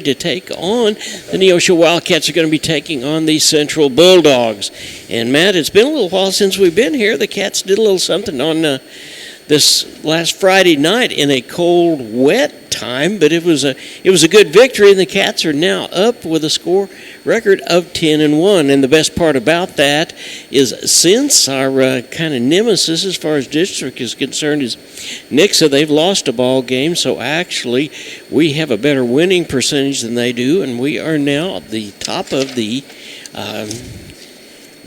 to take on the Neosho Wildcats are going to be taking on the Central Bulldogs. And Matt, it's been a little while since we've been here. The Cats did a little something on this last Friday night in a cold, wet time, but it was a good victory, and the Cats are now up with a score record of 10-1. And the best part about that is, since our kind of nemesis as far as district is concerned is Nixa, they've lost a ball game, so actually we have a better winning percentage than they do, and we are now at the top of the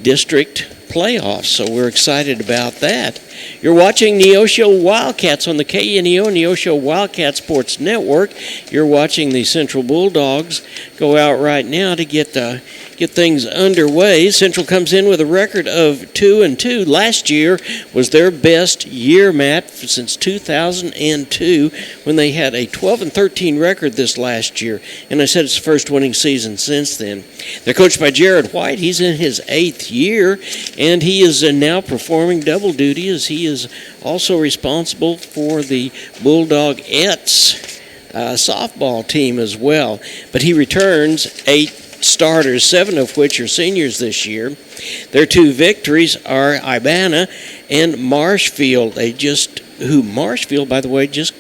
district playoffs, so we're excited about that. You're watching Neosho Wildcats on the KNEO Neosho Wildcat Sports Network. You're watching the Central Bulldogs go out right now to get things underway. Central comes in with a record of 2-2. Last year was their best year, Matt, since 2002, when they had a 12-13 record this last year. And I said it's the first winning season since then. They're coached by Jared White. He's in his 8th year, and he is now performing double duty as he is also responsible for the Bulldogettes softball team as well. But he returns 8 starters, 7 of which are seniors this year. Their 2 victories are Ibana and Marshfield. Marshfield, by the way, just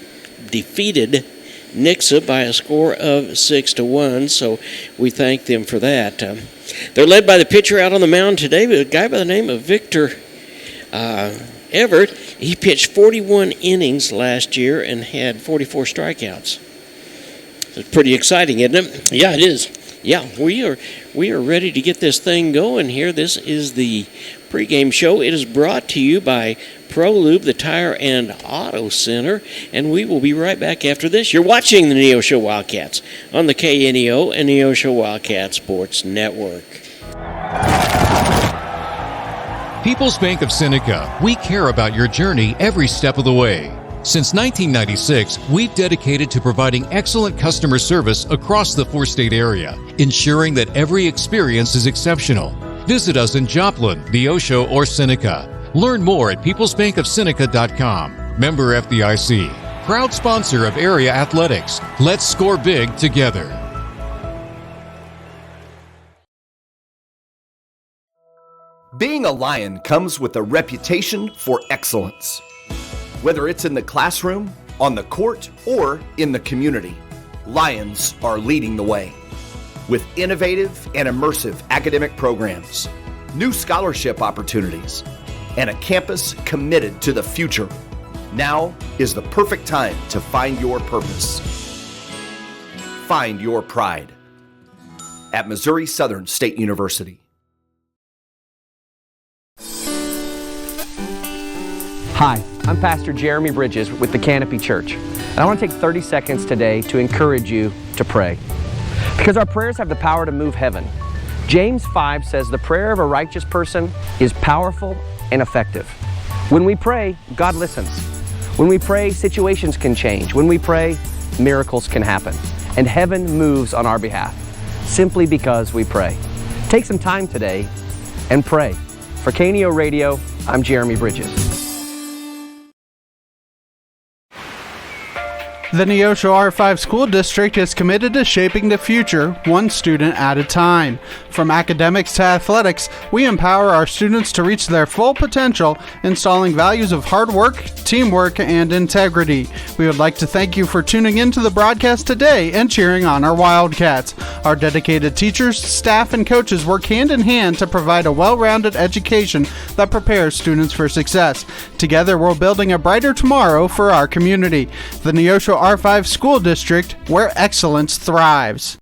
defeated Nixa by a score of 6-1, so we thank them for that. They're led by the pitcher out on the mound today, a guy by the name of Victor Everett. He pitched 41 innings last year and had 44 strikeouts. It's pretty exciting, isn't it? Yeah, it is. Yeah, we are ready to get this thing going here. This is the pregame show. It is brought to you by ProLube, the Tire and Auto Center, and we will be right back after this. You're watching the Neosho Wildcats on the KNEO and Neosho Wildcat Sports Network. People's Bank of Seneca, we care about your journey every step of the way. Since 1996, we've dedicated to providing excellent customer service across the 4-state area, ensuring that every experience is exceptional. Visit us in Joplin, Neosho, or Seneca. Learn more at peoplesbankofseneca.com. Member FDIC. Proud sponsor of area athletics. Let's score big together. Being a Lion comes with a reputation for excellence. Whether it's in the classroom, on the court, or in the community, Lions are leading the way. With innovative and immersive academic programs, new scholarship opportunities, and a campus committed to the future, now is the perfect time to find your purpose. Find your pride at Missouri Southern State University. Hi, I'm Pastor Jeremy Bridges with the Canopy Church, and I want to take 30 seconds today to encourage you to pray. Because our prayers have the power to move heaven. James 5 says the prayer of a righteous person is powerful and effective. When we pray, God listens. When we pray, situations can change. When we pray, miracles can happen. And heaven moves on our behalf, simply because we pray. Take some time today and pray. For KNEO Radio, I'm Jeremy Bridges. The Neosho R5 School District is committed to shaping the future, one student at a time. From academics to athletics, we empower our students to reach their full potential, installing values of hard work, teamwork, and integrity. We would like to thank you for tuning in to the broadcast today and cheering on our Wildcats. Our dedicated teachers, staff, and coaches work hand in hand to provide a well-rounded education that prepares students for success. Together, we're building a brighter tomorrow for our community. The Neosho R5 School District, where excellence thrives.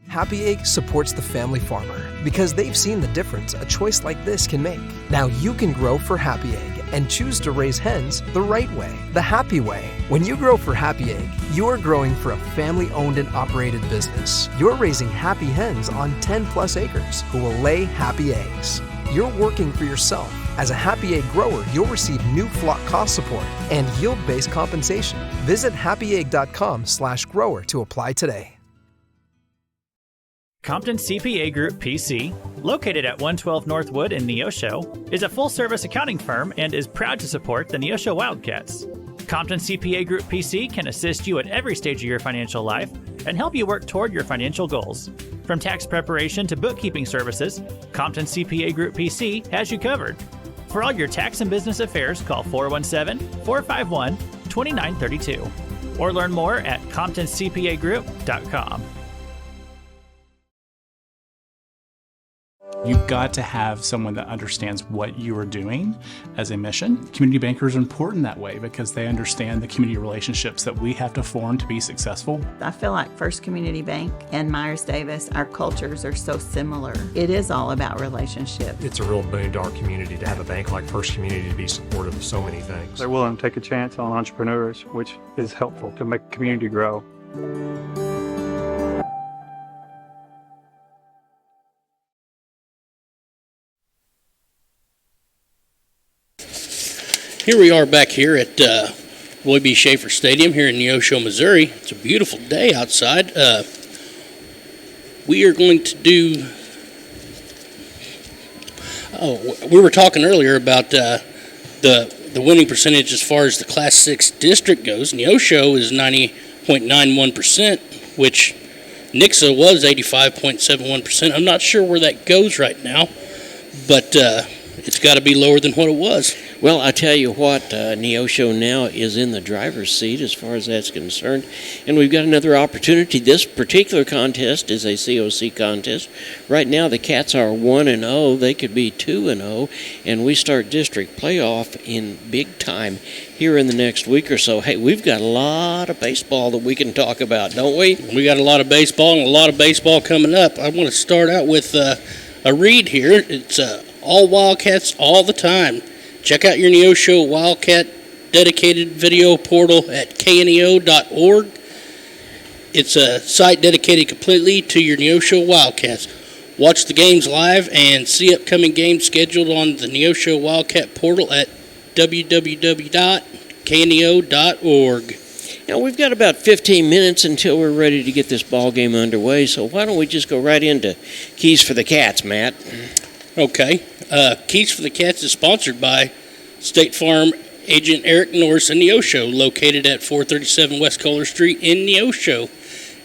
Happy Egg supports the family farmer because they've seen the difference a choice like this can make. Now you can grow for Happy Egg and choose to raise hens the right way, the happy way. When you grow for Happy Egg, you're growing for a family-owned and operated business. You're raising happy hens on 10+ acres who will lay happy eggs. You're working for yourself. As a Happy Egg grower, you'll receive new flock cost support and yield-based compensation. Visit happyegg.com/grower to apply today. Compton CPA Group PC, located at 112 Northwood in Neosho, is a full-service accounting firm and is proud to support the Neosho Wildcats. Compton CPA Group PC can assist you at every stage of your financial life and help you work toward your financial goals. From tax preparation to bookkeeping services, Compton CPA Group PC has you covered. For all your tax and business affairs, call 417-451-2932 or learn more at ComptonCPAGroup.com. You've got to have someone that understands what you are doing as a mission. Community bankers are important that way because they understand the community relationships that we have to form to be successful. I feel like First Community Bank and Myers-Davis, our cultures are so similar. It is all about relationships. It's a real boon to our community to have a bank like First Community to be supportive of so many things. They're willing to take a chance on entrepreneurs, which is helpful to make the community grow. Here we are back here at Roy B. Schaefer Stadium here in Neosho, Missouri. It's a beautiful day outside. We are going to do... we were talking earlier about the winning percentage as far as the Class 6 district goes. Neosho is 90.91%, which Nixa was 85.71%. I'm not sure where that goes right now, but it's got to be lower than what it was. Well, I tell you what, Neosho now is in the driver's seat as far as that's concerned, and we've got another opportunity. This particular contest is a COC contest. Right now, the Cats are 1-0. They could be 2-0, and we start district playoff in big time here in the next week or so. Hey, we've got a lot of baseball that we can talk about, don't we? We got a lot of baseball and a lot of baseball coming up. I want to start out with a read here. It's all Wildcats all the time. Check out your Neosho Wildcat dedicated video portal at kneo.org. It's a site dedicated completely to your Neosho Wildcats. Watch the games live and see upcoming games scheduled on the Neosho Wildcat portal at www.kneo.org. Now, we've got about 15 minutes until we're ready to get this ball game underway, so why don't we just go right into Keys for the Cats, Matt? Okay. Keys for the Cats is sponsored by State Farm agent Eric Norris in Neosho, located at 437 West Kohler Street in Neosho.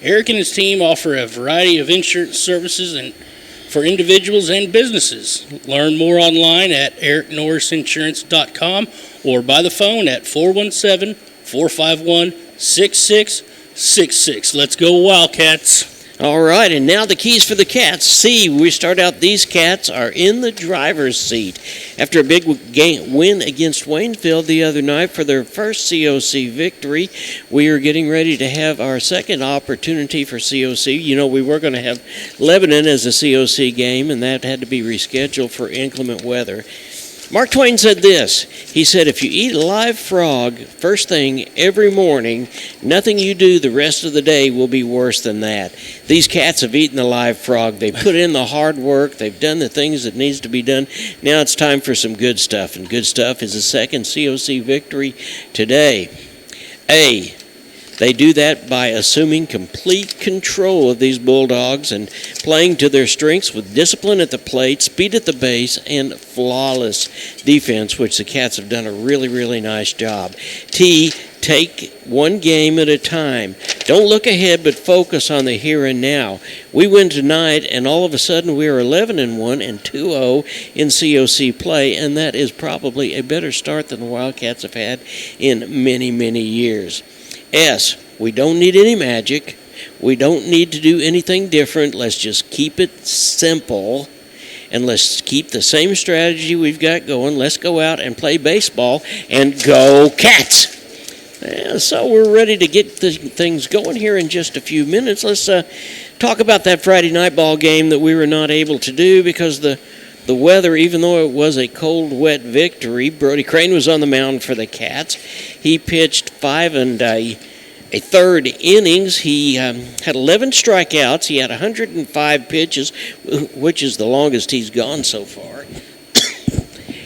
Eric and his team offer a variety of insurance services for individuals and businesses. Learn more online at ericnorrisinsurance.com or by the phone at 417-451-6666. Let's go Wildcats. All right, and now the keys for the Cats. See, we start out, these Cats are in the driver's seat. After a big win against Waynesville the other night for their first COC victory, we are getting ready to have our second opportunity for COC. You know, we were going to have Lebanon as a COC game, and that had to be rescheduled for inclement weather. Mark Twain said this. He said, if you eat a live frog first thing every morning, nothing you do the rest of the day will be worse than that. These Cats have eaten the live frog. They've put in the hard work. They've done the things that needs to be done. Now it's time for some good stuff, and good stuff is a second COC victory today. They do that by assuming complete control of these Bulldogs and playing to their strengths with discipline at the plate, speed at the base, and flawless defense, which the Cats have done a really, really nice job. Take one game at a time. Don't look ahead, but focus on the here and now. We win tonight, and all of a sudden we are 11-1 and 2-0 in COC play, and that is probably a better start than the Wildcats have had in many, many years. We don't need any magic. We don't need to do anything different. Let's just keep it simple, and let's keep the same strategy we've got going. Let's go out and play baseball and go Cats! So we're ready to get things going here in just a few minutes. Let's talk about that Friday night ball game that we were not able to do because the weather, even though it was a cold, wet victory. Brody Crane was on the mound for the Cats. He pitched 5 1/3 innings. He had 11 strikeouts. He had 105 pitches, which is the longest he's gone so far.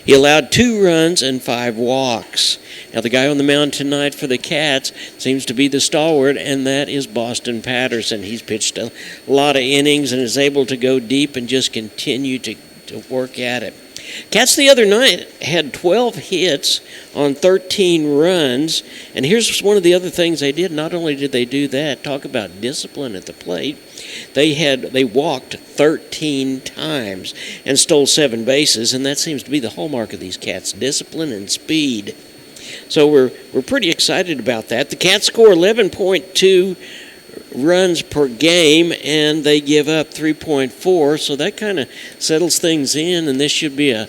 He allowed 2 runs and 5 walks. Now, the guy on the mound tonight for the Cats seems to be the stalwart, and that is Boston Patterson. He's pitched a lot of innings and is able to go deep and just continue to to work at it. Cats the other night had 12 hits on 13 runs, and here's one of the other things they did. Not only did they do that, talk about discipline at the plate, they walked 13 times and stole 7 bases, and that seems to be the hallmark of these Cats, discipline and speed. So we're pretty excited about that. The Cats score 11.2 runs per game, and they give up 3.4, so that kind of settles things in, and this should be a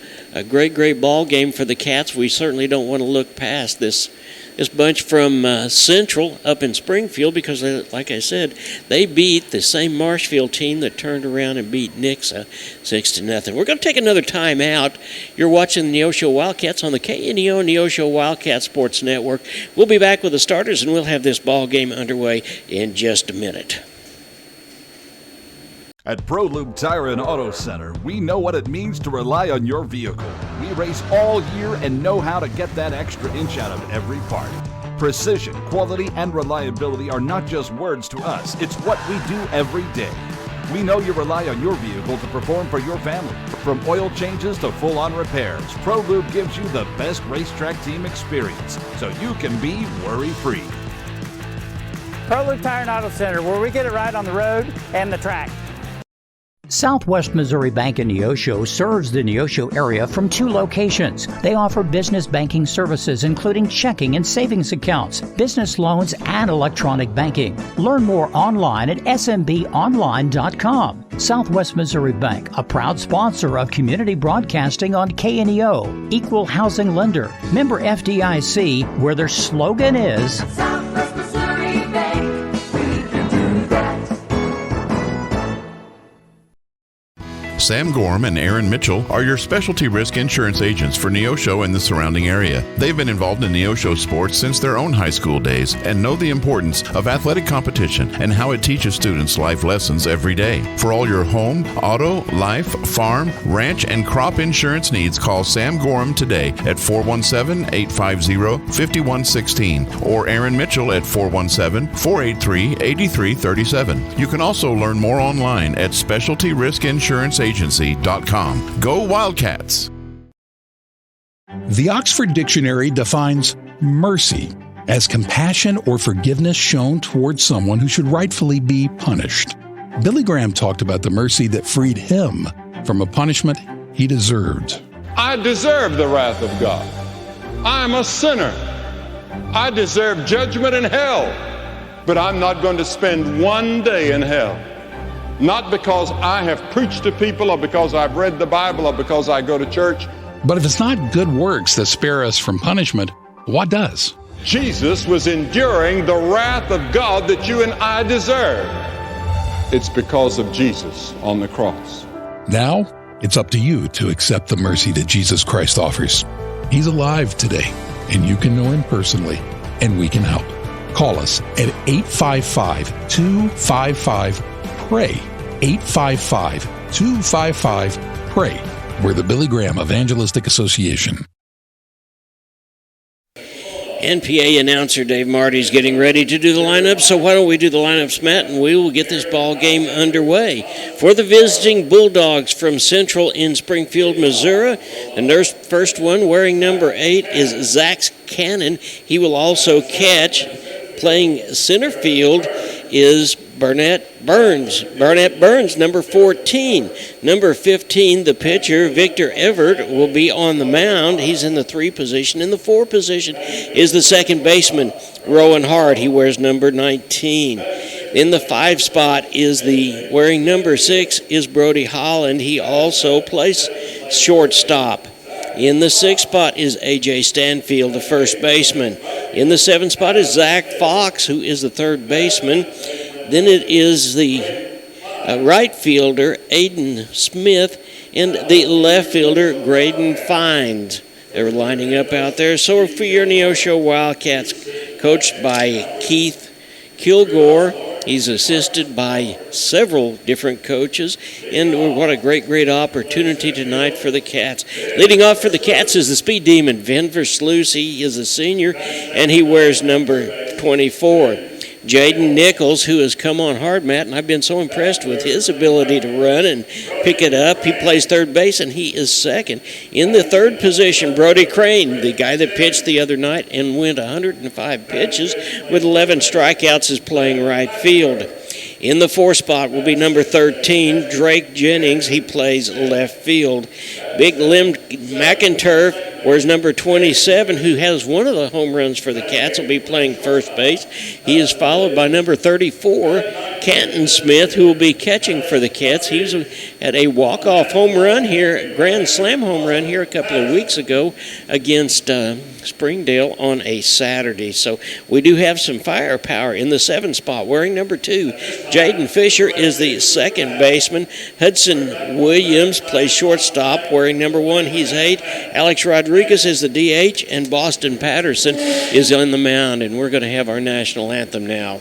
great ball game for the Cats. We certainly don't want to look past this bunch from Central up in Springfield because, like I said, they beat the same Marshfield team that turned around and beat Nixa 6-0. We're going to take another time out. You're watching the Neosho Wildcats on the KNEO Neosho Wildcat Sports Network. We'll be back with the starters, and we'll have this ball game underway in just a minute. At ProLube Tire and Auto Center, we know what it means to rely on your vehicle. We race all year and know how to get that extra inch out of every part. Precision, quality, and reliability are not just words to us. It's what we do every day. We know you rely on your vehicle to perform for your family. From oil changes to full-on repairs, ProLube gives you the best racetrack team experience, so you can be worry-free. ProLube Tire and Auto Center, where we get it right on the road and the track. Southwest Missouri Bank in Neosho serves the Neosho area from 2 locations. They offer business banking services including checking and savings accounts, business loans, and electronic banking. Learn more online at smbonline.com. Southwest Missouri Bank, a proud sponsor of community broadcasting on KNEO, equal housing lender, member FDIC, where their slogan is Southwest Missouri Bank, we can do that. Sam Gorham and Aaron Mitchell are your specialty risk insurance agents for Neosho and the surrounding area. They've been involved in Neosho sports since their own high school days and know the importance of athletic competition and how it teaches students life lessons every day. For all your home, auto, life, farm, ranch, and crop insurance needs, call Sam Gorham today at 417-850-5116 or Aaron Mitchell at 417-483-8337. You can also learn more online at specialtyriskinsuranceagency.com. Go Wildcats! The Oxford Dictionary defines mercy as compassion or forgiveness shown towards someone who should rightfully be punished. Billy Graham talked about the mercy that freed him from a punishment he deserved. I deserve the wrath of God. I'm a sinner. I deserve judgment in hell, but I'm not going to spend one day in hell. Not because I have preached to people or because I've read the Bible or because I go to church. But if it's not good works that spare us from punishment, what does? Jesus was enduring the wrath of God that you and I deserve. It's because of Jesus on the cross. Now, it's up to you to accept the mercy that Jesus Christ offers. He's alive today, and you can know him personally, and we can help. Call us at 855-255-PRAY, 855-255-PRAY. We're the Billy Graham Evangelistic Association. NPA announcer Dave Marty's getting ready to do the lineup, so why don't we do the lineups, Matt, and we will get this ball game underway. For the visiting Bulldogs from Central in Springfield, Missouri, the first one wearing number 8 is Zach Cannon. He will also catch. Playing center field is Burnett Burns. Burnett Burns, number 14. Number 15, the pitcher, Victor Everett, will be on the mound. He's in the 3 position. In the 4 position is the second baseman, Rowan Hart. He wears number 19. In the 5 spot is wearing number 6 is Brody Holland. He also plays shortstop. In the 6th spot is A.J. Stanfield, the first baseman. In the 7th spot is Zach Fox, who is the third baseman. Then it is the right fielder, Aiden Smith, and the left fielder, Graydon Fines. They're lining up out there. So for your Neosho Wildcats, coached by Keith Kilgore. He's assisted by several different coaches, and what a great opportunity tonight for the Cats. Leading off for the Cats is the speed demon, Vin Versluis. He is a senior, and he wears number 24. Jaden Nichols, who has come on hard, Matt, and I've been so impressed with his ability to run and pick it up. He plays third base, and he is second. In the third position, Brody Crane, the guy that pitched the other night and went 105 pitches with 11 strikeouts, is playing right field. In the fourth spot will be number 13, Drake Jennings. He plays left field. Big Lim McInturf, whereas number 27, who has one of the home runs for the Cats, will be playing first base. He is followed by number 34, Canton Smith, who will be catching for the Cats. He had a walk-off home run here, grand slam home run here a couple of weeks ago against Springdale on a Saturday. So we do have some firepower in the 7th spot. Wearing number 2, Jaden Fisher is the second baseman. Hudson Williams plays shortstop. Wearing number 1, he's 8. Alex Rodriguez is the DH, and Boston Patterson is on the mound. And we're going to have our national anthem now.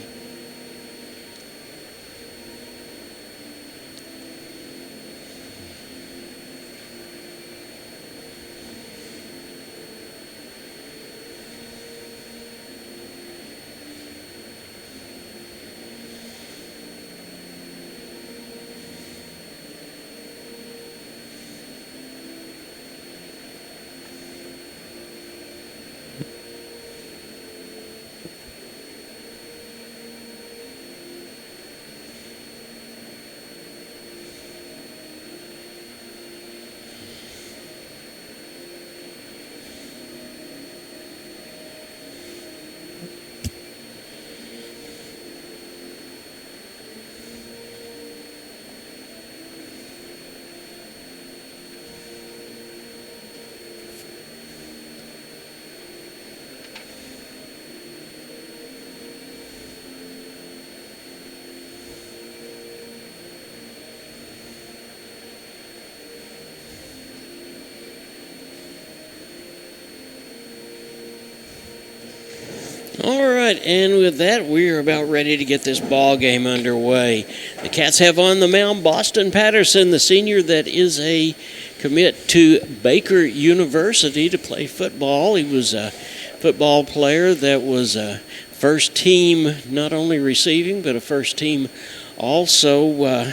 All right, and with that, we are about ready to get this ball game underway. The Cats have on the mound Boston Patterson, the senior that is a commit to Baker University to play football. He was a football player that was a first team, not only receiving, but a first team also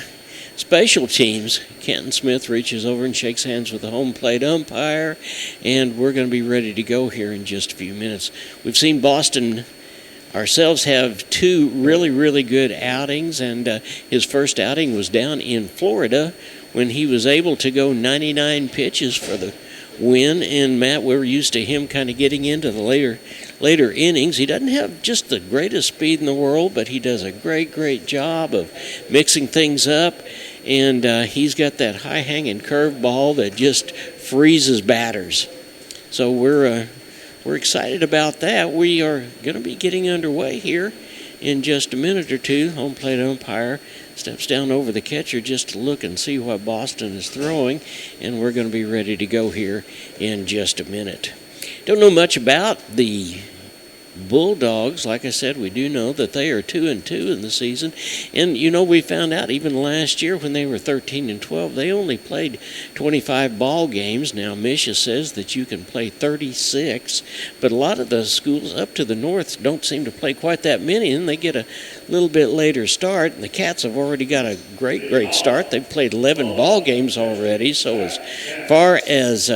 special teams. Canton Smith reaches over and shakes hands with the home plate umpire, and we're going to be ready to go here in just a few minutes. We've seen Boston ourselves have 2 really, really good outings, and his first outing was down in Florida when he was able to go 99 pitches for the win. And Matt, we're used to him kind of getting into the later innings. He doesn't have just the greatest speed in the world, but he does a great job of mixing things up. And he's got that high-hanging curveball that just freezes batters. So we're excited about that. We are going to be getting underway here in just a minute or two. Home plate umpire steps down over the catcher just to look and see what Boston is throwing, and we're going to be ready to go here in just a minute. Don't know much about the Bulldogs. Like I said, we do know that they are 2-2 in the season. And, you know, we found out even last year when they were 13-12, they only played 25 ball games. Now, Misha says that you can play 36, but a lot of the schools up to the north don't seem to play quite that many, and they get a little bit later start. And the Cats have already got a great start. They've played 11 ball games already. So as far as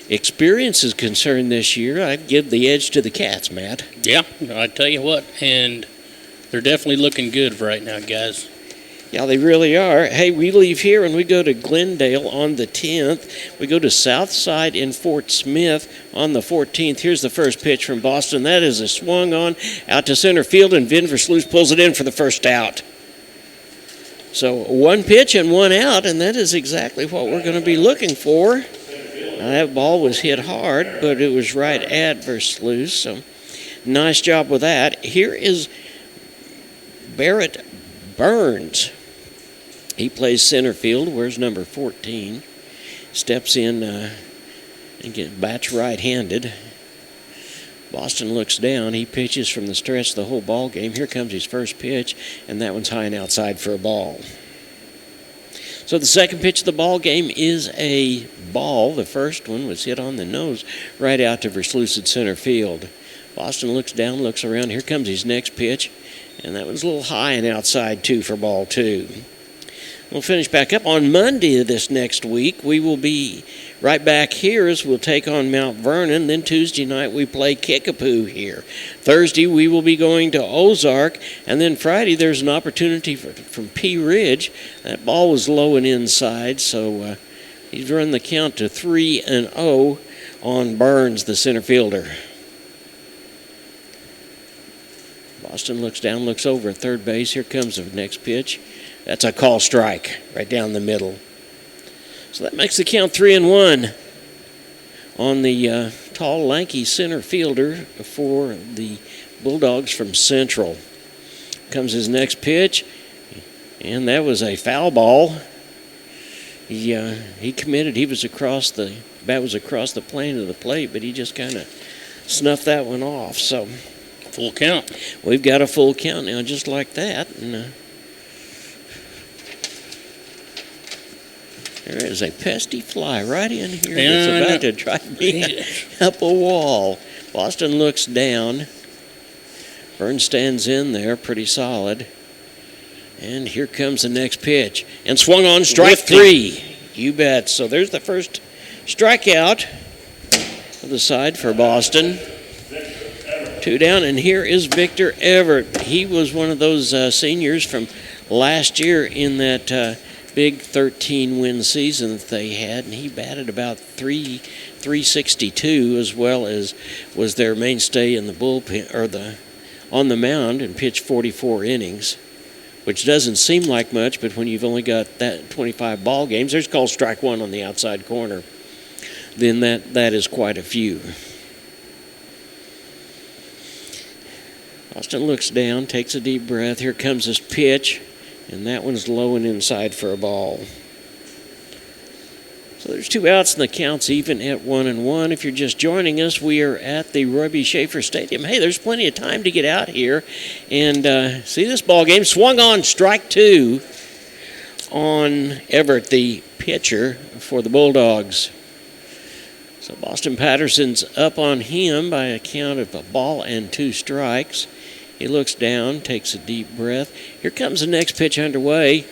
experience is concerned this year, I'd give the edge to the Cats, Matt. Yeah, I tell you what, and they're definitely looking good right now, guys. Yeah, they really are. Hey, we leave here and we go to Glendale on the 10th. We go to Southside in Fort Smith on the 14th. Here's the first pitch from Boston. That is a swung on out to center field, and Vin Versluis pulls it in for the first out. So 1 pitch and 1 out, and that is exactly what we're going to be looking for. That ball was hit hard, but it was right at Versluis, so nice job with that. Here is Barrett Burns. He plays center field, wears number 14. Steps in and bats right-handed. Boston looks down. He pitches from the stretch the whole ball game. Here comes his first pitch, and that one's high and outside for a ball. So the second pitch of the ball game is a ball. The first one was hit on the nose right out to Versluis at center field. Boston looks down, looks around. Here comes his next pitch. And that one's a little high and outside, too, for ball 2. We'll finish back up on Monday of this next week. We will be right back here as we'll take on Mount Vernon. Then Tuesday night we play Kickapoo here. Thursday we will be going to Ozark. And then Friday there's an opportunity from Pea Ridge. That ball was low and inside, so he's run the count to 3-0 on Burns, the center fielder. Boston looks down, looks over at third base. Here comes the next pitch. That's a call strike right down the middle. So that makes the count 3-1 on the tall, lanky center fielder for the Bulldogs from Central. Comes his next pitch, and that was a foul ball. He committed. He was across the bat was across the plane of the plate, but he just kind of snuffed that one off. So full count. We've got a full count now, just like that. And there is a pesky fly right in here that's about to drive me up a wall. Boston looks down. Burns stands in there pretty solid. And here comes the next pitch. And swung on, strike 3. You bet. So there's the first strikeout of the side for Boston. 2 down, and here is Victor Everett. He was one of those seniors from last year in that big 13-win season that they had, and he batted about 362, as well as was their mainstay in the bullpen or on the mound, and pitched 44 innings, which doesn't seem like much, but when you've only got that 25 ball games, there's called strike 1 on the outside corner, then that is quite a few. Boston looks down, takes a deep breath. Here comes his pitch, and that one's low and inside for a ball. So there's 2 outs, and the count's even at 1-1. If you're just joining us, we are at the Roy B. Schaefer Stadium. Hey, there's plenty of time to get out here and see this ball game. Swung on, strike 2 on Everett, the pitcher for the Bulldogs. So Boston Patterson's up on him by a count of a ball and 2 strikes. He looks down, takes a deep breath. Here comes the next pitch underway.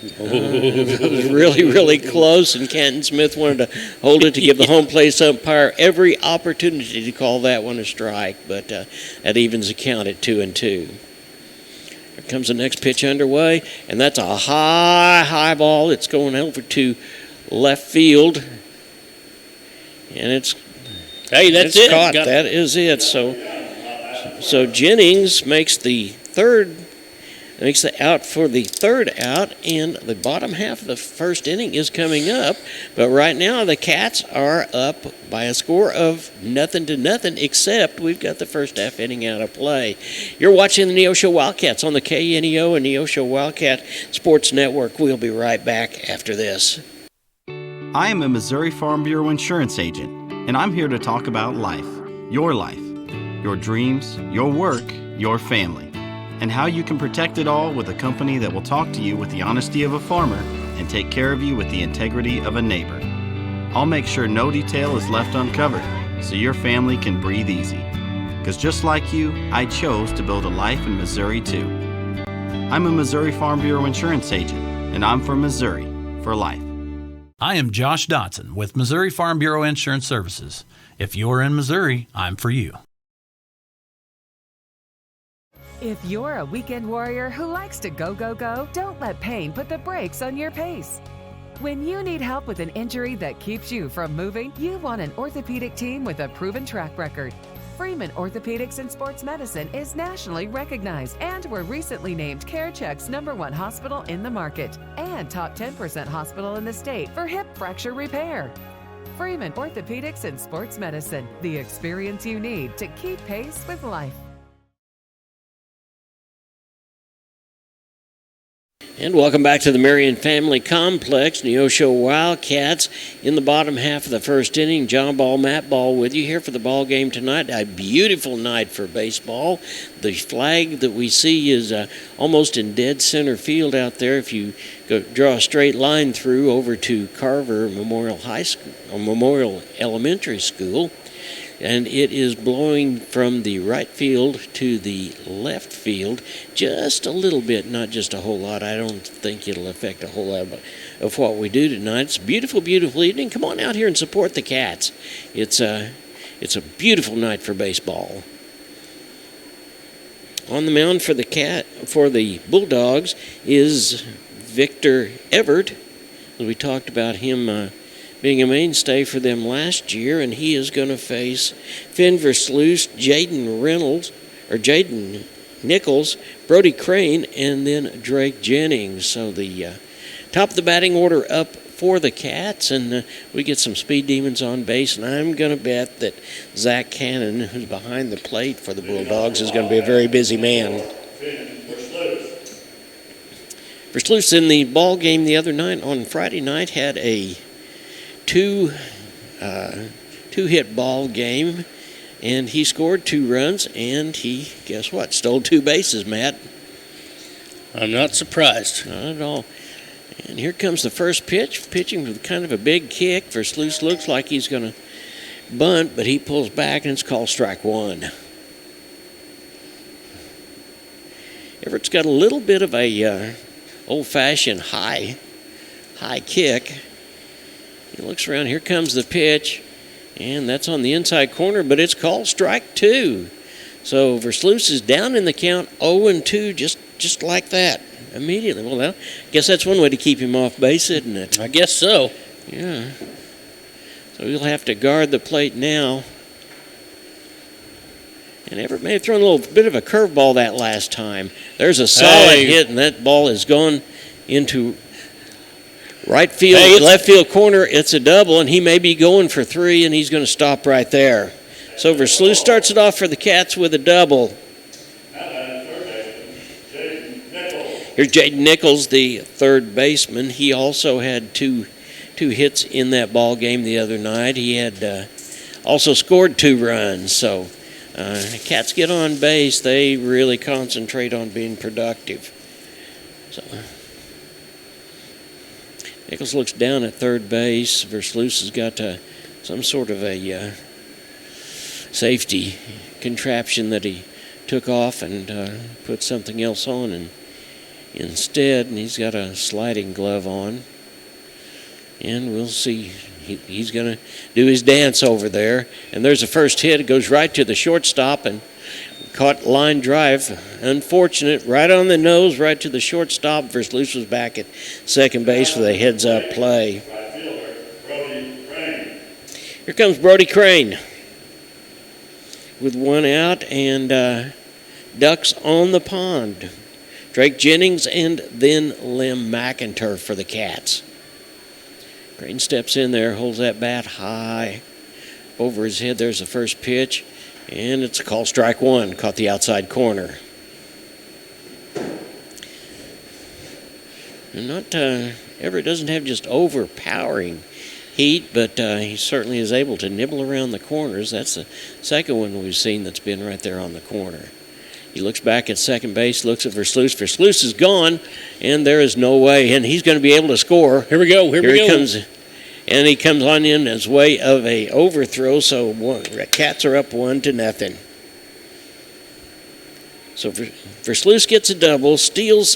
It was really, really close, and Canton Smith wanted to hold it to give the home plate umpire every opportunity to call that one a strike, but that evens the count at 2-2. Here comes the next pitch underway, and that's a high ball. It's going over to left field, and it's caught. That is it. So Jennings makes the out for the third out, and the bottom half of the first inning is coming up. But right now the Cats are up by a score of 0-0, except we've got the first half inning out of play. You're watching the Neosho Wildcats on the KNEO and Neosho Wildcat Sports Network. We'll be right back after this. I am a Missouri Farm Bureau insurance agent, and I'm here to talk about life, your dreams, your work, your family, and how you can protect it all with a company that will talk to you with the honesty of a farmer and take care of you with the integrity of a neighbor. I'll make sure no detail is left uncovered so your family can breathe easy. Because just like you, I chose to build a life in Missouri too. I'm a Missouri Farm Bureau insurance agent, and I'm from Missouri for life. I am Josh Dotson with Missouri Farm Bureau Insurance Services. If you're in Missouri, I'm for you. If you're a weekend warrior who likes to go, don't let pain put the brakes on your pace. When you need help with an injury that keeps you from moving, you want an orthopedic team with a proven track record. Freeman Orthopedics and Sports Medicine is nationally recognized, and were recently named CareCheck's #1 hospital in the market and top 10% hospital in the state for hip fracture repair. Freeman Orthopedics and Sports Medicine, the experience you need to keep pace with life. And welcome back to the Marion Family Complex. Neosho Wildcats in the bottom half of the first inning. John Ball, Matt Ball with you here for the ball game tonight. A beautiful night for baseball. The flag that we see is almost in dead center field out there. If you draw a straight line through over to Carver Memorial High School, or Memorial Elementary School. and it is blowing from the right field to the left field just a little bit, not just a whole lot. I don't think it'll affect a whole lot of what we do tonight. It's a beautiful, beautiful evening. Come on out here and support the Cats. It's a beautiful night for baseball. On the mound for the Bulldogs is Victor Everett. We talked about him being a mainstay for them last year, and he is going to face Finn Versluis, Jaden Nichols, Brody Crane, and then Drake Jennings. So the top of the batting order up for the Cats, and we get some speed demons on base, and I'm going to bet that Zach Cannon, who's behind the plate for the Bulldogs, is going to be a very busy man. Versluis in the ball game the other night on Friday night had a two-hit ball game, and he scored 2 runs, and he, guess what, stole 2 bases, Matt. I'm not surprised. Not at all. And here comes the first pitch, pitching with kind of a big kick. Versluis looks like he's going to bunt, but he pulls back, and it's called strike 1. Everett's got a little bit of a old-fashioned high kick. He looks around. Here comes the pitch, and that's on the inside corner, but it's called strike 2. So Versluis is down in the count, 0-2, just like that, immediately. Well, I guess that's one way to keep him off base, isn't it? I guess so. Yeah. So he'll have to guard the plate now. And Everett may have thrown a little bit of a curveball that last time. There's a solid hit, and that ball is going into right field, left field corner. It's a double, and he may be going for 3, and he's going to stop right there. So Versluis starts it off for the Cats with a double. Here's Jaden Nichols, the third baseman. He also had two hits in that ball game the other night. He had also scored 2 runs. So Cats get on base. They really concentrate on being productive. So Nichols looks down at third base. Versluis has got some sort of a safety contraption that he took off and put something else on instead, and he's got a sliding glove on. And we'll see. He's going to do his dance over there. And there's a first hit. It goes right to the shortstop and caught line drive. Unfortunate. Right on the nose, right to the shortstop. Versluis was back at second base with a heads-up play. Here comes Brody Crane with 1 out and ducks on the pond. Drake Jennings and then Lem McIntyre for the Cats. Crane steps in there, holds that bat high over his head. There's the first pitch, and it's a call strike 1. Caught the outside corner. And Everett doesn't have just overpowering heat, but he certainly is able to nibble around the corners. That's the second one we've seen that's been right there on the corner. He looks back at second base, looks at Versluis. Versluis is gone, and there is no way. And he's going to be able to score. Here we go. Here we go. Comes, and he comes on in his way of a overthrow. So Cats are up 1-0. So Versluis gets a double, steals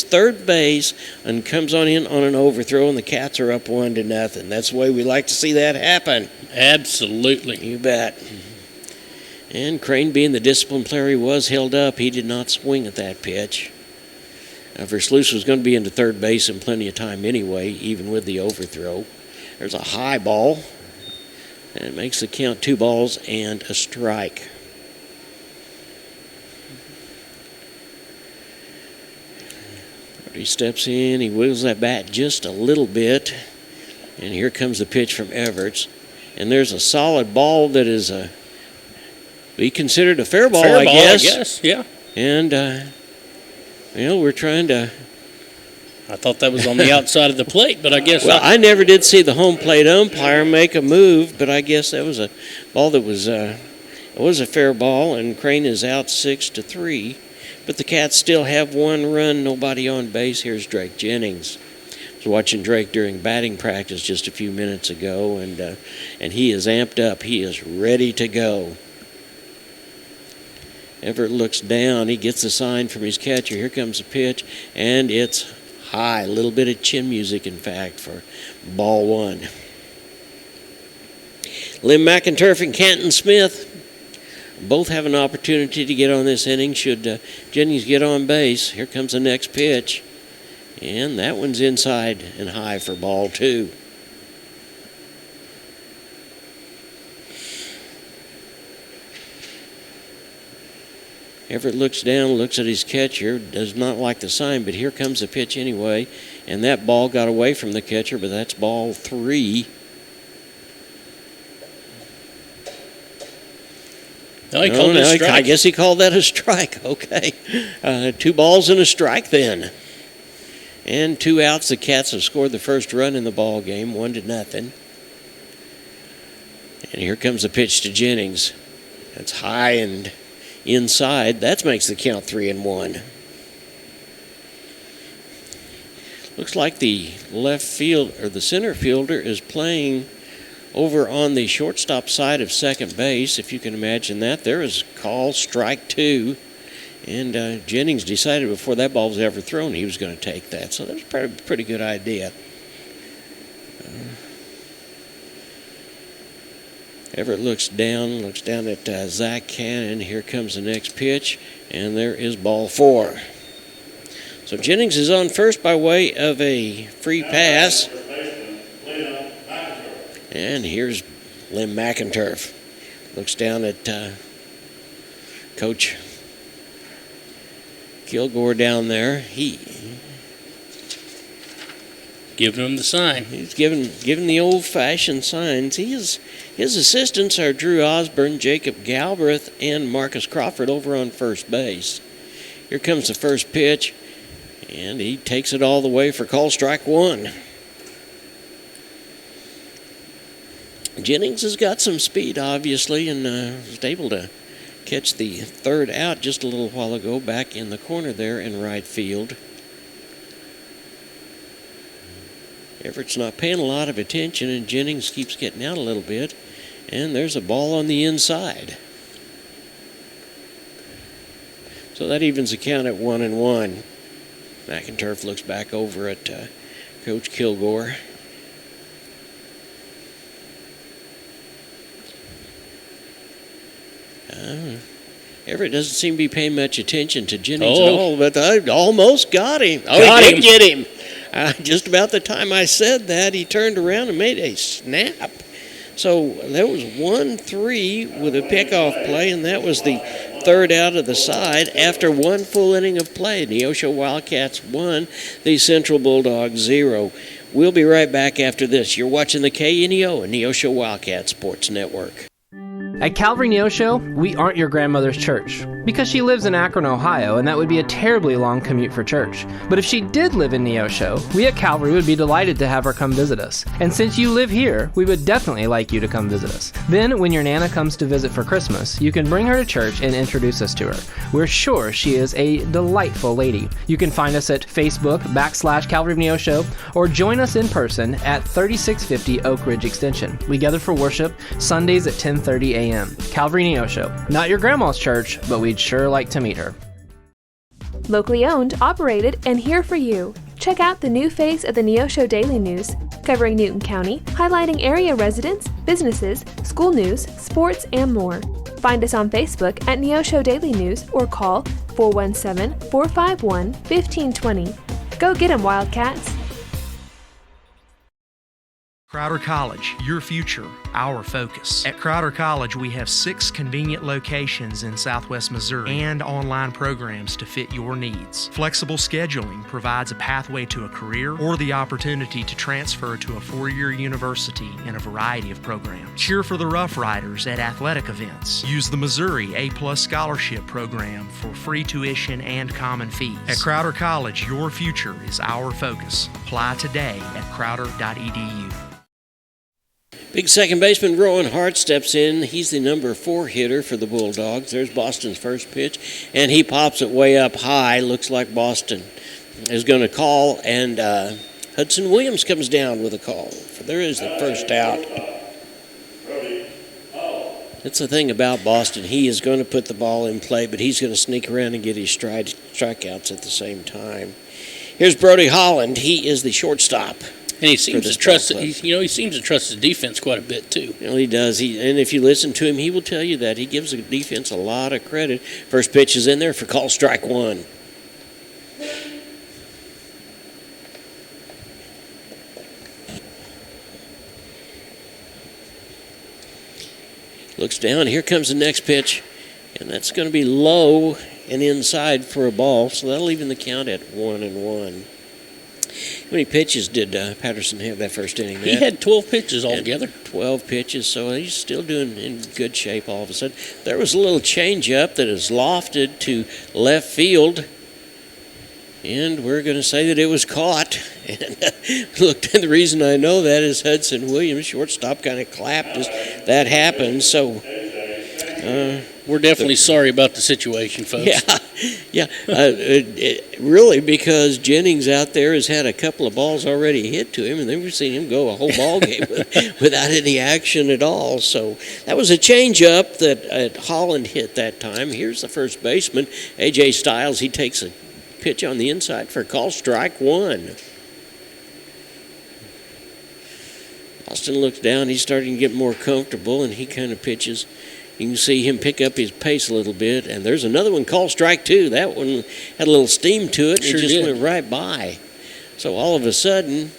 third base, and comes on in on an overthrow, and the Cats are up 1-0. That's the way we like to see that happen. Absolutely. You bet. And Crane, being the disciplined player he was, held up. He did not swing at that pitch. Versluis was going to be into third base in plenty of time anyway, even with the overthrow. There's a high ball, and it makes the count 2 balls and a strike. He steps in, he wiggles that bat just a little bit, and here comes the pitch from Everett. And there's a solid ball that is be considered a fair ball, I guess. Yeah. And, we're trying to... I thought that was on the outside of the plate, but I guess... Well, I never did see the home plate umpire make a move, but I guess that was a ball that was it was a fair ball, and Crane is out 6-3. But the Cats still have 1 run, nobody on base. Here's Drake Jennings. I was watching Drake during batting practice just a few minutes ago, and he is amped up. He is ready to go. Everett looks down. He gets a sign from his catcher. Here comes the pitch, and it's high. A little bit of chin music, in fact, for ball one. Lim McInturf and Canton Smith both have an opportunity to get on this inning should Jennings get on base. Here comes the next pitch, and that one's inside and high for ball two. Everett looks down, looks at his catcher, does not like the sign, but here comes the pitch anyway. And that ball got away from the catcher, but that's ball three. No, he called it a strike. I guess he called that a strike. Okay. 2 balls and a strike then. And 2 outs. The Cats have scored the first run in the ball game, 1-0. And here comes the pitch to Jennings. That's high and inside. That makes the count 3-1. Looks like the left field or the center fielder is playing over on the shortstop side of second base, if you can imagine that. There is call strike 2, and Jennings decided before that ball was ever thrown he was going to take that. So that was a pretty good idea. Everett looks down at Zach Cannon. Here comes the next pitch, and there is ball 4. So Jennings is on first by way of a free pass. And here's Lim McInturf. Looks down at Coach Kilgore down there. He giving him the sign. He's giving the old-fashioned signs. His assistants are Drew Osborne, Jacob Galbraith, and Marcus Crawford over on first base. Here comes the first pitch, and he takes it all the way for call strike 1. Jennings has got some speed, obviously, and was able to catch the third out just a little while ago back in the corner there in right field. Everett's not paying a lot of attention, and Jennings keeps getting out a little bit, and there's a ball on the inside. So that evens the count at 1-1. McInturf looks back over at Coach Kilgore. Everett doesn't seem to be paying much attention to Jennings at all, but I almost got him. Got he him. did get him. Just about the time I said that, he turned around and made a snap. So there was 1-3 with a pickoff play, and that was the third out of the side after 1 full inning of play. Neosho Wildcats 1, the Central Bulldogs 0. We'll be right back after this. You're watching the KNEO and Neosho Wildcat Sports Network. At Calvary Neosho, we aren't your grandmother's church, because she lives in Akron, Ohio, and that would be a terribly long commute for church. But if she did live in Neosho, we at Calvary would be delighted to have her come visit us. And since you live here, we would definitely like you to come visit us. Then, when your Nana comes to visit for Christmas, you can bring her to church and introduce us to her. We're sure she is a delightful lady. You can find us at Facebook /Calvary of Neosho, or join us in person at 3650 Oak Ridge Extension. We gather for worship Sundays at 10:30 a.m. Calvary Neosho. Not your grandma's church, but we'd sure like to meet her. Locally owned, operated, and here for you. Check out the new face of the Neosho Daily News, covering Newton County, highlighting area residents, businesses, school news, sports, and more. Find us on Facebook at Neosho Daily News or call 417-451-1520. Go get 'em, Wildcats! Crowder College, your future, our focus. At Crowder College, we have 6 convenient locations in Southwest Missouri and online programs to fit your needs. Flexible scheduling provides a pathway to a career or the opportunity to transfer to a 4-year university in a variety of programs. Cheer for the Rough Riders at athletic events. Use the Missouri A+ Scholarship Program for free tuition and common fees. At Crowder College, your future is our focus. Apply today at crowder.edu. Big second baseman Rowan Hart steps in. He's the number 4 hitter for the Bulldogs. There's Boston's first pitch, and he pops it way up high. Looks like Boston is going to call and Hudson Williams comes down with a call. There is the first out. That's the thing about Boston. He is going to put the ball in play, but he's going to sneak around and get his strikeouts at the same time. Here's Brody Holland. He is the shortstop. And he seems to trust. He seems to trust his defense quite a bit too. Well, he does. And if you listen to him, he will tell you that he gives the defense a lot of credit. First pitch is in there for call strike one. Looks down. Here comes the next pitch, and that's going to be low and inside for a ball. So that'll even the count at 1-1. How many pitches did Patterson have that first inning? He had 12 pitches altogether. 12 pitches, so he's still doing in good shape all of a sudden. There was a little change-up that is lofted to left field, and we're going to say that it was caught. And look, the reason I know that is Hudson Williams, shortstop, kind of clapped as that happened. So we're definitely sorry about the situation, folks. Yeah. Really, because Jennings out there has had a couple of balls already hit to him, and then we've seen him go a whole ball game without any action at all. So that was a change-up that Holland hit that time. Here's the first baseman, A.J. Styles. He takes a pitch on the inside for a call strike one. Austin looks down. He's starting to get more comfortable, and he kind of pitches. You can see him pick up his pace a little bit, and there's another one called strike two. That one had a little steam to it, and Sure it just did. went right by. So all of a sudden,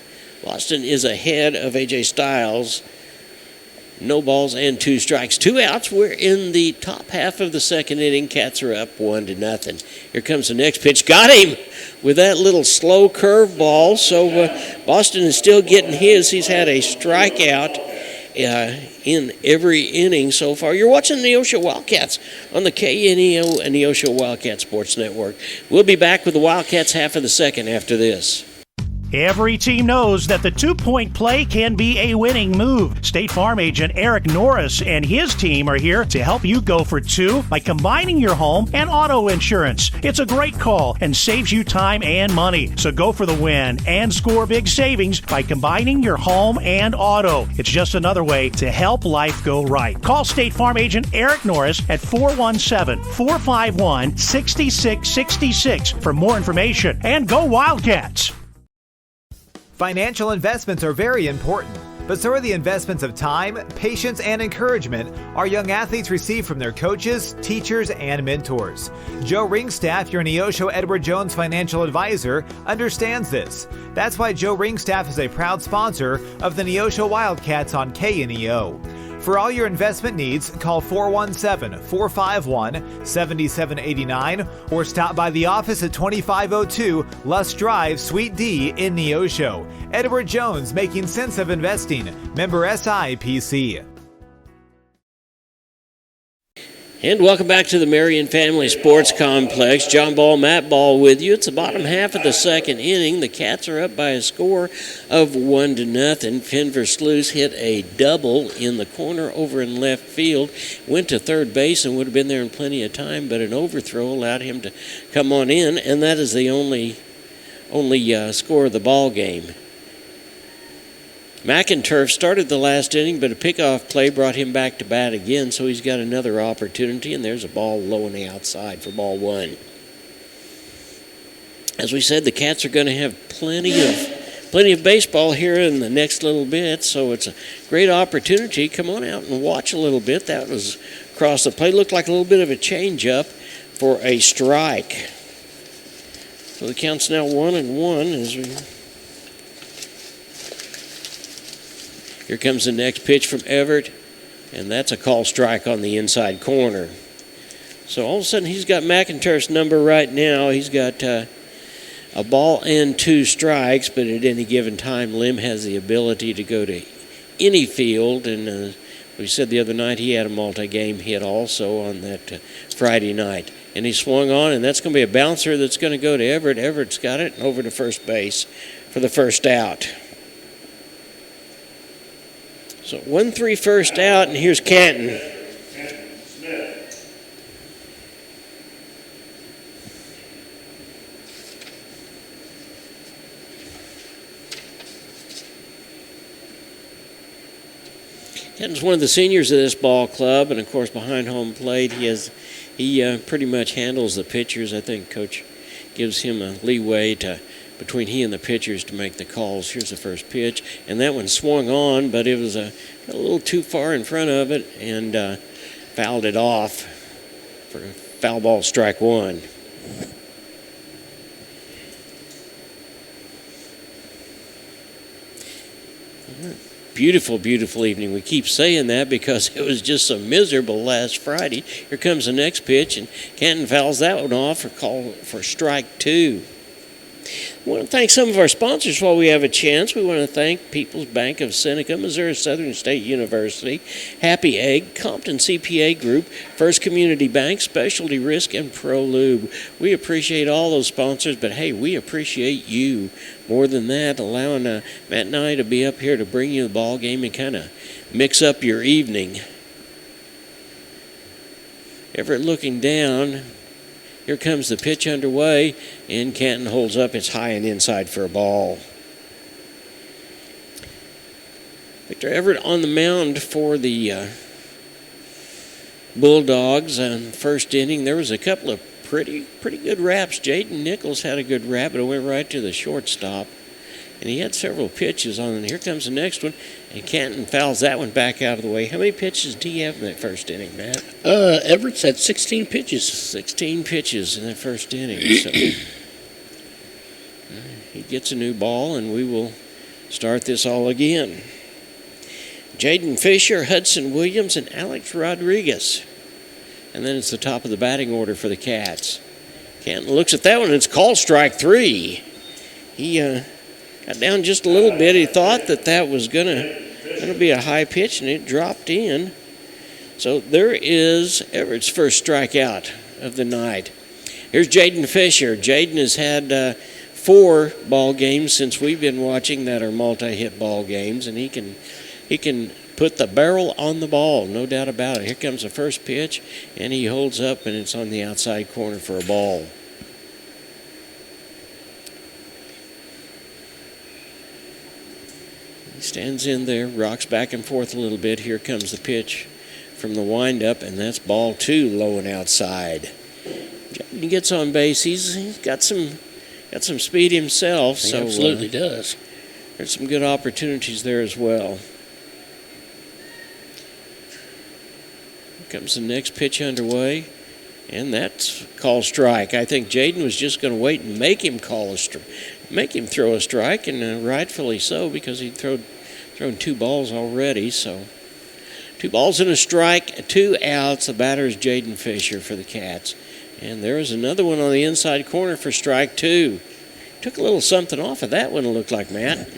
Boston is ahead of A.J. Styles. No balls and 2 strikes. 2 outs. We're in the top half of the second inning. Cats are up 1-0. Here comes the next pitch. Got him with that little slow curveball. So Boston is still getting his. He's had a strikeout in every inning so far. You're watching the Neosho Wildcats on the KNEO and Neosho Wildcat Sports Network. We'll be back with the Wildcats half of the second after this. Every team knows that the two-point play can be a winning move. State Farm agent Eric Norris and his team are here to help you go for 2 by combining your home and auto insurance. It's a great call and saves you time and money. So go for the win and score big savings by combining your home and auto. It's just another way to help life go right. Call State Farm agent Eric Norris at 417-451-6666 for more information. And go Wildcats! Financial investments are very important, but so are the investments of time, patience, and encouragement our young athletes receive from their coaches, teachers, and mentors. Joe Ringstaff, your Neosho Edward Jones financial advisor, understands this. That's why Joe Ringstaff is a proud sponsor of the Neosho Wildcats on KNEO. For all your investment needs, call 417-451-7789 or stop by the office at 2502 Lusk Drive, Suite D in Neosho. Edward Jones, making sense of investing. Member SIPC. And welcome back to the Marion Family Sports Complex. John Ball, Matt Ball with you. It's the bottom half of the second inning. The Cats are up by a score of 1-0. Finn Versluis hit a double in the corner over in left field. Went to third base and would have been there in plenty of time, but an overthrow allowed him to come on in, and that is the only score of the ball game. McInturf started the last inning, but a pickoff play brought him back to bat again, so he's got another opportunity, and there's a ball low on the outside for ball one. As we said, the Cats are going to have plenty of baseball here in the next little bit, so it's a great opportunity. Come on out and watch a little bit. That was across the plate. Looked like a little bit of a change-up for a strike. So the count's now 1-1 as we... Here comes the next pitch from Everett, and that's a call strike on the inside corner. So all of a sudden he's got McInturf's number right now. He's got a ball and 2 strikes, but at any given time, Lim has the ability to go to any field. And we said the other night he had a multi-game hit also on that Friday night. And he swung on, and that's going to be a bouncer that's going to go to Everett. Everett's got it, and over to first base for the first out. So 1-3 first out, and here's Canton. Kenton's one of the seniors of this ball club, and of course behind home plate he pretty much handles the pitchers. I think Coach gives him a leeway between he and the pitchers to make the calls. Here's the first pitch, and that one swung on, but it was a little too far in front of it, and fouled it off for foul ball, strike one. Beautiful, beautiful evening. We keep saying that because it was just so miserable last Friday. Here comes the next pitch, and Canton fouls that one off for call for strike two. I want to thank some of our sponsors while we have a chance. We want to thank People's Bank of Seneca, Missouri Southern State University, Happy Egg, Compton CPA Group, First Community Bank, Specialty Risk, and Pro Lube. We appreciate all those sponsors, but hey, we appreciate you more than that, allowing Matt and I to be up here to bring you the ball game and kind of mix up your evening. Everett looking down. Here comes the pitch underway, and Canton holds up. It's high and inside for a ball. Victor Everett on the mound for the Bulldogs. First inning, there was a couple of pretty good wraps. Jaden Nichols had a good wrap, but it went right to the shortstop. And he had several pitches on it. Here comes the next one, and Canton fouls that one back out of the way. How many pitches did he have in that first inning, Matt? Everett's had 16 pitches. 16 pitches in that first inning. So he gets a new ball, and we will start this all again. Jaden Fisher, Hudson Williams, and Alex Rodriguez. And then it's the top of the batting order for the Cats. Canton looks at that one, and it's called strike three. He got down just a little bit. He thought that was going to be a high pitch, and it dropped in. So there is Everett's first strikeout of the night. Here's Jaden Fisher. Jaden has had 4 ball games since we've been watching that are multi-hit ball games, and he can put the barrel on the ball, no doubt about it. Here comes the first pitch, and he holds up, and it's on the outside corner for a ball. He stands in there, rocks back and forth a little bit. Here comes the pitch from the windup, and that's ball 2, low and outside. He gets on base. He's got some speed himself. He absolutely does. There's some good opportunities there as well. Here comes the next pitch underway, and that's called strike. I think Jaden was just going to wait and make him throw a strike, and rightfully so, because he'd thrown 2 balls already. So 2 balls and a strike, 2 outs. The batter is Jaden Fisher for the Cats. And there is another one on the inside corner for strike 2. Took a little something off of that one, it looked like, Matt.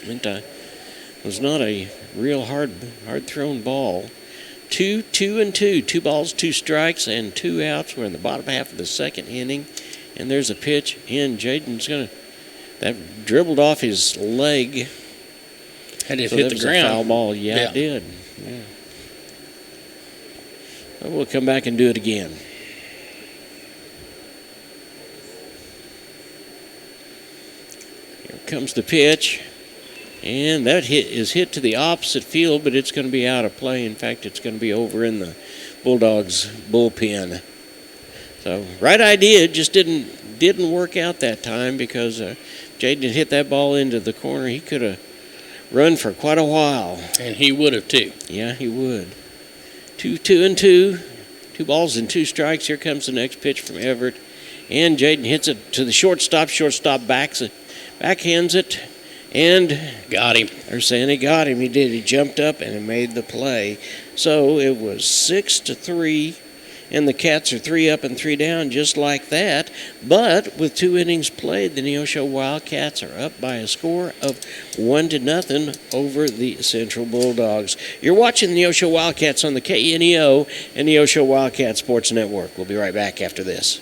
It was not a real hard-thrown ball. 2, 2, and 2. 2 balls, 2 strikes, and 2 outs. We're in the bottom half of the second inning. And there's a pitch in. Jaden's that dribbled off his leg. Had it hit the ground. A foul ball. Yeah, it did. Yeah. Well, we'll come back and do it again. Here comes the pitch. And that hit is hit to the opposite field, but it's going to be out of play. In fact, it's going to be over in the Bulldogs' bullpen. So, right idea, it just didn't work out that time, because Jaden had hit that ball into the corner. He could have run for quite a while. And he would have, too. Yeah, he would. 2, 2, and 2. 2 balls and 2 strikes. Here comes the next pitch from Everett. And Jaden hits it to the shortstop. Shortstop backhands it. And got him. They're saying he got him. He did. He jumped up and he made the play. So it was 6-3. And the Cats are 3 up and 3 down just like that. But with 2 innings played, the Neosho Wildcats are up by a score of 1-0 over the Central Bulldogs. You're watching the Neosho Wildcats on the KNEO and Neosho Wildcat Sports Network. We'll be right back after this.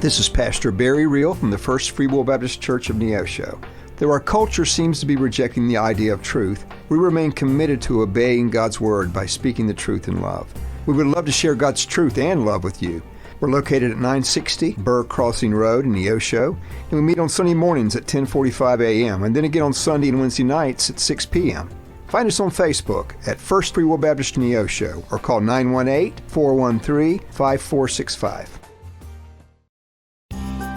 This is Pastor Barry Reel from the First Free Will Baptist Church of Neosho. Though our culture seems to be rejecting the idea of truth, we remain committed to obeying God's Word by speaking the truth in love. We would love to share God's truth and love with you. We're located at 960 Burr Crossing Road in Neosho, and we meet on Sunday mornings at 10:45 a.m. and then again on Sunday and Wednesday nights at 6 p.m. Find us on Facebook at First Free Will Baptist Neosho or call 918-413-5465.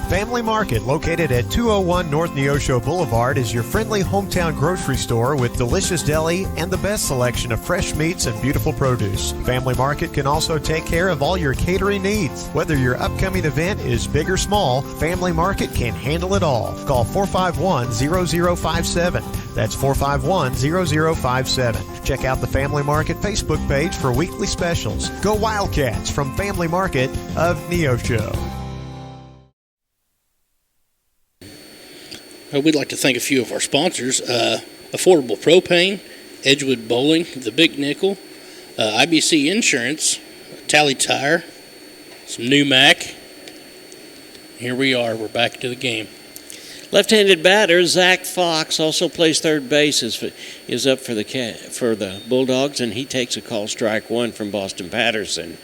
Family Market, located at 201 North Neosho Boulevard, is your friendly hometown grocery store with delicious deli and the best selection of fresh meats and beautiful produce. Family Market can also take care of all your catering needs. Whether your upcoming event is big or small, Family Market can handle it all. Call 451-0057. That's 451-0057. Check out the Family Market Facebook page for weekly specials. Go Wildcats from Family Market of Neosho. We'd like to thank a few of our sponsors, Affordable Propane, Edgewood Bowling, The Big Nickel, IBC Insurance, Tally Tire, some new Mac. Here we are. We're back to the game. Left-handed batter Zach Fox also plays third base, is up for the Bulldogs, and he takes a call strike one from Boston Patterson.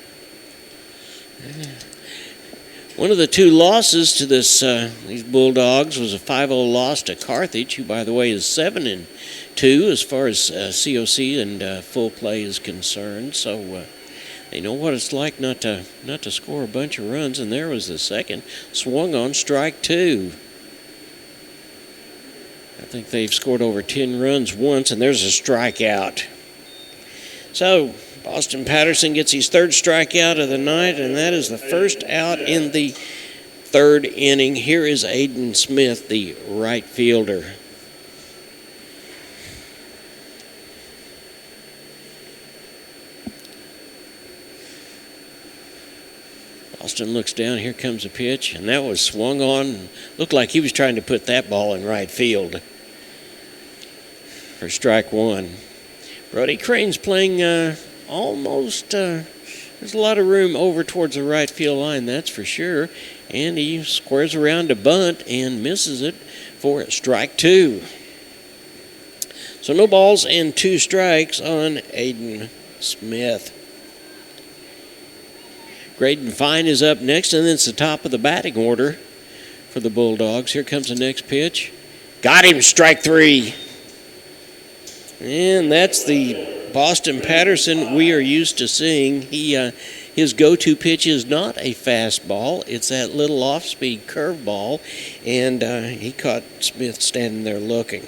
One of the two losses to these Bulldogs was a 5-0 loss to Carthage, who, by the way, is 7-2 as far as COC and full play is concerned. So they know what it's like not to score a bunch of runs. And there was the second, swung on strike two. I think they've scored over 10 runs once, and there's a strikeout. So Boston Patterson gets his third strikeout of the night, and that is the first out in the third inning. Here is Aiden Smith, the right fielder. Boston looks down. Here comes a pitch, and that was swung on. Looked like he was trying to put that ball in right field for strike one. Brody Crane's playing almost, there's a lot of room over towards the right field line, that's for sure. And he squares around to bunt and misses it for strike two. So no balls and 2 strikes on Aiden Smith. Graydon Fine is up next, and it's the top of the batting order for the Bulldogs. Here comes the next pitch. Got him, strike 3. And that's the Boston Patterson we are used to seeing. His go-to pitch is not a fastball. It's that little off-speed curveball, and he caught Smith standing there looking.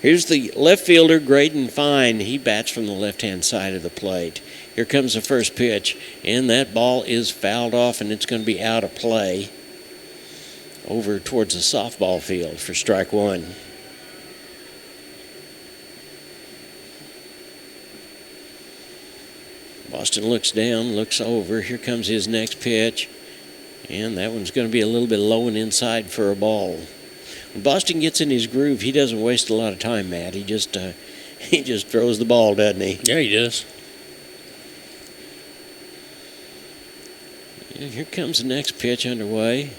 Here's the left fielder, Graydon Fine. He bats from the left-hand side of the plate. Here comes the first pitch, and that ball is fouled off, and it's going to be out of play over towards the softball field for strike one. Boston looks down, looks over. Here comes his next pitch, and that one's going to be a little bit low and inside for a ball. When Boston gets in his groove, he doesn't waste a lot of time, Matt. He just throws the ball, doesn't he? Yeah, he does. And here comes the next pitch underway,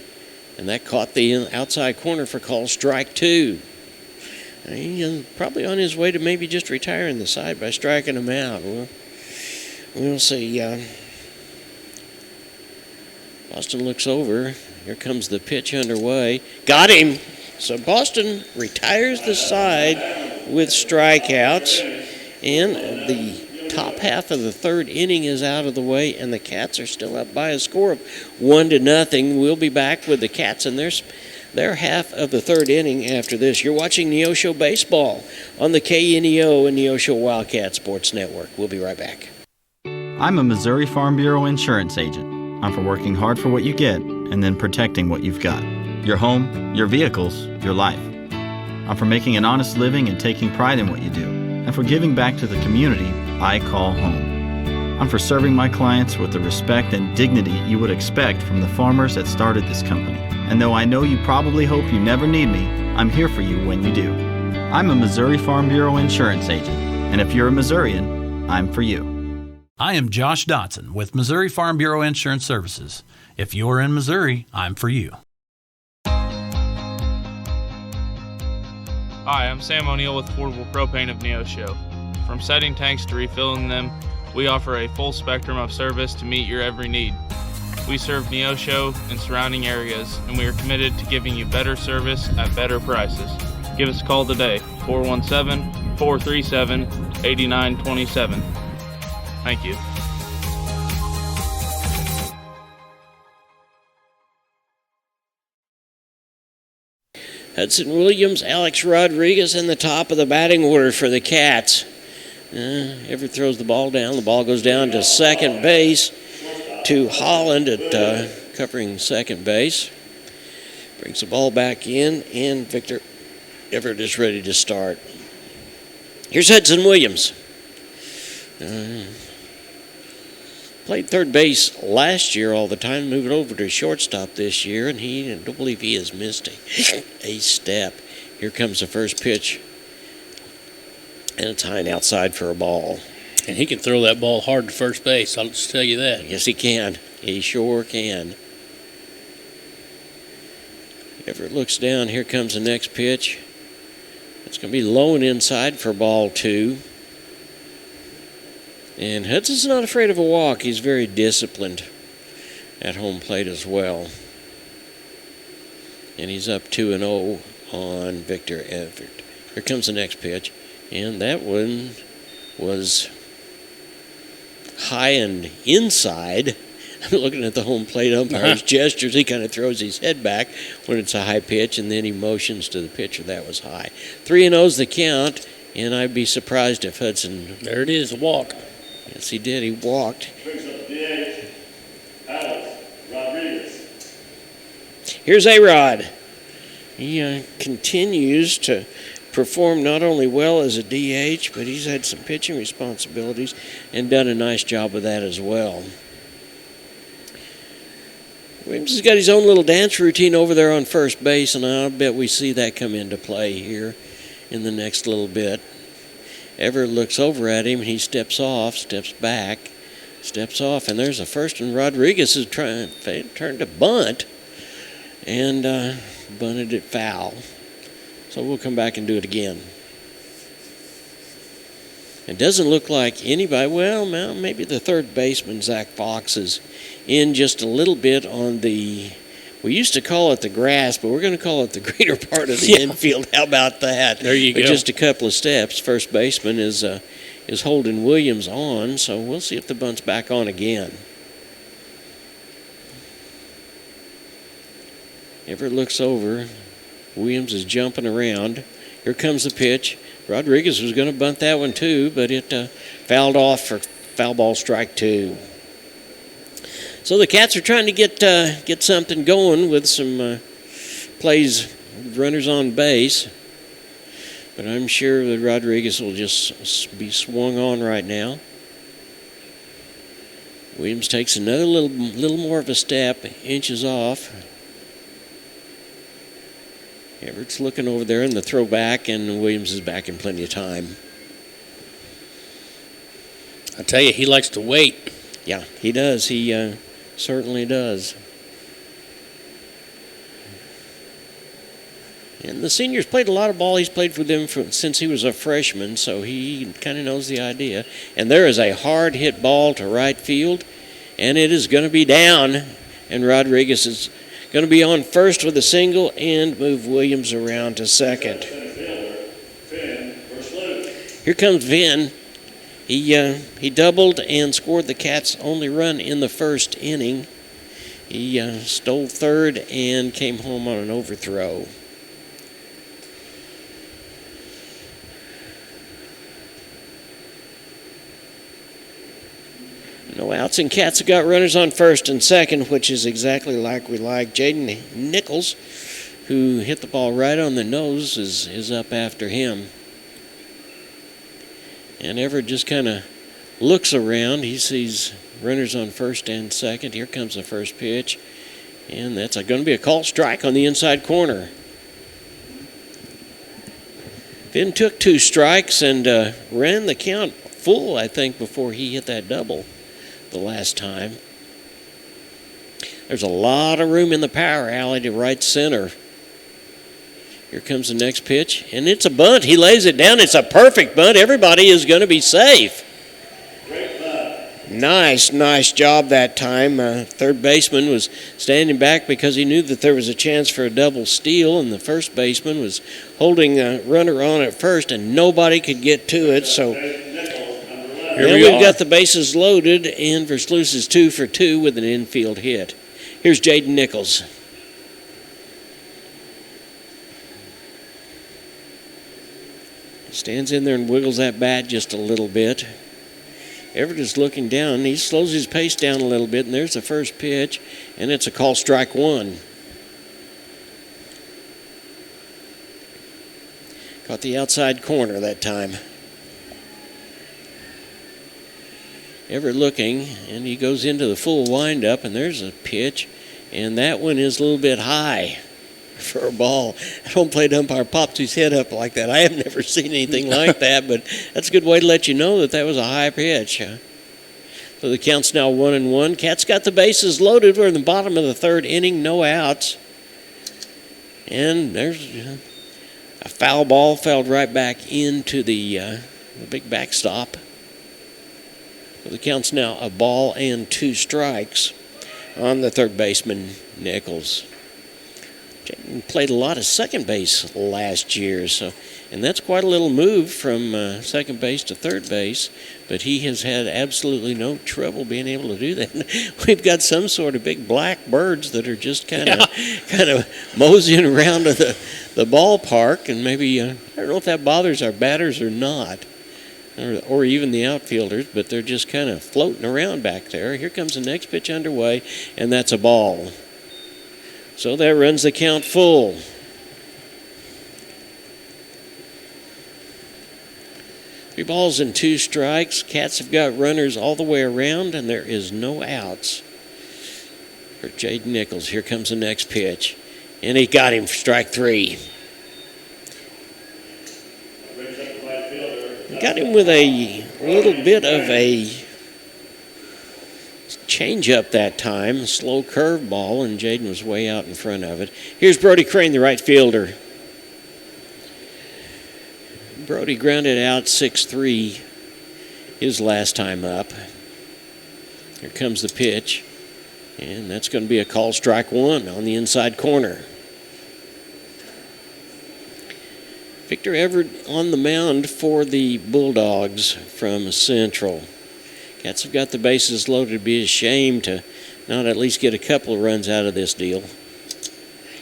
and that caught the outside corner for call strike 2. And he's probably on his way to maybe just retiring the side by striking him out. We'll see. Boston looks over. Here comes the pitch underway. Got him. So Boston retires the side with strikeouts. And the top half of the third inning is out of the way, and the Cats are still up by a score of 1-0. We'll be back with the Cats and their half of the third inning after this. You're watching Neosho Baseball on the KNEO and Neosho Wildcat Sports Network. We'll be right back. I'm a Missouri Farm Bureau insurance agent. I'm for working hard for what you get and then protecting what you've got. Your home, your vehicles, your life. I'm for making an honest living and taking pride in what you do. And for giving back to the community I call home. I'm for serving my clients with the respect and dignity you would expect from the farmers that started this company. And though I know you probably hope you never need me, I'm here for you when you do. I'm a Missouri Farm Bureau insurance agent. And if you're a Missourian, I'm for you. I am Josh Dotson with Missouri Farm Bureau Insurance Services. If you're in Missouri, I'm for you. Hi, I'm Sam O'Neill with Affordable Propane of Neosho. From setting tanks to refilling them, we offer a full spectrum of service to meet your every need. We serve Neosho and surrounding areas, and we are committed to giving you better service at better prices. Give us a call today, 417-437-8927. Thank you. Hudson Williams, Alex Rodriguez in the top of the batting order for the Cats. Everett throws the ball down. The ball goes down to second base to Holland at covering second base. Brings the ball back in, and Victor Everett is ready to start. Here's Hudson Williams. Played third base last year all the time, moving over to shortstop this year, and I don't believe he has missed a step. Here comes the first pitch, and it's high and outside for a ball. And he can throw that ball hard to first base, I'll just tell you that. Yes, he can. He sure can. Everett looks down. Here comes the next pitch. It's going to be low and inside for ball 2. And Hudson's not afraid of a walk. He's very disciplined at home plate as well. And he's up 2-0 on Victor Everett. Here comes the next pitch. And that one was high and inside. I'm looking at the home plate umpire's gestures. He kind of throws his head back when it's a high pitch, and then he motions to the pitcher that was high. 3-0's the count, and I'd be surprised if Hudson... There it is, a walk. Yes, he did. He walked. Here's A-Rod. He continues to perform not only well as a DH, but he's had some pitching responsibilities and done a nice job of that as well. Williams has got his own little dance routine over there on first base, and I'll bet we see that come into play here in the next little bit. Everett looks over at him, and he steps off, steps back, steps off, and there's a first, and Rodriguez is trying to bunt, and bunted it foul. So we'll come back and do it again. It doesn't look like anybody, well, maybe the third baseman, Zach Fox, is in just a little bit on the, we used to call it the grass, but we're going to call it the greater part of the infield. How about that? There you go. Just a couple of steps. First baseman is holding Williams on, so we'll see if the bunt's back on again. Everett looks over. Williams is jumping around. Here comes the pitch. Rodriguez was going to bunt that one too, but it fouled off for foul ball strike 2. So the Cats are trying to get something going with some plays, runners on base. But I'm sure that Rodriguez will just be swung on right now. Williams takes another little more of a step, inches off. Everett's looking over there in the throwback, and Williams is back in plenty of time. I tell you, he likes to wait. Yeah, he does. He certainly does. And the senior's played a lot of ball. He's played for them since he was a freshman, so he kind of knows the idea. And there is a hard hit ball to right field, and it is going to be down, and Rodriguez is going to be on first with a single and move Williams around to second. Here comes Vin. He doubled and scored the Cats' only run in the first inning. He stole third and came home on an overthrow. No outs, and Cats have got runners on first and second, which is exactly like we like. Jaden Nichols, who hit the ball right on the nose, is up after him. And Everett just kind of looks around. He sees runners on first and second. Here comes the first pitch, and that's going to be a called strike on the inside corner. Finn took 2 strikes and ran the count full, I think, before he hit that double the last time. There's a lot of room in the power alley to right center. Here comes the next pitch, and it's a bunt. He lays it down. It's a perfect bunt. Everybody is going to be safe. Nice job that time. Third baseman was standing back because he knew that there was a chance for a double steal, and the first baseman was holding a runner on at first, and nobody could get to it. So now we've got the bases loaded, and Versluis is 2 for 2 with an infield hit. Here's Jaden Nichols. Stands in there and wiggles that bat just a little bit. Everett is looking down. He slows his pace down a little bit, and there's the first pitch, and it's a call strike 1. Caught the outside corner that time. Everett looking, and he goes into the full windup, and there's a pitch, and that one is a little bit high for a ball. An home plate umpire pops his head up like that. I have never seen anything like that, but that's a good way to let you know that was a high pitch. So the count's now 1-1. Cats got the bases loaded. We're in the bottom of the third inning, no outs. And there's a foul ball fell right back into the big backstop. So the count's now a ball and 2 strikes on the third baseman, Nichols. Jaden played a lot of second base last year, and that's quite a little move from second base to third base, but he has had absolutely no trouble being able to do that. We've got some sort of big black birds that are just kind of moseying around to the ballpark, and maybe, I don't know if that bothers our batters or not, or even the outfielders, but they're just kind of floating around back there. Here comes the next pitch underway, and that's a ball. So that runs the count full. Three balls and 2 strikes. Cats have got runners all the way around, and there is no outs for Jaden Nichols. Here comes the next pitch, and he got him for strike 3. Got him with a little bit of a change-up that time, slow curve ball, and Jaden was way out in front of it. Here's Brody Crane, the right fielder. Brody grounded out 6-3 his last time up. Here comes the pitch, and that's going to be a call strike 1 on the inside corner. Victor Everett on the mound for the Bulldogs from Central. Cats have got the bases loaded. It'd be a shame to not at least get a couple of runs out of this deal.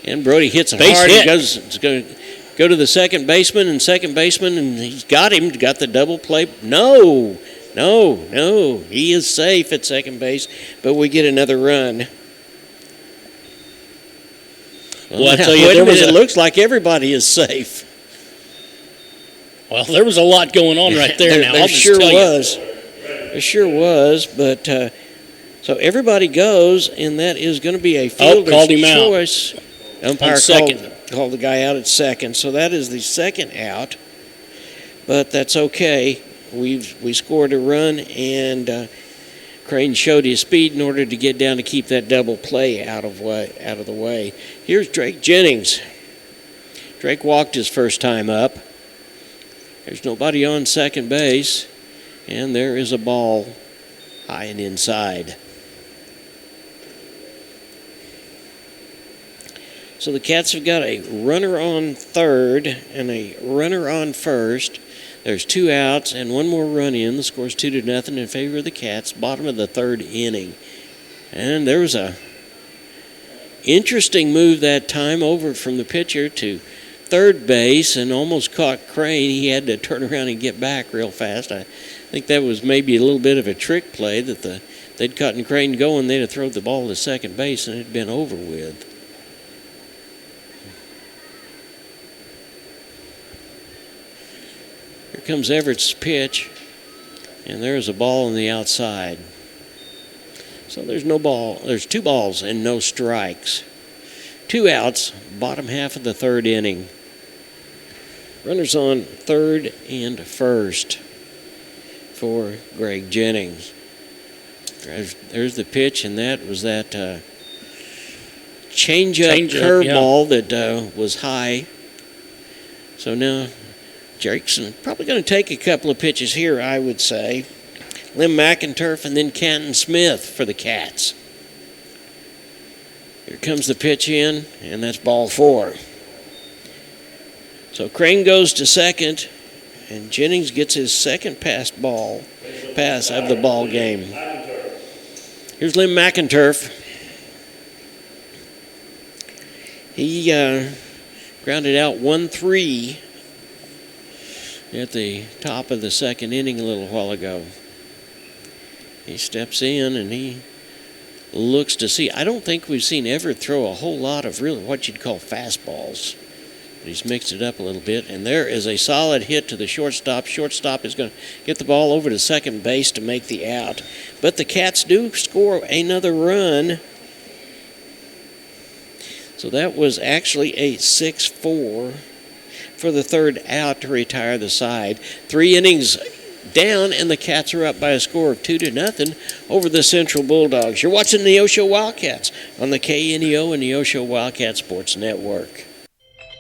And Brody hits it hard. He goes, it's going to go to the second baseman, and he's got him. Got the double play. No. He is safe at second base, but we get another run. Well, I tell you, it looks like everybody is safe. Well, there was a lot going on right there. Now, there sure was. It sure was, but so everybody goes, and that is going to be a fielder's choice. Umpire called the guy out at second, so that is the second out. But that's okay. We scored a run, and Crane showed his speed in order to get down to keep that double play out of the way. Here's Drake Jennings. Drake walked his first time up. There's nobody on second base. And there is a ball high and inside. So the Cats have got a runner on third and a runner on first. There's 2 outs and 1 more run in. The score's 2-0 in favor of the Cats. Bottom of the third inning. And there was a interesting move that time over from the pitcher to third base and almost caught Crane. He had to turn around and get back real fast. I think that was maybe a little bit of a trick play that they'd caught Crane going. They'd have thrown the ball to second base and it'd been over with. Here comes Everett's pitch, and there's a ball on the outside. So there's 2 balls and no strikes. 2 outs, bottom half of the third inning. Runners on third and first for Greg Jennings. There's the pitch, and that was that change-up curveball that was high. So now Jackson probably going to take a couple of pitches here, I would say. Lim McInturf, and then Canton Smith for the Cats. Here comes the pitch in, and that's ball 4. So Crane goes to second, and Jennings gets his second pass of the ball game. Here's Lim McInturf. He grounded out 1-3 at the top of the second inning a little while ago. He steps in and he looks to see. I don't think we've seen Everett throw a whole lot of really what you'd call fastballs. But he's mixed it up a little bit. And there is a solid hit to the shortstop. Shortstop is going to get the ball over to second base to make the out. But the Cats do score another run. So that was actually a 6-4 for the third out to retire the side. 3 innings down, and the Cats are up by a score of 2-0 over the Central Bulldogs. You're watching the Neosho Wildcats on the KNEO and Neosho Wildcat Sports Network.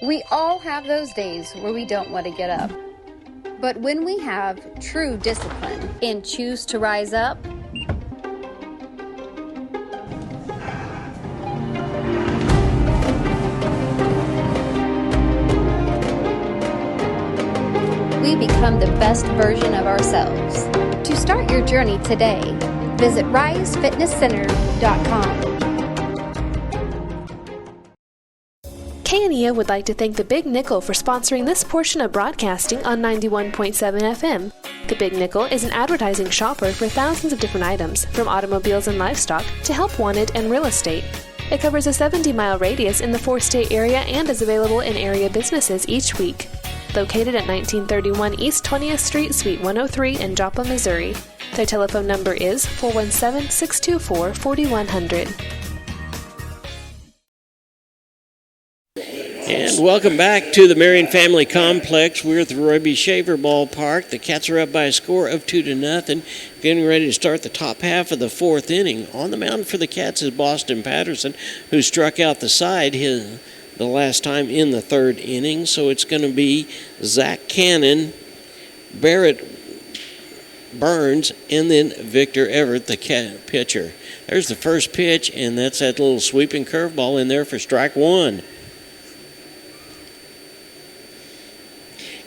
We all have those days where we don't want to get up. But when we have true discipline and choose to rise up, we become the best version of ourselves. To start your journey today, visit risefitnesscenter.com. KNEO would like to thank the Big Nickel for sponsoring this portion of broadcasting on 91.7 FM. The Big Nickel is an advertising shopper for thousands of different items, from automobiles and livestock to help wanted and real estate. It covers a 70-mile radius in the 4-state area and is available in area businesses each week. Located at 1931 East 20th Street, Suite 103 in Joplin, Missouri. Their telephone number is 417-624-4100. And welcome back to the Marion Family Complex. We're at the Roy B. Shaver Ballpark. The Cats are up by a score of 2-0, getting ready to start the top half of the 4th inning. On the mound for the Cats is Boston Patterson, who struck out the side the last time in the 3rd inning. So it's going to be Zach Cannon, Barrett Burns, and then Victor Everett, the pitcher. There's the first pitch, and that's that little sweeping curveball in there for strike 1.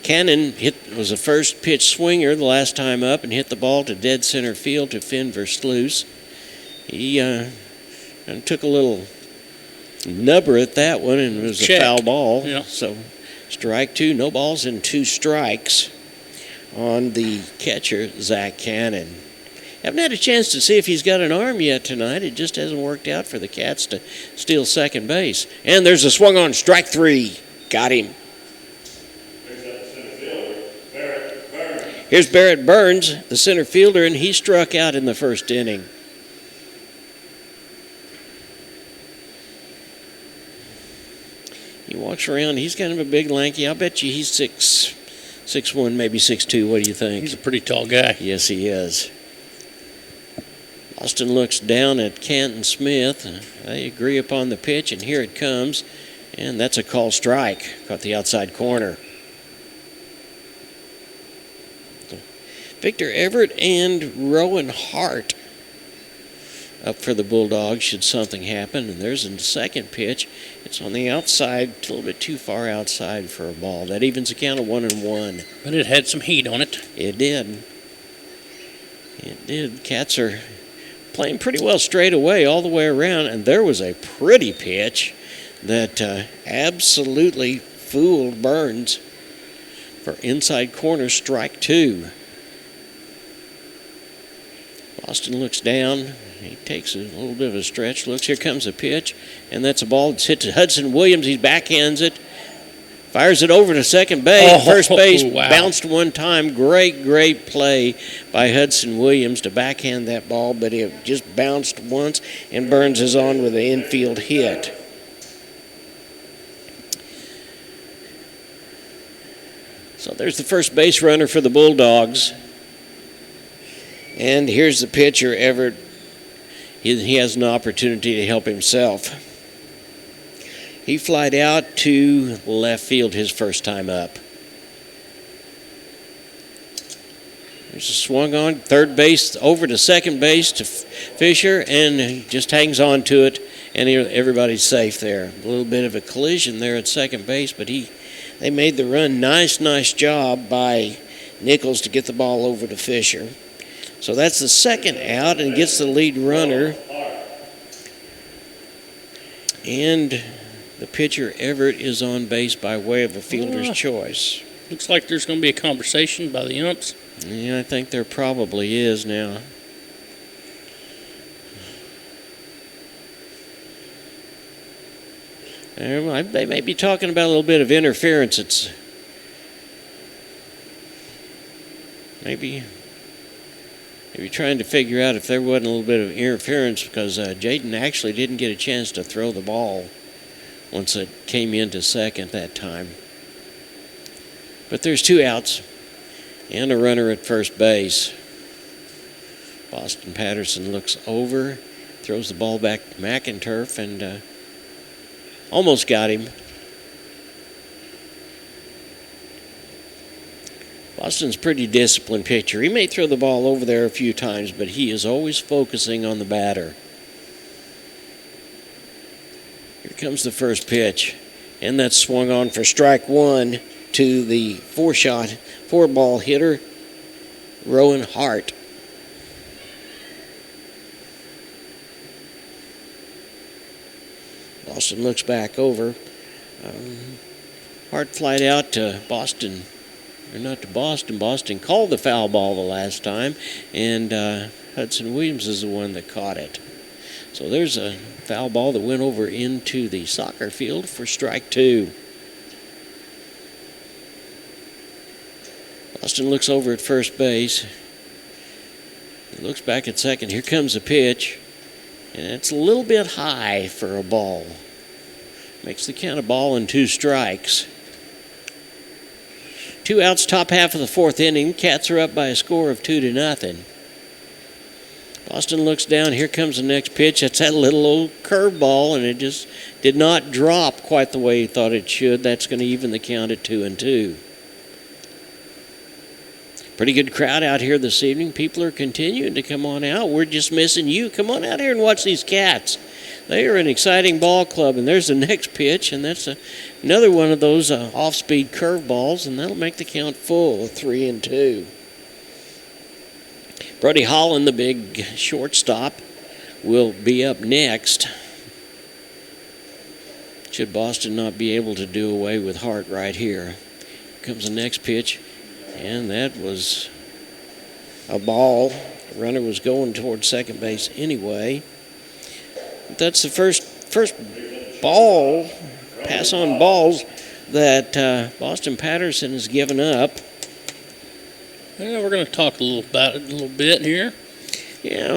Cannon was a first pitch swinger the last time up and hit the ball to dead center field to Finn Versluis. He took a little nubber at that one, and it was a foul ball. Yeah. So strike 2, no balls and 2 strikes on the catcher, Zach Cannon. Haven't had a chance to see if he's got an arm yet tonight. It just hasn't worked out for the Cats to steal second base. And there's a swung on strike 3. Got him. Here's Barrett Burns, the center fielder, and he struck out in the 1st inning. He walks around. He's kind of a big, lanky. I'll bet you he's 6'1", maybe 6'2". What do you think? He's a pretty tall guy. Yes, he is. Austin looks down at Canton Smith. They agree upon the pitch, and here it comes. And that's a called strike. Caught the outside corner. Victor Everett and Rowan Hart up for the Bulldogs should something happen. And there's a second pitch. It's on the outside, a little bit too far outside for a ball. That evens a count of 1-1. But it had some heat on it. It did. It did. Cats are playing pretty well straight away all the way around. And there was a pretty pitch that absolutely fooled Burns for inside corner, strike 2. Austin looks down. He takes a little bit of a stretch. Looks, here comes a pitch. And that's a ball that's hit to Hudson Williams. He backhands it. Fires it over to second base. First base bounced one time. Great play by Hudson Williams to backhand that ball. But it just bounced once. And Burns is on with an infield hit. So there's the first base runner for the Bulldogs. And here's the pitcher, Everett. He has an opportunity to help himself. He flied out to left field his first time up. There's a swung on third base over to second base to Fisher, and he just hangs on to it, and everybody's safe there. A little bit of a collision there at second base, but they made the run. Nice job by Nichols to get the ball over to Fisher. So that's the second out, and gets the lead runner. And the pitcher, Everett, is on base by way of a fielder's choice. Looks like there's going to be a conversation by the umps. Yeah, I think there probably is now. They may be talking about a little bit of interference. It's maybe trying to figure out if there wasn't a little bit of interference, because Jaden actually didn't get a chance to throw the ball once it came into second that time. But there's 2 outs and a runner at first base. Boston Patterson looks over, throws the ball back to McInturf, and almost got him. Boston's a pretty disciplined pitcher. He may throw the ball over there a few times, but he is always focusing on the batter. Here comes the first pitch, and that's swung on for strike 1 to the 4-ball hitter, Rowan Hart. Boston looks back over. Hart flied out to Boston. Or not to Boston. Boston called the foul ball the last time, and Hudson Williams is the one that caught it. So there's a foul ball that went over into the soccer field for strike 2. Boston looks over at first base. He looks back at second. Here comes a pitch, and it's a little bit high for a ball. Makes the count a ball and 2 strikes. 2 outs, top half of the 4th inning. Cats are up by a score of 2-0. Boston looks down. Here comes the next pitch. That's that little old curveball, and it just did not drop quite the way he thought it should. That's going to even the count at 2-2. Pretty good crowd out here this evening. People are continuing to come on out. We're just missing you. Come on out here and watch these Cats. They are an exciting ball club, and there's the next pitch, and that's another one of those off-speed curveballs, and that'll make the count full, 3-2. Brody Holland, the big shortstop, will be up next. Should Boston not be able to do away with Hart right here. Here comes the next pitch, and that was a ball. The runner was going towards second base anyway. That's the first ball, pass on balls, that Boston Patterson has given up. Well, we're going to talk about it a little bit here. Yeah,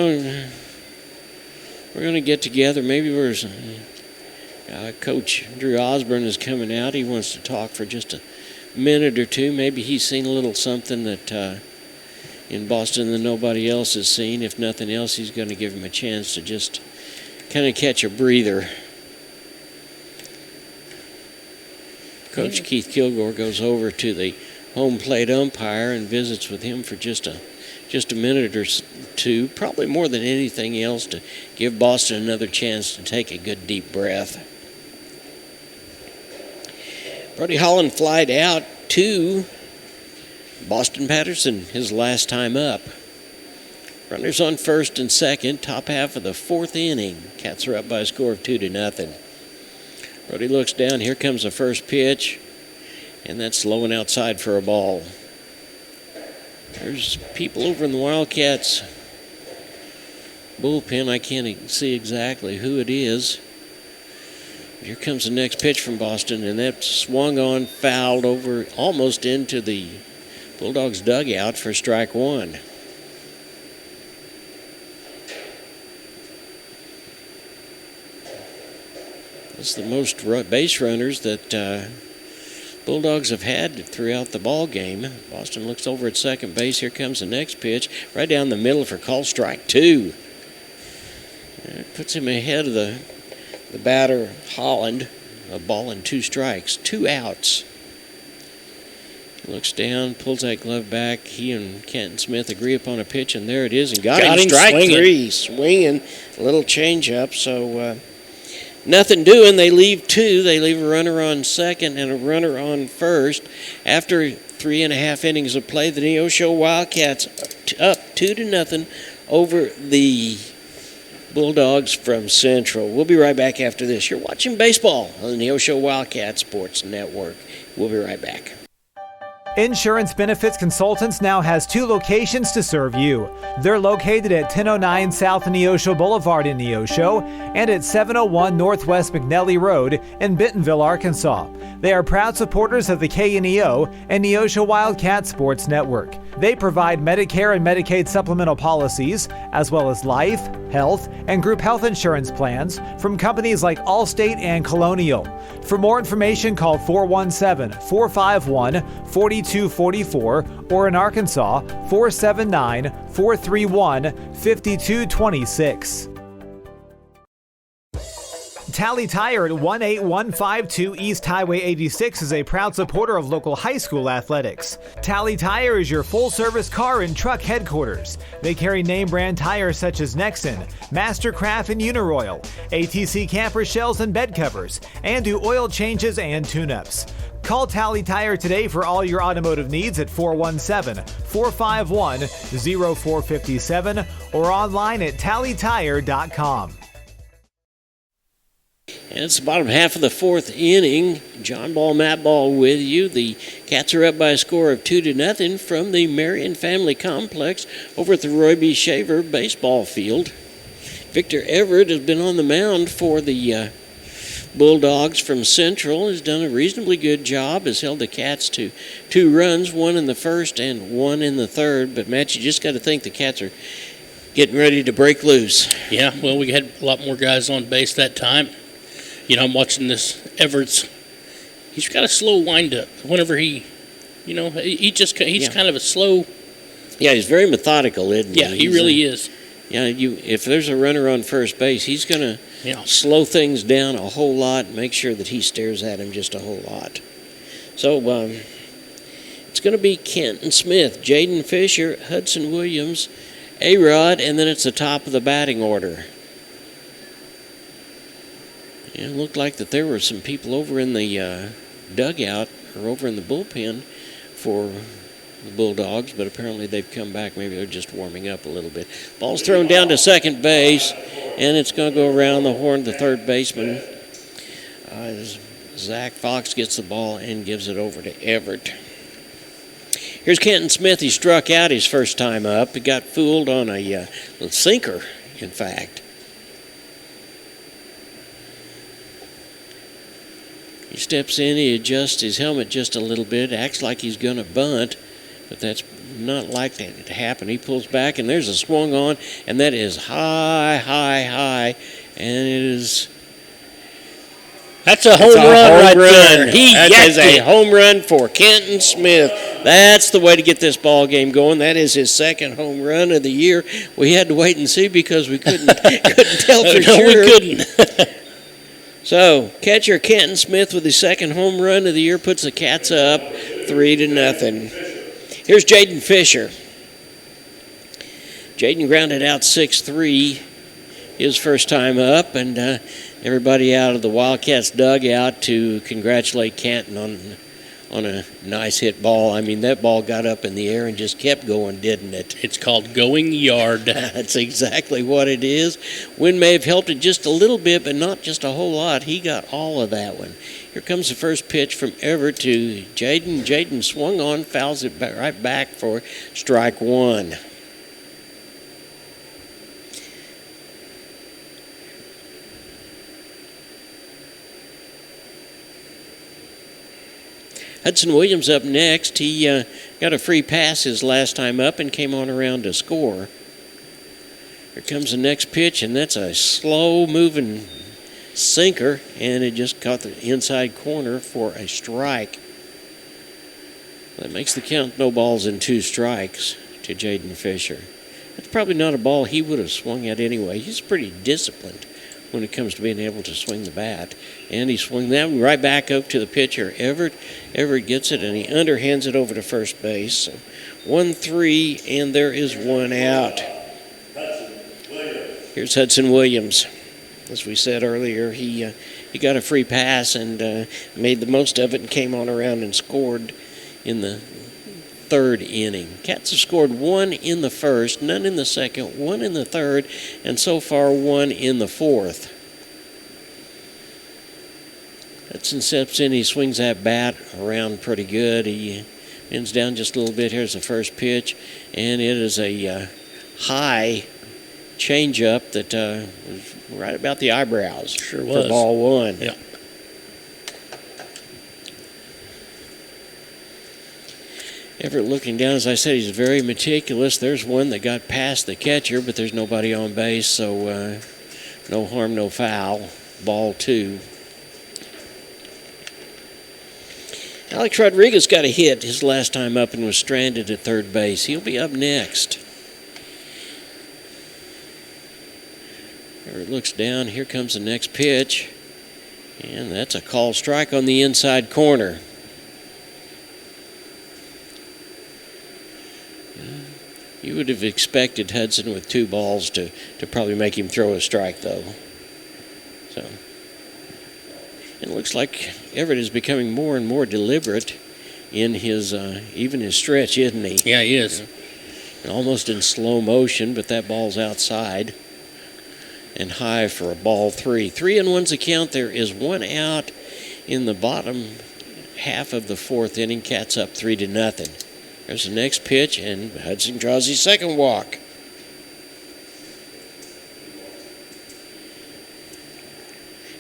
we're going to get together. Maybe Coach Drew Osborne is coming out. He wants to talk for just a minute or two. Maybe he's seen a little something that in Boston that nobody else has seen. If nothing else, he's going to give him a chance to just kind of catch a breather. Coach Keith Kilgore goes over to the home plate umpire and visits with him for just a minute or two, probably more than anything else, to give Boston another chance to take a good deep breath. Brody Holland flied out to Boston Patterson his last time up. Runners on first and second, top half of the 4th inning. Cats are up by a score of 2-0. Brody looks down. Here comes the first pitch, and that's low and outside for a ball. There's people over in the Wildcats bullpen. I can't see exactly who it is. Here comes the next pitch from Boston, and that swung on, fouled over almost into the Bulldogs' dugout for strike 1. That's the most base runners that Bulldogs have had throughout the ball game. Boston looks over at second base. Here comes the next pitch, right down the middle for call strike 2. It puts him ahead of the batter, Holland. A ball and 2 strikes, 2 outs. Looks down, pulls that glove back. He and Kenton Smith agree upon a pitch, and there it is. And got him strike swinging. 3. Swinging, a little change up. So nothing doing. They leave 2. They leave a runner on second and a runner on first. After 3.5 innings of play, the Neosho Wildcats up 2-0 over the Bulldogs from Central. We'll be right back after this. You're watching baseball on the Neosho Wildcat Sports Network. We'll be right back. Insurance Benefits Consultants now has 2 locations to serve you. They're located at 1009 South Neosho Boulevard in Neosho and at 701 Northwest McNelly Road in Bentonville, Arkansas. They are proud supporters of the KNEO and Neosho Wildcat Sports Network. They provide Medicare and Medicaid supplemental policies, as well as life, health, and group health insurance plans from companies like Allstate and Colonial. For more information, call 417-451-4244 or in Arkansas, 479-431-5226. Tally Tire at 18152 East Highway 86 is a proud supporter of local high school athletics. Tally Tire is your full-service car and truck headquarters. They carry name-brand tires such as Nexen, Mastercraft, and Uniroyal, ATC camper shells and bed covers, and do oil changes and tune-ups. Call Tally Tire today for all your automotive needs at 417-451-0457 or online at tallytire.com. And it's the bottom half of the 4th inning. John Ball, Matt Ball with you. The Cats are up by a score of 2-0 from the Marion Family Complex over at the Roy B. Shaver baseball field. Victor Everett has been on the mound for the Bulldogs from Central. Has done a reasonably good job. Has held the Cats to 2 runs, 1 in the first and 1 in the third. But, Matt, you just got to think the Cats are getting ready to break loose. Yeah, well, we had a lot more guys on base that time. You know, I'm watching this Everett's. He's got a slow windup. Whenever he's kind of a slow. Yeah, he's very methodical, isn't he? Yeah, he really is. Yeah, if there's a runner on first base, he's going to slow things down a whole lot and make sure that he stares at him just a whole lot. So it's going to be Kenton Smith, Jaden Fisher, Hudson Williams, A-Rod, and then it's the top of the batting order. It looked like that there were some people over in the dugout or over in the bullpen for the Bulldogs, but apparently they've come back. Maybe they're just warming up a little bit. Ball's thrown down to second base, and it's going to go around the horn. The third baseman, Zach Fox, gets the ball and gives it over to Everett. Here's Kenton Smith. He struck out his first time up. He got fooled on a sinker, in fact. He steps in, he adjusts his helmet just a little bit, acts like he's going to bunt, but that's not likely to happen. He pulls back, and there's a swung on, and that is high, and it is... That's a home run right there. That is a home run for Kenton Smith. That's the way to get this ball game going. That is his second home run of the year. We had to wait and see because we couldn't tell for sure. No, we couldn't. So, catcher Kenton Smith with his second home run of the year puts the Cats up 3-0. Here's Jaden Fisher. Jaden grounded out 6-3 his first time up, and everybody out of the Wildcats dugout to congratulate Canton on a nice hit ball. I mean, that ball got up in the air and just kept going, didn't it? It's called going yard. That's exactly what it is. Wind may have helped it just a little bit, but not just a whole lot. He got all of that one. Here comes the first pitch from Everett to Jaden. Jaden swung on, fouls it right back for strike 1. Hudson Williams up next. He got a free pass his last time up and came on around to score. Here comes the next pitch, and that's a slow-moving sinker, and it just caught the inside corner for a strike. That makes the count no balls and 2 strikes to Jaden Fisher. That's probably not a ball he would have swung at anyway. He's pretty disciplined when it comes to being able to swing the bat. And he swung that right back up to the pitcher. Everett gets it, and he underhands it over to first base. So 1-3, and there is one out. Here's Hudson Williams. As we said earlier, he got a free pass and made the most of it and came on around and scored in the third inning. Cats have scored 1 in the first, none in the second, 1 in the third, and so far 1 in the fourth. Hudson steps in, he swings that bat around pretty good. He bends down just a little bit. Here's the first pitch, and it is a high changeup that was right about the eyebrows. Sure was. For ball one. Yeah. Everett looking down, as I said, he's very meticulous. There's one that got past the catcher, but there's nobody on base, so no harm, no foul. Ball 2. Alex Rodriguez got a hit his last time up and was stranded at third base. He'll be up next. Everett looks down. Here comes the next pitch. And that's a called strike on the inside corner. You would have expected Hudson with 2 balls to probably make him throw a strike, though. So, it looks like Everett is becoming more and more deliberate in his even his stretch, isn't he? Yeah, he is. Almost in slow motion, but that ball's outside and high for a ball 3. 3-1's the count. There is one out in the bottom half of the fourth inning. Cats up 3-0. There's the next pitch, and Hudson draws his second walk.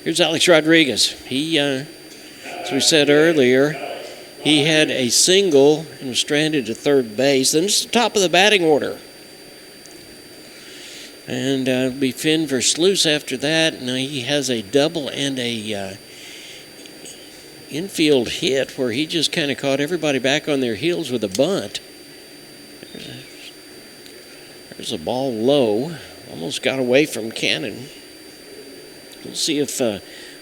Here's Alex Rodriguez. He, as we said earlier, he had a single and was stranded at third base. Then it's the top of the batting order. And it'll be Finn Versluis after that. Now he has a double and a infield hit where he just kind of caught everybody back on their heels with a bunt. There's a ball low. Almost got away from Cannon. We'll see if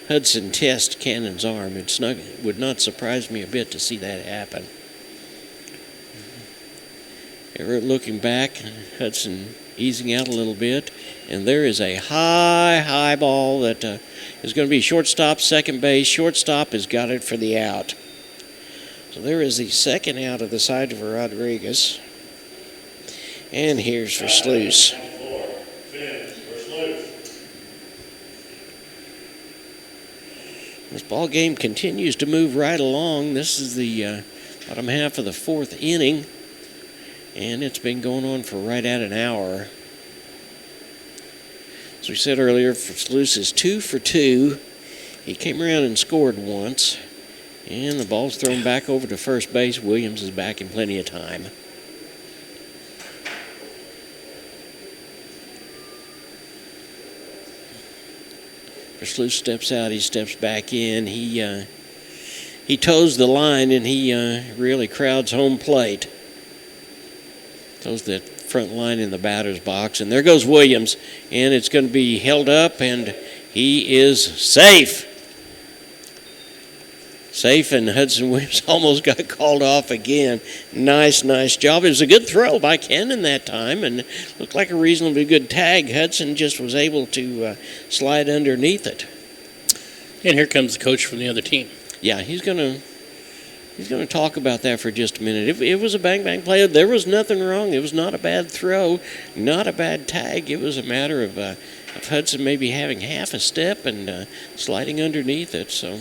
Hudson tests Cannon's arm. It would not surprise me a bit to see that happen. Everett looking back. Hudson easing out a little bit. And there is a high ball that is going to be shortstop, second base. Shortstop has got it for the out. So there is the second out of the side of Rodriguez. And here's Versluis. This ball game continues to move right along. This is the bottom half of the fourth inning. And it's been going on for right at an hour. As we said earlier, Versluis is 2 for 2. He came around and scored once. And the ball's thrown back over to first base. Williams is back in plenty of time. Versluis steps out. He steps back in. He toes the line, and he really crowds home plate. Toes that front line in the batter's box. And there goes Williams. And it's going to be held up, and he is safe. Safe, and Hudson Williams almost got called off again. Nice job. It was a good throw by Cannon that time, and looked like a reasonably good tag. Hudson just was able to slide underneath it. And here comes the coach from the other team. Yeah, he's going to talk about that for just a minute. It was a bang play. There was nothing wrong. It was not a bad throw, not a bad tag. It was a matter of Hudson maybe having half a step and sliding underneath it. So.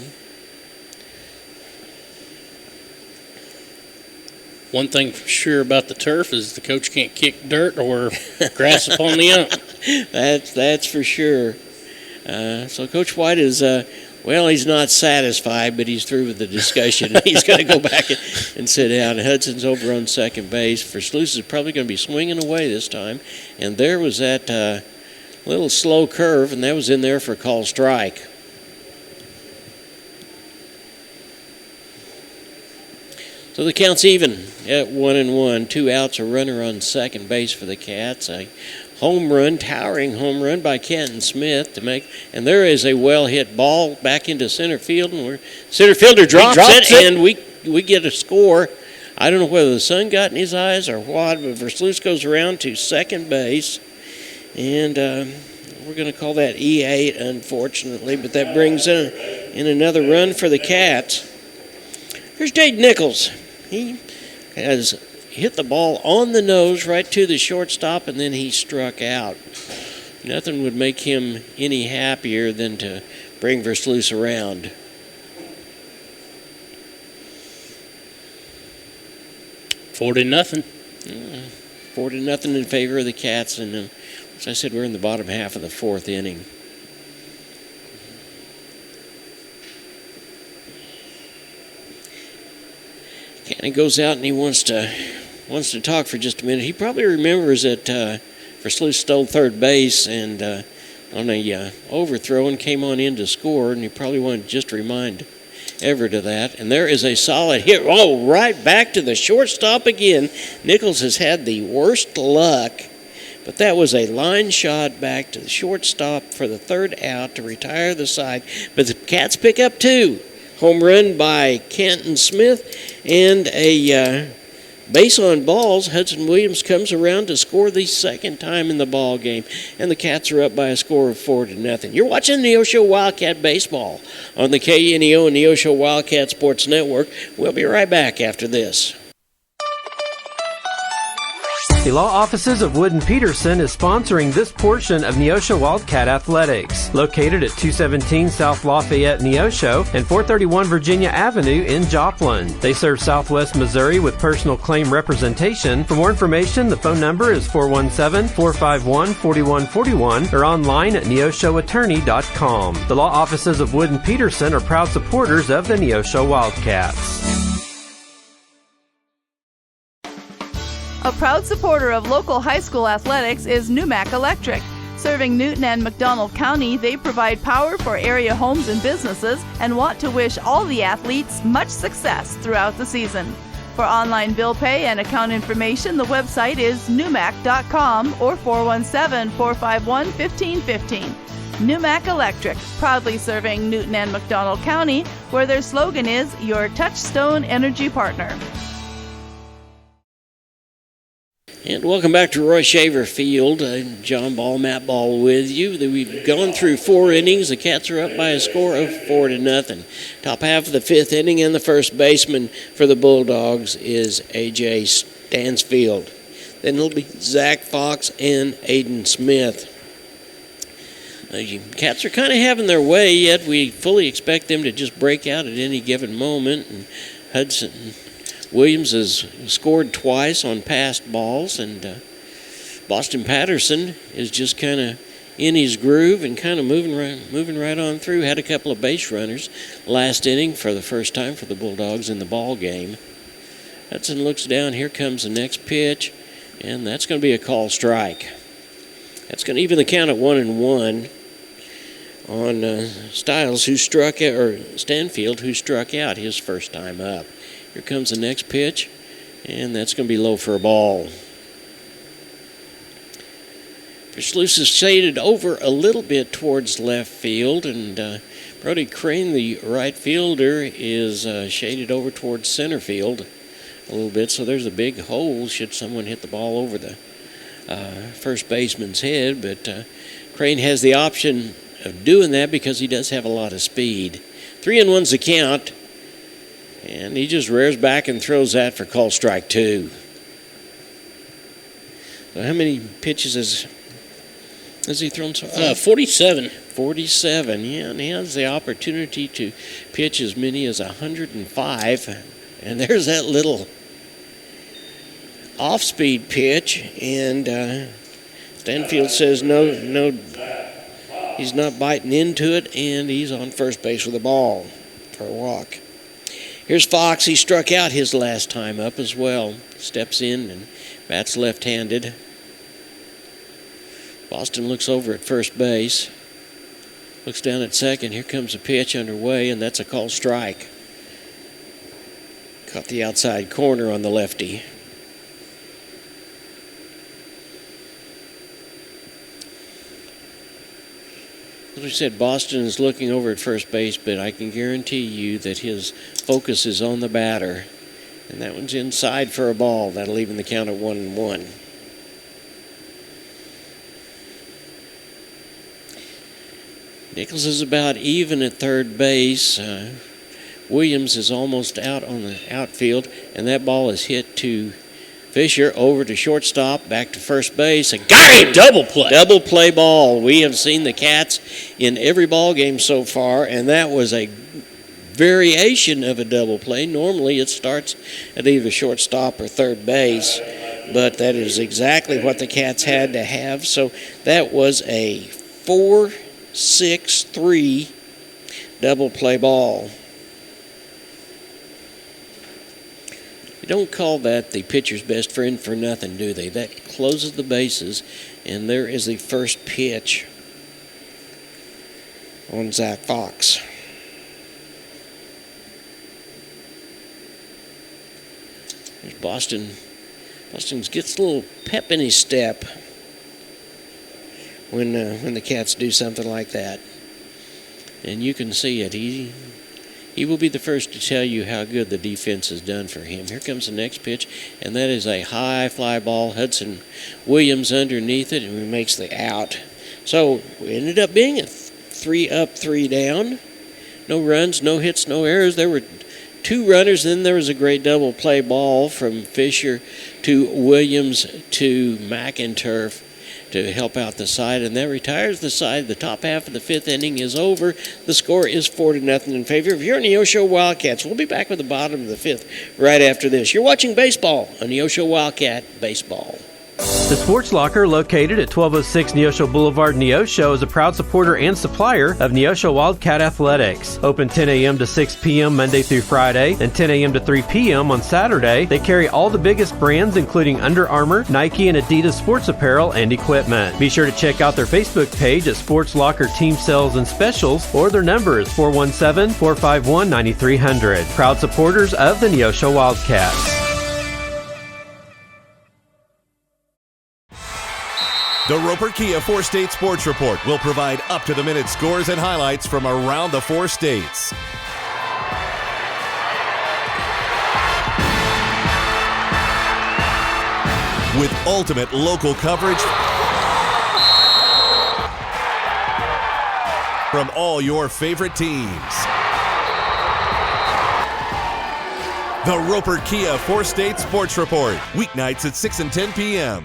One thing for sure about the turf is the coach can't kick dirt or grass upon the ump. That's for sure. So Coach White is, he's not satisfied, but he's through with the discussion. He's going to go back and sit down. Hudson's over on second base. Versluis is probably going to be swinging away this time. And there was that little slow curve, and that was in there for a call strike. So the count's even at 1-1. 2 outs, a runner on second base for the Cats. A home run, towering home run by Kenton Smith to make, and there is a well-hit ball back into center field, and center fielder drops it, and we get a score. I don't know whether the sun got in his eyes or what, but Versluis goes around to second base, and we're going to call that E8, unfortunately, but that brings in another run for the Cats. Here's Jade Nichols. He has hit the ball on the nose right to the shortstop, and then he struck out. Nothing would make him any happier than to bring Versluis around. 4-0. 4-0 in favor of the Cats, and as I said, we're in the bottom half of the fourth inning. Cannon goes out and he wants to talk for just a minute. He probably remembers that Versluis stole third base and on a overthrow and came on in to score, and he probably wanted to just remind Everett of that. And there is a solid hit. Oh, right back to the shortstop again. Nichols has had the worst luck, but that was a line shot back to the shortstop for the third out to retire the side. But the Cats pick up two. Home run by Kenton Smith and a base on balls. Hudson Williams comes around to score the second time in the ball game, and the Cats are up by a score of 4-0. You're watching Neosho Wildcat Baseball on the KNEO and Neosho Wildcat Sports Network. We'll be right back after this. The law offices of Wood and Peterson is sponsoring this portion of Neosho Wildcat Athletics, located at 217 South Lafayette, Neosho, and 431 Virginia Avenue in Joplin. They serve Southwest Missouri with personal claim representation. For more information, the phone number is 417-451-4141 or online at neoshoattorney.com. The law offices of Wood and Peterson are proud supporters of the Neosho Wildcats. A proud supporter of local high school athletics is Numac Electric. Serving Newton and McDonald County, they provide power for area homes and businesses and want to wish all the athletes much success throughout the season. For online bill pay and account information, the website is numac.com or 417-451-1515. Numac Electric, proudly serving Newton and McDonald County, where their slogan is Your Touchstone Energy Partner. And welcome back to Roy Shaver Field. John Ball, Matt Ball with you. We've gone through 4 innings. The Cats are up by a score of 4-0. Top half of the 5th inning, and the first baseman for the Bulldogs is A.J. Stansfield. Then it'll be Zach Fox and Aiden Smith. The Cats are kind of having their way, yet we fully expect them to just break out at any given moment. And Hudson Williams has scored twice on passed balls, and Boston Patterson is just kind of in his groove and kind of moving right on through. Had a couple of base runners last inning for the first time for the Bulldogs in the ball game. Hudson looks down. Here comes the next pitch, and that's going to be a call strike. That's going to even the count at 1-1 on Styles, who struck out, or Stanfield, who struck out his first time up. Here comes the next pitch, and that's going to be low for a ball. Versluis is shaded over a little bit towards left field, and Brody Crane, the right fielder, is shaded over towards center field a little bit, so there's a big hole should someone hit the ball over the first baseman's head, but Crane has the option of doing that because he does have a lot of speed. 3-1's the count. And he just rears back and throws that for call strike 2. So how many pitches has he thrown so far? 47. 47, yeah, and he has the opportunity to pitch as many as 105. And there's that little off-speed pitch, and Stanfield says no, he's not biting into it, and he's on first base with the ball for a walk. Here's Fox. He struck out his last time up as well. Steps in and bats left-handed. Boston looks over at first base. Looks down at second. Here comes a pitch underway, and that's a call strike. Caught the outside corner on the lefty. As we said, Boston is looking over at first base, but I can guarantee you that his focus is on the batter. And that one's inside for a ball. That'll even the count at 1-1. Nichols is about even at third base. Williams is almost out on the outfield, and that ball is hit to Fisher, over to shortstop, back to first base. A great double play. Double play ball. We have seen the Cats in every ball game so far, and that was a variation of a double play. Normally it starts at either shortstop or third base, but that is exactly what the Cats had to have. So that was a 4-6-3 double play ball. You don't call that the pitcher's best friend for nothing, do they? That closes the bases, and there is the first pitch on Zach Fox. There's Boston. Boston gets a little pep in his step when the Cats do something like that. And you can see it. He will be the first to tell you how good the defense has done for him. Here comes the next pitch, and that is a high fly ball. Hudson Williams underneath it, and he makes the out. So we ended up being a 3 up, 3 down. No runs, no hits, no errors. There were 2 runners, and then there was a great double play ball from Fisher to Williams to McInturf to help out the side, and that retires the side. The top half of the 5th inning is over. The score is 4-0 in favor of your Neosho Wildcats. We'll be back with the bottom of the 5th right after this. You're watching baseball on Neosho Wildcat Baseball. The Sports Locker, located at 1206 Neosho Boulevard, Neosho, is a proud supporter and supplier of Neosho Wildcat Athletics. Open 10 a.m. to 6 p.m. Monday through Friday and 10 a.m. to 3 p.m. on Saturday. They carry all the biggest brands, including Under Armour, Nike, and Adidas sports apparel and equipment. Be sure to check out their Facebook page at Sports Locker Team Sales and Specials, or their number is 417-451-9300. Proud supporters of the Neosho Wildcats. The Roper Kia 4-State Sports Report will provide up-to-the-minute scores and highlights from around the 4 states. With ultimate local coverage from all your favorite teams. The Roper Kia 4-State Sports Report, weeknights at 6 and 10 p.m.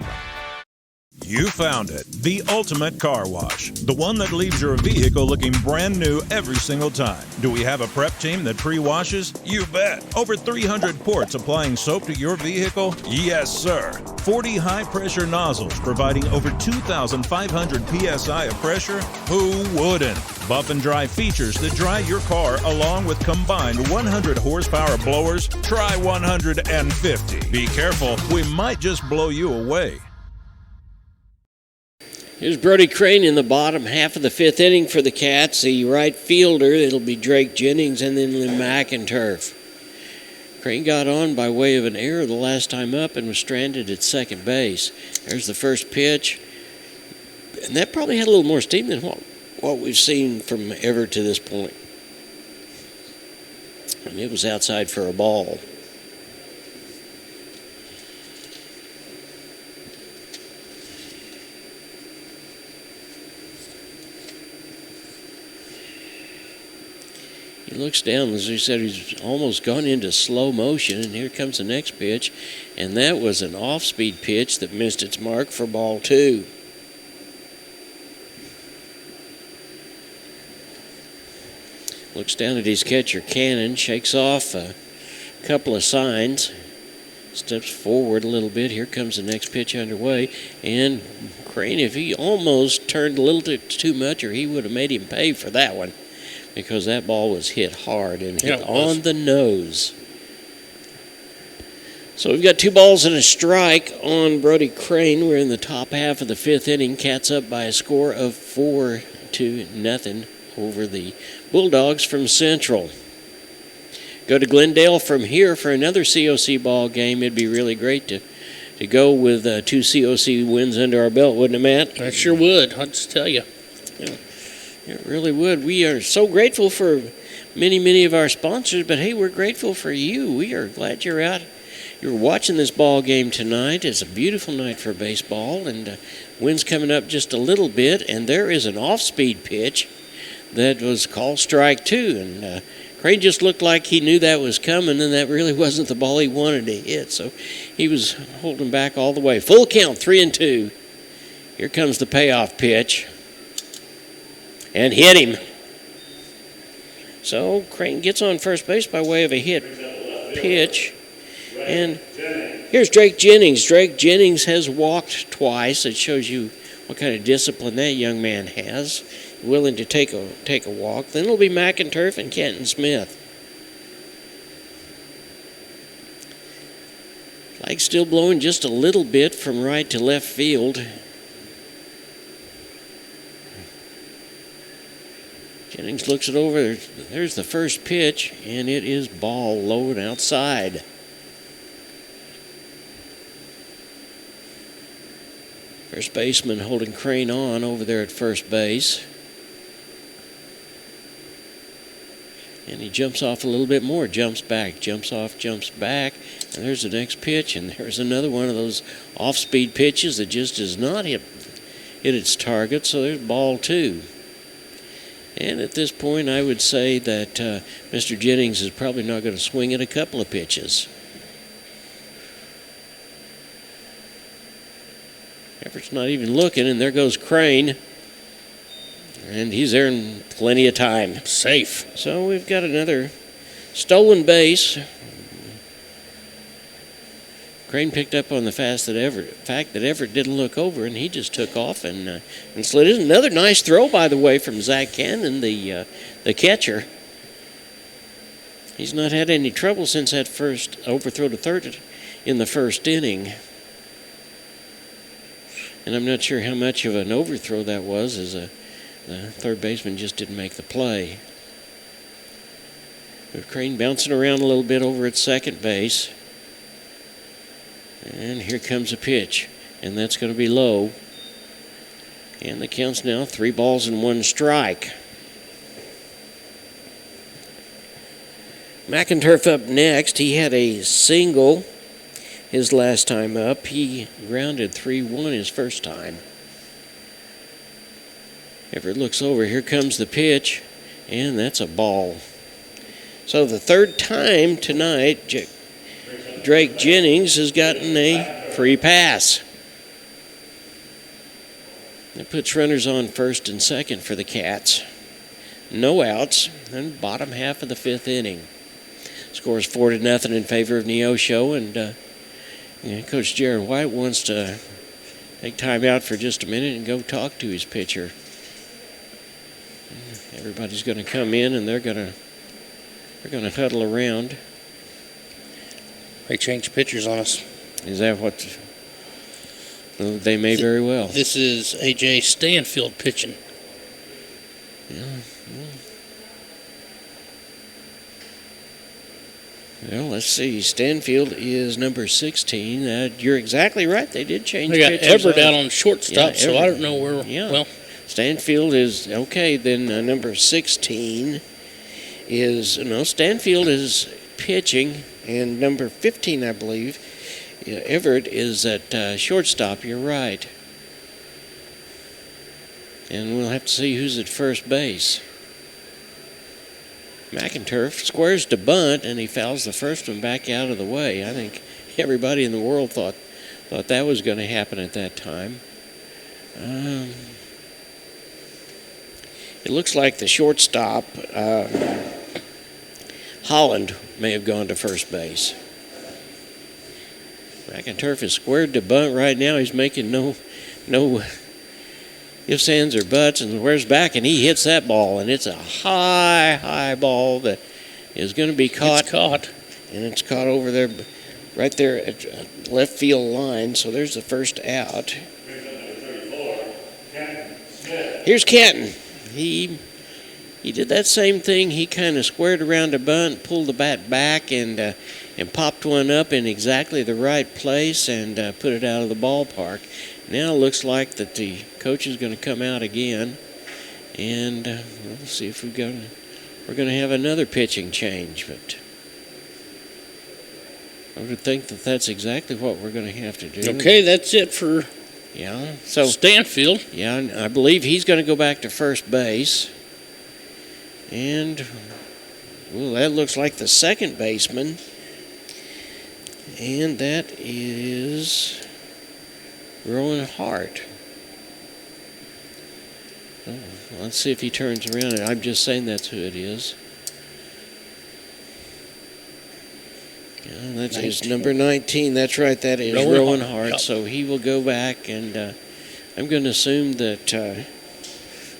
You found it. The ultimate car wash. The one that leaves your vehicle looking brand new every single time. Do we have a prep team that pre-washes? You bet. Over 300 ports applying soap to your vehicle? Yes, sir. 40 high-pressure nozzles providing over 2,500 PSI of pressure? Who wouldn't? Buff and dry features that dry your car along with combined 100 horsepower blowers? Try 150. Be careful, we might just blow you away. Here's Brody Crane in the bottom half of the 5th inning for the Cats. The right fielder, it'll be Drake Jennings, and then Lynn McInturf. Crane got on by way of an error the last time up and was stranded at second base. There's the first pitch. And that probably had a little more steam than what we've seen from ever to this point. And it was outside for a ball. He looks down, as we said, he's almost gone into slow motion, and here comes the next pitch, and that was an off-speed pitch that missed its mark for ball 2. Looks down at his catcher, Cannon, shakes off a couple of signs, steps forward a little bit. Here comes the next pitch underway, and Crane, if he almost turned a little too much, or he would have made him pay for that one, because that ball was hit hard and hit on the nose. So we've got 2 balls and a strike on Brody Crane. We're in the top half of the 5th inning. Cats up by a score of 4-0 over the Bulldogs from Central. Go to Glendale from here for another COC ball game. It'd be really great to go with 2 COC wins under our belt, wouldn't it, Matt? I sure would. I'll just tell you. Yeah. It really would. We are so grateful for many of our sponsors, but hey, we're grateful for you. We are glad you're out. You're watching this ball game tonight. It's a beautiful night for baseball, and wind's coming up just a little bit, and there is an off-speed pitch that was called strike two, and Crane just looked like he knew that was coming, and that really wasn't the ball he wanted to hit, so he was holding back all the way. Full count, 3-2. Here comes the payoff pitch, and hit him. So Crane gets on first base by way of a hit pitch. And here's Drake Jennings. Drake Jennings has walked twice. It shows you what kind of discipline that young man has. Willing to take a walk. Then it'll be McInturf and Kenton Smith. Flag still blowing just a little bit from right to left field. Jennings looks it over. There's the first pitch, and it is ball low and outside. First baseman holding Crane on over there at first base. And he jumps off a little bit more, jumps back, jumps off, jumps back. And there's the next pitch, and there's another one of those off-speed pitches that just does not hit its target, so there's ball two. And at this point, I would say that Mr. Jennings is probably not going to swing at a couple of pitches. Everett's not even looking, and there goes Crane. And he's there in plenty of time. Safe. So we've got another stolen base. Crane picked up on the fact that Everett didn't look over, and he just took off and slid in. Another nice throw, by the way, from Zach Cannon, the catcher. He's not had any trouble since that first overthrow to third in the first inning. And I'm not sure how much of an overthrow that was, as the third baseman just didn't make the play. But Crane bouncing around a little bit over at second base. And here comes a pitch, and that's going to be low. And the count's now 3 balls and 1 strike. McInturf up next. He had a single his last time up. He grounded 3-1 his first time. Everett looks over. Here comes the pitch, and that's a ball. So the third time tonight, Drake Jennings has gotten a free pass. That puts runners on first and second for the Cats. No outs, and bottom half of the 5th inning. Scores 4-0 in favor of Neosho, and Coach Jared White wants to take time out for just a minute and go talk to his pitcher. Everybody's going to come in, and they're going to huddle around. They changed pitchers on us. Is that what? They may very well. This is A.J. Stanfield pitching. Yeah. Well, let's see. Stanfield is number 16. You're exactly right. They did change pitchers. They got Everett out on shortstop, so I don't know where. Yeah. Well, Stanfield is okay. Then number 16 is Stanfield is pitching, and number 15, I believe, Everett is at shortstop. You're right. And we'll have to see who's at first base. McInturf squares to bunt, and he fouls the first one back out of the way. I think everybody in the world thought that was going to happen at that time. It looks like the shortstop, Holland, may have gone to first base. McInturf is squared to bunt right now. He's making no ifs, ands, or buts, and squares back, and he hits that ball, and it's a high ball that is going to be caught. It's caught. And it's caught over there, right there at left field line, so there's the first out. Here's Canton. He did that same thing. He kind of squared around a bunt, pulled the bat back, and popped one up in exactly the right place and put it out of the ballpark. Now it looks like that the coach is going to come out again And we'll see if we're going to have another pitching change, but I would think that that's exactly what we're going to have to do. Okay, that's it for so Stanfield. Yeah, and I believe he's going to go back to first base. And that looks like the second baseman. And that is Rowan Hart. Oh, let's see if he turns around. I'm just saying that's who it is. Yeah, that is number 19. That's right. That is Rowan Hart. Yep. So he will go back, and I'm going to assume that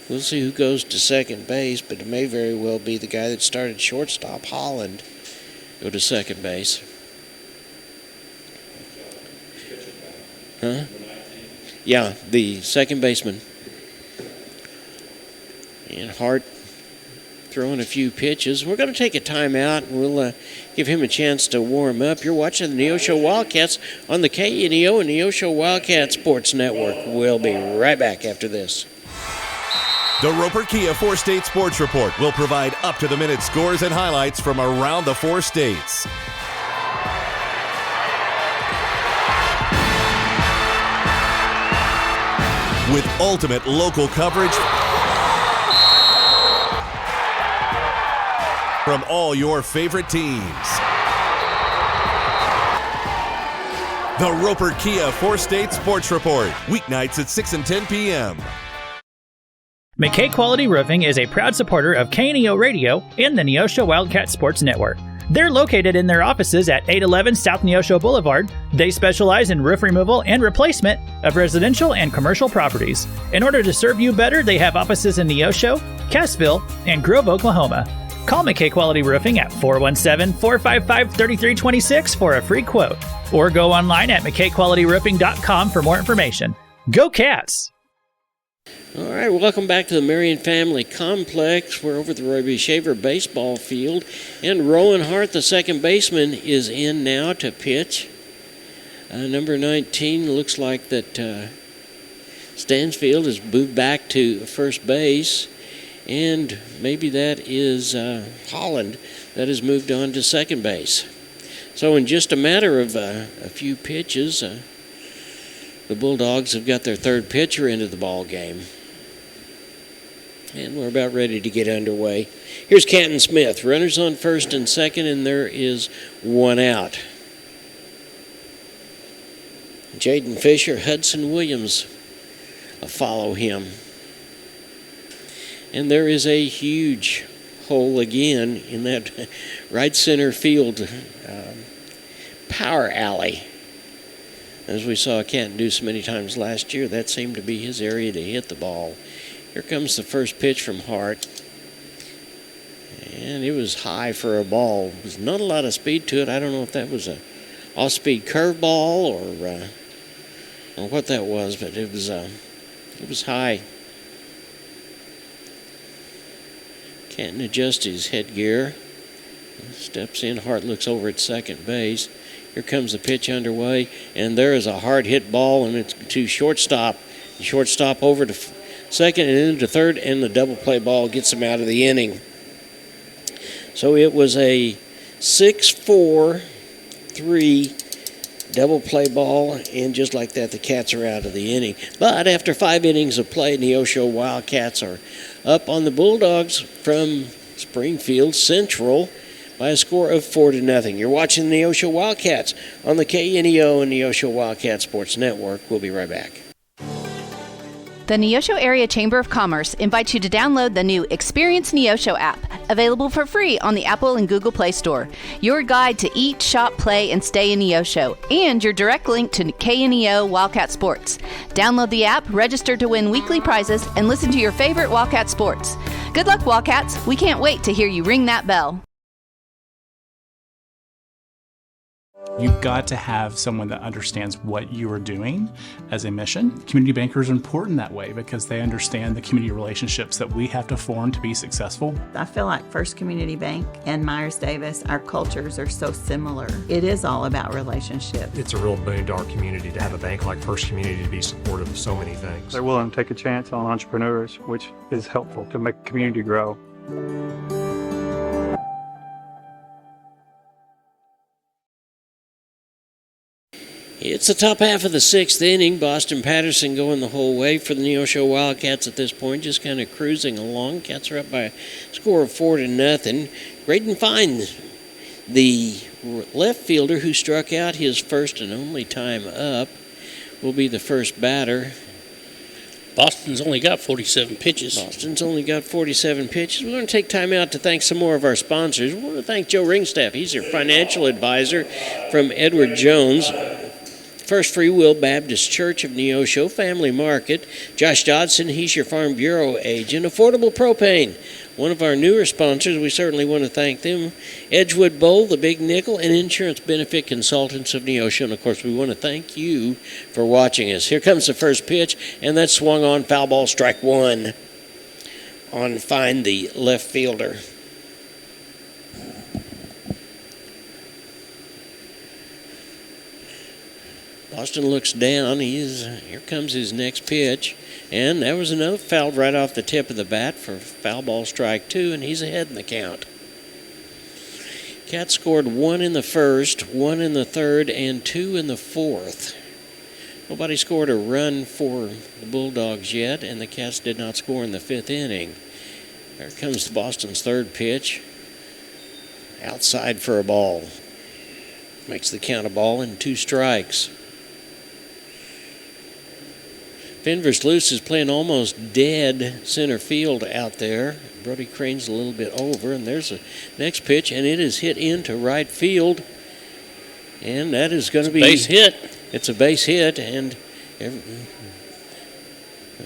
we'll see who goes to second base, but it may very well be the guy that started shortstop, Holland, go to second base. Huh? Yeah, the second baseman. And Hart throwing a few pitches. We're going to take a timeout, and we'll give him a chance to warm up. You're watching the Neosho Wildcats on the KNEO and Neosho Wildcat Sports Network. We'll be right back after this. The Roper Kia 4-State Sports Report will provide up-to-the-minute scores and highlights from around the 4 states. With ultimate local coverage from all your favorite teams. The Roper Kia 4-State Sports Report, weeknights at 6 and 10 p.m. McKay Quality Roofing is a proud supporter of KNEO Radio and the Neosho Wildcat Sports Network. They're located in their offices at 811 South Neosho Boulevard. They specialize in roof removal and replacement of residential and commercial properties. In order to serve you better, they have offices in Neosho, Cassville, and Grove, Oklahoma. Call McKay Quality Roofing at 417-455-3326 for a free quote, or go online at McKayQualityRoofing.com for more information. Go Cats! All right, welcome back to the Marion Family Complex. We're over at the Roy B. Shaver baseball field, and Rowan Hart, the second baseman, is in now to pitch. Number 19 looks like that Stansfield has moved back to first base, and maybe that is Holland that has moved on to second base. So in just a matter of a few pitches, the Bulldogs have got their third pitcher into the ball game. And we're about ready to get underway. Here's Canton Smith. Runners on first and second, and there is one out. Jaden Fisher, Hudson Williams follow him. And there is a huge hole again in that right center field power alley. As we saw Canton do so many times last year, that seemed to be his area to hit the ball. Here comes the first pitch from Hart. And it was high for a ball. There was not a lot of speed to it. I don't know if that was a off-speed curveball or what that was, but it was high. Canton adjusts his headgear. Steps in. Hart looks over at second base. Here comes the pitch underway, and there is a hard hit ball, and it's to shortstop. The shortstop over to second and into third, and the double play ball gets him out of the inning. So it was a 6-4-3 double play ball, and just like that, the Cats are out of the inning. But after 5 innings of play, Neosho Wildcats are up on the Bulldogs from Springfield Central by a score of 4-0. You're watching the Neosho Wildcats on the KNEO and Neosho Wildcat Sports Network. We'll be right back. The Neosho Area Chamber of Commerce invites you to download the new Experience Neosho app, available for free on the Apple and Google Play Store. Your guide to eat, shop, play, and stay in Neosho, and your direct link to KNEO Wildcat Sports. Download the app, register to win weekly prizes, and listen to your favorite Wildcat sports. Good luck, Wildcats. We can't wait to hear you ring that bell. You've got to have someone that understands what you are doing as a mission. Community bankers are important that way because they understand the community relationships that we have to form to be successful. I feel like First Community Bank and Myers-Davis, our cultures are so similar. It is all about relationship. It's a real boon to our community to have a bank like First Community to be supportive of so many things. They're willing to take a chance on entrepreneurs, which is helpful to make the community grow. It's the top half of the sixth inning. Boston Patterson going the whole way for the Neosho Wildcats at this point, just kind of cruising along. Cats are up by a score of 4-0. Graydon Fine, the left fielder who struck out his first and only time up, will be the first batter. Boston's only got 47 pitches. Boston's only got 47 pitches. We're going to take time out to thank some more of our sponsors. We want to thank Joe Ringstaff. He's your financial advisor from Edward Jones. First Free Will Baptist Church of Neosho, Family Market. Josh Dodson, he's your Farm Bureau agent. Affordable Propane, one of our newer sponsors. We certainly want to thank them. Edgewood Bowl, the Big Nickel, and Insurance Benefit Consultants of Neosho. And, of course, we want to thank you for watching us. Here comes the first pitch, and that's swung on, foul ball, strike one on Fine, the left fielder. Boston looks down. Here comes his next pitch. And that was another foul right off the tip of the bat for foul ball strike two, and he's ahead in the count. Cats scored 1 in the first, 1 in the third, and 2 in the fourth. Nobody scored a run for the Bulldogs yet, and the Cats did not score in the fifth inning. There comes Boston's third pitch. Outside for a ball. Makes the count a ball and 2 strikes. Fenver's Loose is playing almost dead center field out there. Brody Crane's a little bit over, and there's the next pitch, and it is hit into right field. And that is going to be... base hit. It's a base hit, and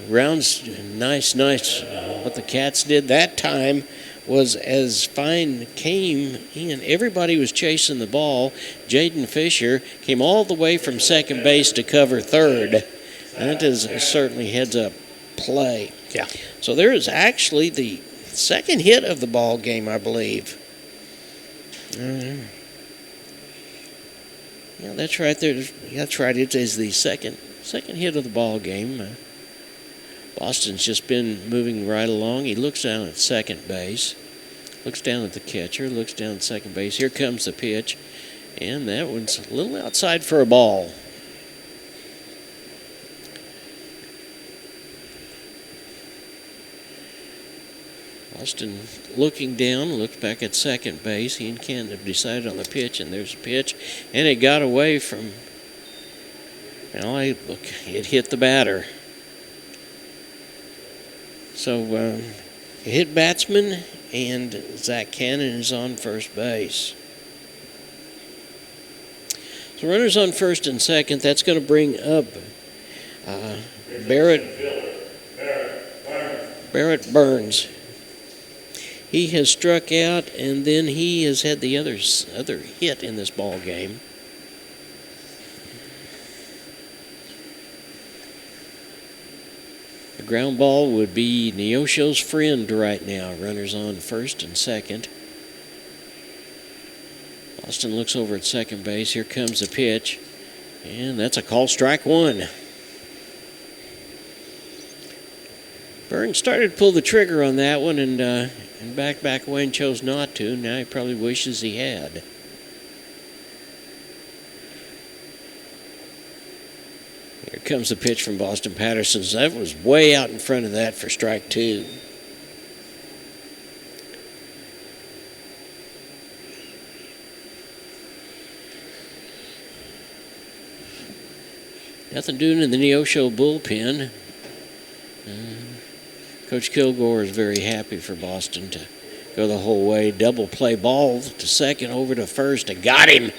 rounds nice. What the Cats did that time was as Fine came in, everybody was chasing the ball. Jaden Fisher came all the way from second base to cover third. That is certainly heads-up play. Yeah. So there is actually the second hit of the ball game, I believe. Yeah, that's right. That's right. It is the second hit of the ball game. Boston's just been moving right along. He looks down at second base, looks down at the catcher, looks down at second base. Here comes the pitch, and that one's a little outside for a ball. Boston looking down, looks back at second base. He and Ken have decided on the pitch, and there's a pitch. And it got away from, it hit the batter. So it hit batsman, and Zach Cannon is on first base. So runners on first and second. That's going to bring up Barrett Burns. He has struck out, and then he has had the other hit in this ball game. The ground ball would be Neosho's friend right now. Runners on first and second. Austin looks over at second base. Here comes the pitch, and that's a call, strike one. Burns started to pull the trigger on that one, and back away and chose not to. Now he probably wishes he had. Here comes the pitch from Boston Patterson. That was way out in front of that for strike two. Nothing doing in the Neosho bullpen. Coach Kilgore is very happy for Boston to go the whole way. Double play ball to second, over to first, and got him.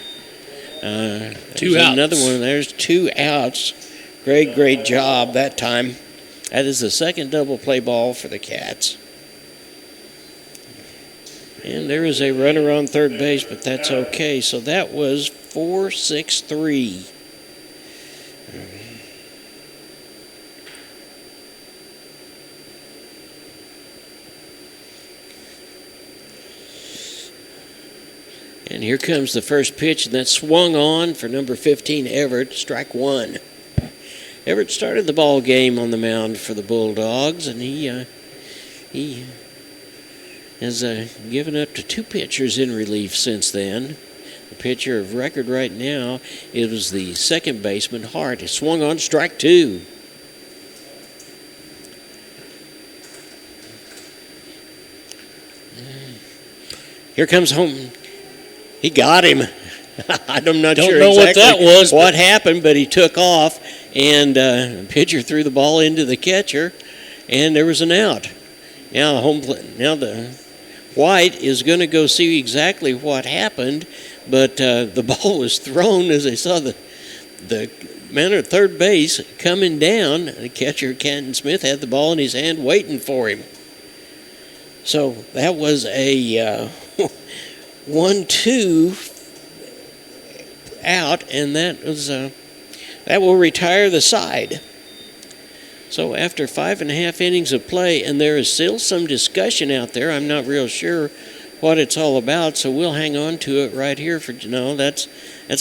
2 outs. Another one. There's 2 outs. Great job that time. That is the second double play ball for the Cats. And there is a runner on third base, but that's okay. So that was 4-6-3. And here comes the first pitch, and that swung on for number 15, Everett, strike one. Everett started the ball game on the mound for the Bulldogs, and he has given up to two pitchers in relief since then. The pitcher of record right now is the second baseman, Hart. He swung on, strike two. Here comes home. He got him. I'm not sure know exactly what that was, what happened, but he took off, and the pitcher threw the ball into the catcher, and there was an out. Now the White is going to go see exactly what happened, but the ball was thrown as they saw the man at third base coming down. The catcher, Canton Smith, had the ball in his hand waiting for him. So that was a 1-2 out, and that will retire the side. So after 5.5 innings of play, and there is still some discussion out there, I'm not real sure what it's all about, so we'll hang on to it right here for that's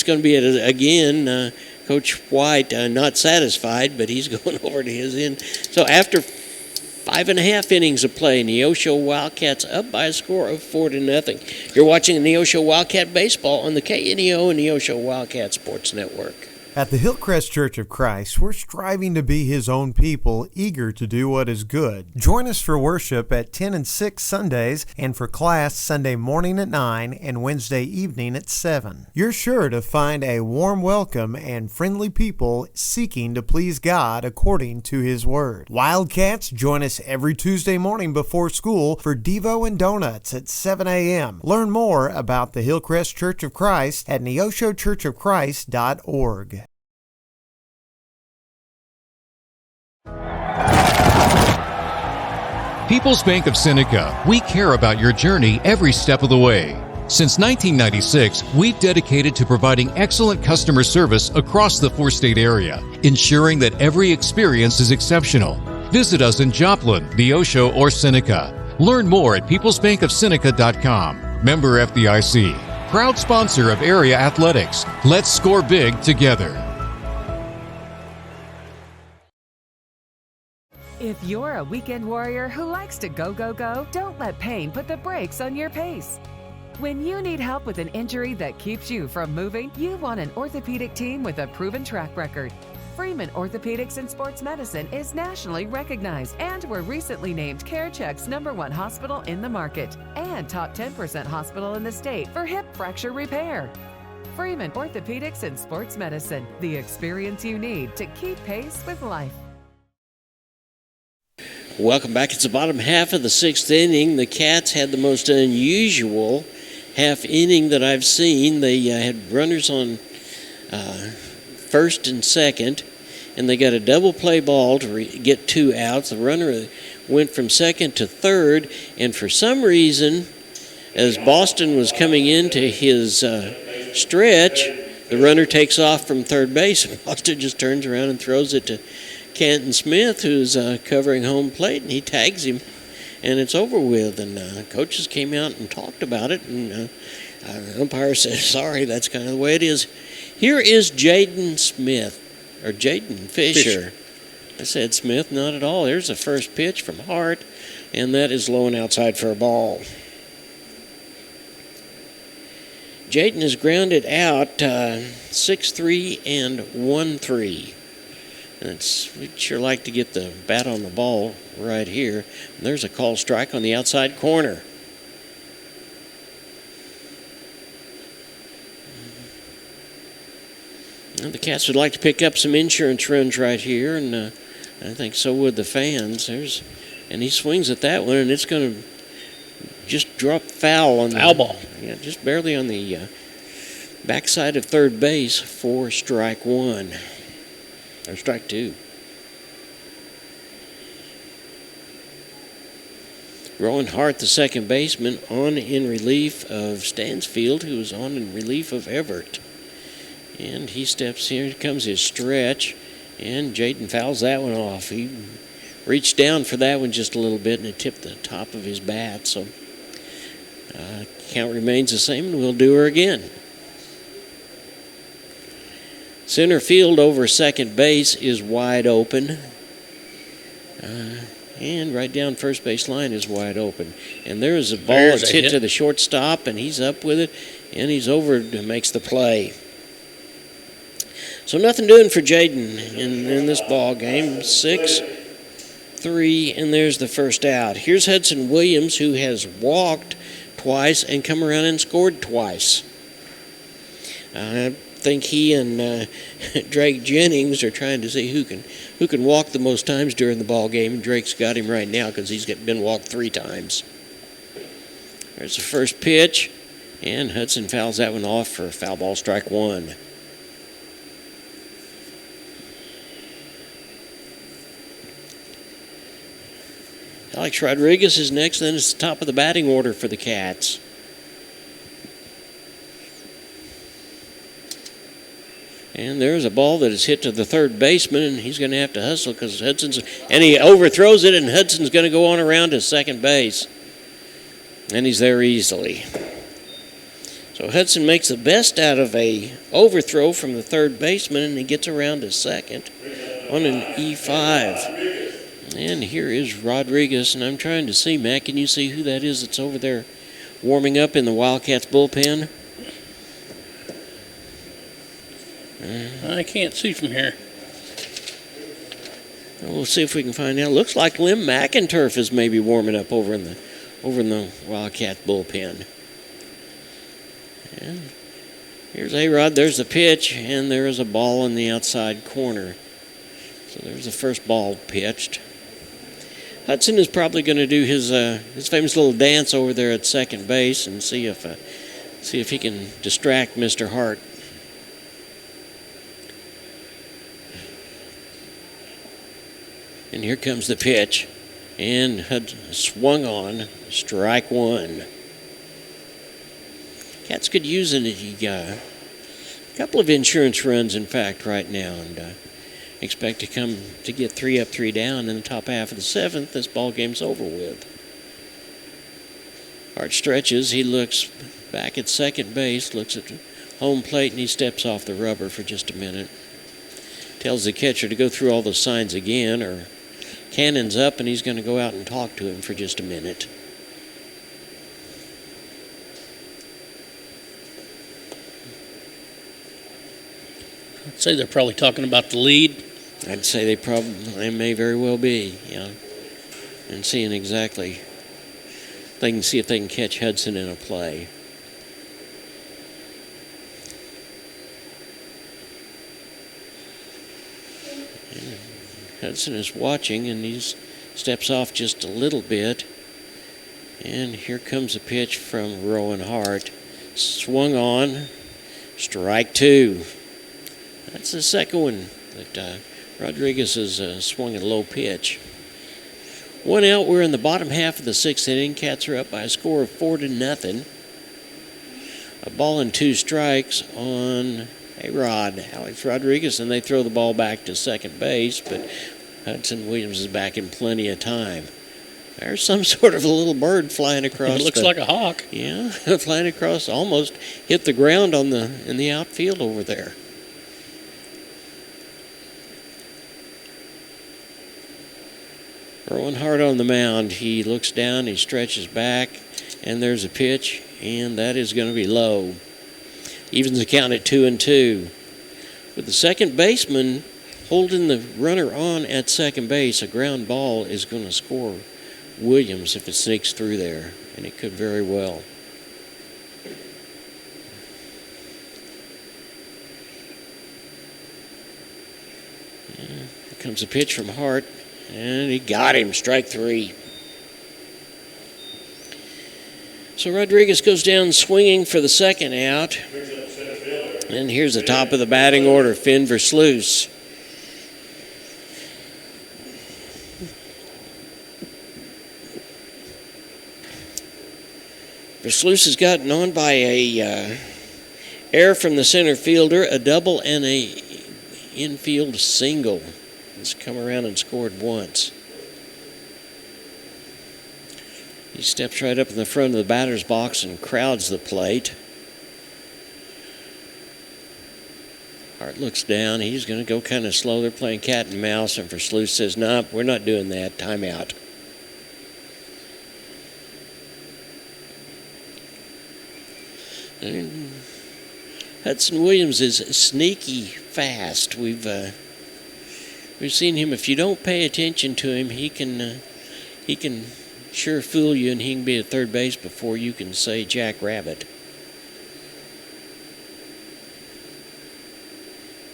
going to be it again. Coach White not satisfied, but he's going over to his end. So after 5.5 innings of play, Neosho Wildcats up by a score of 4-0. You're watching Neosho Wildcat Baseball on the KNEO and Neosho Wildcat Sports Network. At the Hillcrest Church of Christ, we're striving to be His own people, eager to do what is good. Join us for worship at 10 and 6 Sundays, and for class Sunday morning at 9 and Wednesday evening at 7. You're sure to find a warm welcome and friendly people seeking to please God according to His Word. Wildcats, join us every Tuesday morning before school for Devo and Donuts at 7 a.m. Learn more about the Hillcrest Church of Christ at neoshochurchofchrist.org. People's Bank of Seneca, we care about your journey every step of the way. Since 1996, we've dedicated to providing excellent customer service across the four-state area, ensuring that every experience is exceptional. Visit us in Joplin, Neosho, or Seneca. Learn more at peoplesbankofseneca.com. Member FDIC. Proud sponsor of area athletics. Let's score big together. If you're a weekend warrior who likes to go, go, go, don't let pain put the brakes on your pace. When you need help with an injury that keeps you from moving, you want an orthopedic team with a proven track record. Freeman Orthopedics and Sports Medicine is nationally recognized, and were recently named CareCheck's #1 hospital in the market and top 10% hospital in the state for hip fracture repair. Freeman Orthopedics and Sports Medicine, the experience you need to keep pace with life. Welcome back. It's the bottom half of the sixth inning. The Cats had the most unusual half inning that I've seen. They had runners on first and second, and they got a double play ball to get 2 outs. The runner went from second to third, and for some reason, as Boston was coming into his stretch, the runner takes off from third base, and Boston just turns around and throws it to Canton Smith, who's covering home plate, and he tags him, and it's over with. And coaches came out and talked about it, and the umpire said, sorry, that's kind of the way it is. Here is Jaden Fisher. I said Smith, not at all. There's the first pitch from Hart, and that is low and outside for a ball. Jaden is grounded out 6-3 and 1-3. We'd sure like to get the bat on the ball right here. And there's a call strike on the outside corner. Well, the Cats would like to pick up some insurance runs right here, and I think so would the fans. And he swings at that one, and it's going to just drop foul on foul ball. Yeah, just barely on the backside of third base for strike one. Or strike two. Rowan Hart, the second baseman, on in relief of Stansfield, who is on in relief of Everett. And he steps here. Here comes his stretch, and Jaden fouls that one off. He reached down for that one just a little bit, and it tipped the top of his bat. So count remains the same, and we'll do her again. Center field over second base is wide open. And right down first base line is wide open. And there is a ball that's hit to the shortstop, and he's up with it, and he's over and makes the play. So nothing doing for Jaden in this ball game. 6-3, and there's the first out. Here's Hudson Williams, who has walked twice and come around and scored twice. I think he and Drake Jennings are trying to see who can walk the most times during the ball game. And Drake's got him right now because he's been walked 3 times. There's the first pitch, and Hudson fouls that one off for a foul ball, strike 1. Alex Rodriguez is next, then it's the top of the batting order for the Cats. And there's a ball that is hit to the third baseman, and he's going to have to hustle because he overthrows it, and Hudson's going to go on around to second base. And he's there easily. So Hudson makes the best out of a overthrow from the third baseman, and he gets around to second on an E5. And here is Rodriguez, and I'm trying to see, Matt, can you see who that is that's over there warming up in the Wildcats bullpen? I can't see from here. We'll see if we can find out. Looks like Lim McInturf is maybe warming up over in the Wildcat bullpen. And here's A-Rod. There's the pitch, and there is a ball in the outside corner. So there's the first ball pitched. Hudson is probably going to do his famous little dance over there at second base and see if he can distract Mr. Hart. And here comes the pitch, and Hudson swung on, strike 1. Cats could use a couple of insurance runs, in fact, right now, and expect to get 3 up, 3 down in the top half of the 7th. This ball game's over with. Hart stretches. He looks back at second base, looks at home plate, and he steps off the rubber for just a minute. Tells the catcher to go through all the signs again, or Cannon's up, and he's going to go out and talk to him for just a minute. I'd say they're probably talking about the lead. I'd say they may very well be, yeah. And seeing exactly, they can see if they can catch Hudson in a play. And Hudson is watching, and he steps off just a little bit. And here comes a pitch from Rowan Hart. Swung on, strike 2. That's the second one that Rodriguez has swung at a low pitch. 1 out. We're in the bottom half of the 6th inning. Cats are up by a score of 4-0. A ball and 2 strikes on A-Rod, Alex Rodriguez, and they throw the ball back to second base, but Hudson Williams is back in plenty of time. There's some sort of a little bird flying across. It looks like a hawk. Yeah, flying across, almost hit the ground in the outfield over there. Rowan Hart on the mound. He looks down, he stretches back, and there's a pitch, and that is going to be low. Evens the count at 2-2. With the second baseman holding the runner on at second base, a ground ball is going to score Williams if it sneaks through there, and it could very well. Here comes a pitch from Hart. And he got him, strike 3. So Rodriguez goes down swinging for the second out. And here's the top of the batting order, Finn Versluis. Versluis has gotten on by a error from the center fielder, a double and a infield single. He's come around and scored once. He steps right up in the front of the batter's box and crowds the plate. Hart looks down. He's going to go kind of slow. They're playing cat and mouse, and Versluis says, "No, we're not doing that. Time out." And Hudson Williams is sneaky fast. We've seen him. If you don't pay attention to him, he can sure fool you, and he can be at third base before you can say Jack Rabbit.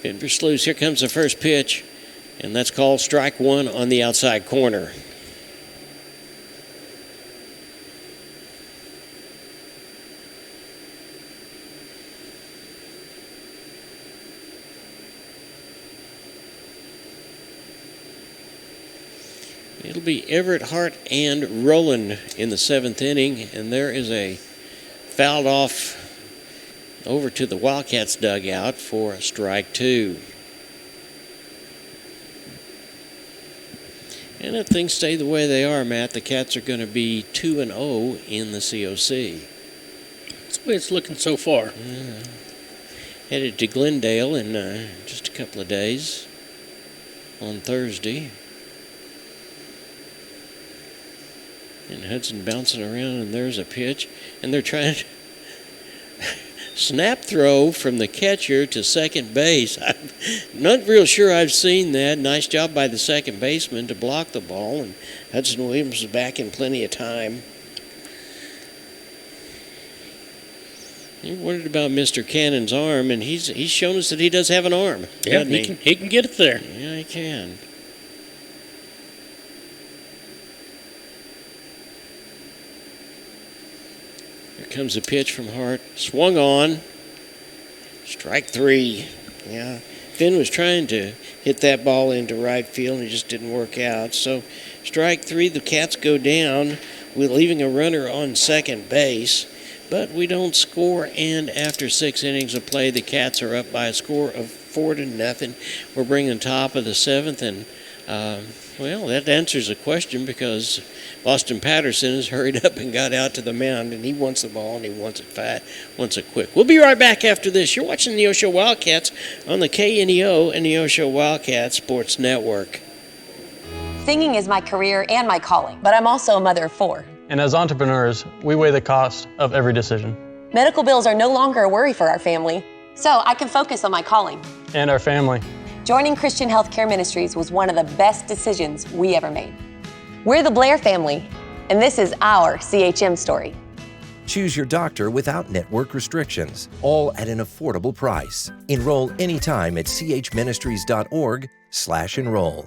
And Versluis, here comes the first pitch, and that's called strike one on the outside corner. It'll be Everett, Hart, and Rowland in the seventh inning, and there is a fouled off over to the Wildcats dugout for strike two. And if things stay the way they are, Matt, the Cats are going to be 2-0 in the COC. That's the way it's looking so far. Yeah. Headed to Glendale in just a couple of days on Thursday. And Hudson bouncing around, and there's a pitch, and they're trying to snap throw from the catcher to second base. I'm not real sure I've seen that. Nice job by the second baseman to block the ball, and Hudson Williams is back in plenty of time. You wondered about Mr. Cannon's arm, and he's shown us that he does have an arm. Yeah, he can get it there. Yeah, he can. Comes a pitch from Hart, swung on, strike three. Yeah, Finn was trying to hit that ball into right field, and it just didn't work out. So strike three, the Cats go down, with leaving a runner on second base, but we don't score, and after 6 innings of play, the Cats are up by a score of 4-0. We're bringing the top of the seventh, and well, that answers the question, because Boston Patterson has hurried up and got out to the mound, and he wants the ball, and he wants it fast, wants it quick. We'll be right back after this. You're watching the Neosho Wildcats on the KNEO and Neosho Wildcat Sports Network. Singing is my career and my calling, but I'm also a mother of 4. And as entrepreneurs, we weigh the cost of every decision. Medical bills are no longer a worry for our family, so I can focus on my calling. And our family. Joining Christian Healthcare Ministries was one of the best decisions we ever made. We're the Blair family, and this is our CHM story. Choose your doctor without network restrictions, all at an affordable price. Enroll anytime at chministries.org/enroll.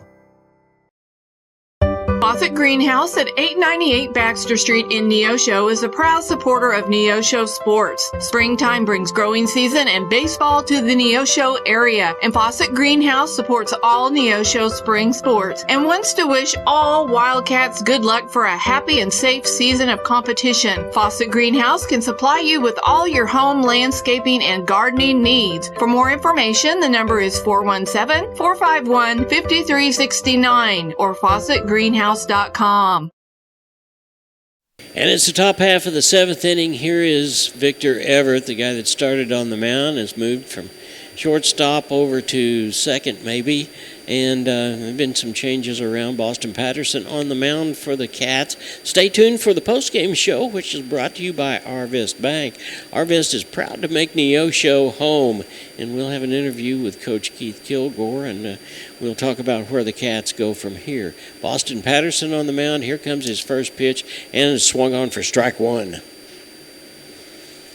Fawcett Greenhouse at 898 Baxter Street in Neosho is a proud supporter of Neosho sports. Springtime brings growing season and baseball to the Neosho area, and Fawcett Greenhouse supports all Neosho spring sports and wants to wish all Wildcats good luck for a happy and safe season of competition. Fawcett Greenhouse can supply you with all your home landscaping and gardening needs. For more information, the number is 417-451-5369 or FawcettGreenhouse.com. And it's the top half of the seventh inning. Here is Victor Everett, the guy that started on the mound, has moved from shortstop over to second maybe, and there have been some changes around. Boston Patterson on the mound for the Cats. Stay tuned for the postgame show, which is brought to you by Arvest Bank. Arvest is proud to make Neosho home, and we'll have an interview with Coach Keith Kilgore, and we'll talk about where the Cats go from here. Boston Patterson on the mound. Here comes his first pitch, and it's swung on for strike one.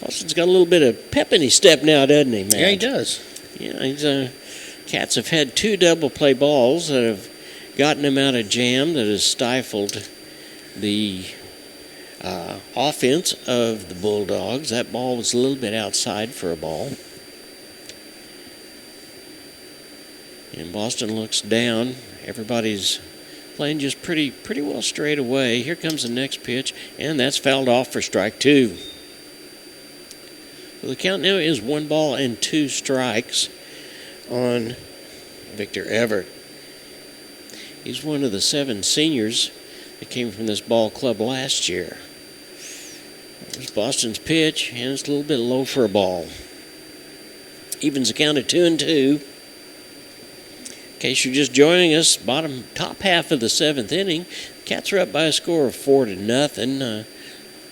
Boston's got a little bit of pep in his step now, doesn't he, man? Yeah, he does. Yeah, he's Cats have had 2 double play balls that have gotten him out of jam, that has stifled the offense of the Bulldogs. That ball was a little bit outside for a ball. And Boston looks down. Everybody's playing just pretty well straight away. Here comes the next pitch, and that's fouled off for strike two. So the count now is 1-2 strikes on Victor Everett. He's one of the 7 seniors that came from this ball club last year. There's Boston's pitch, and it's a little bit low for a ball. Evens the count at 2-2. In case you're just joining us, top half of the 7th inning, Cats are up by a score of 4-0.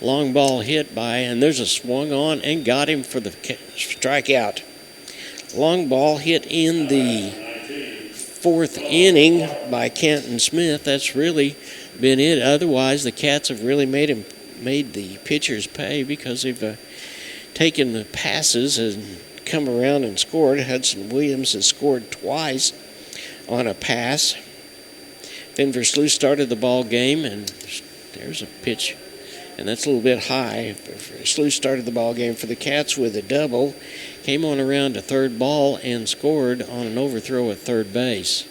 Long ball hit by, and there's a swung on and got him for the strikeout. Long ball hit in the 4th inning by Canton Smith. That's really been it. Otherwise, the Cats have really made the pitchers pay because they've taken the passes and come around and scored. Hudson Williams has scored twice on a pass. Then Versluis started the ball game, and there's a pitch, and that's a little bit high. Versluis started the ball game for the Cats with a double, came on around to third ball and scored on an overthrow at third base.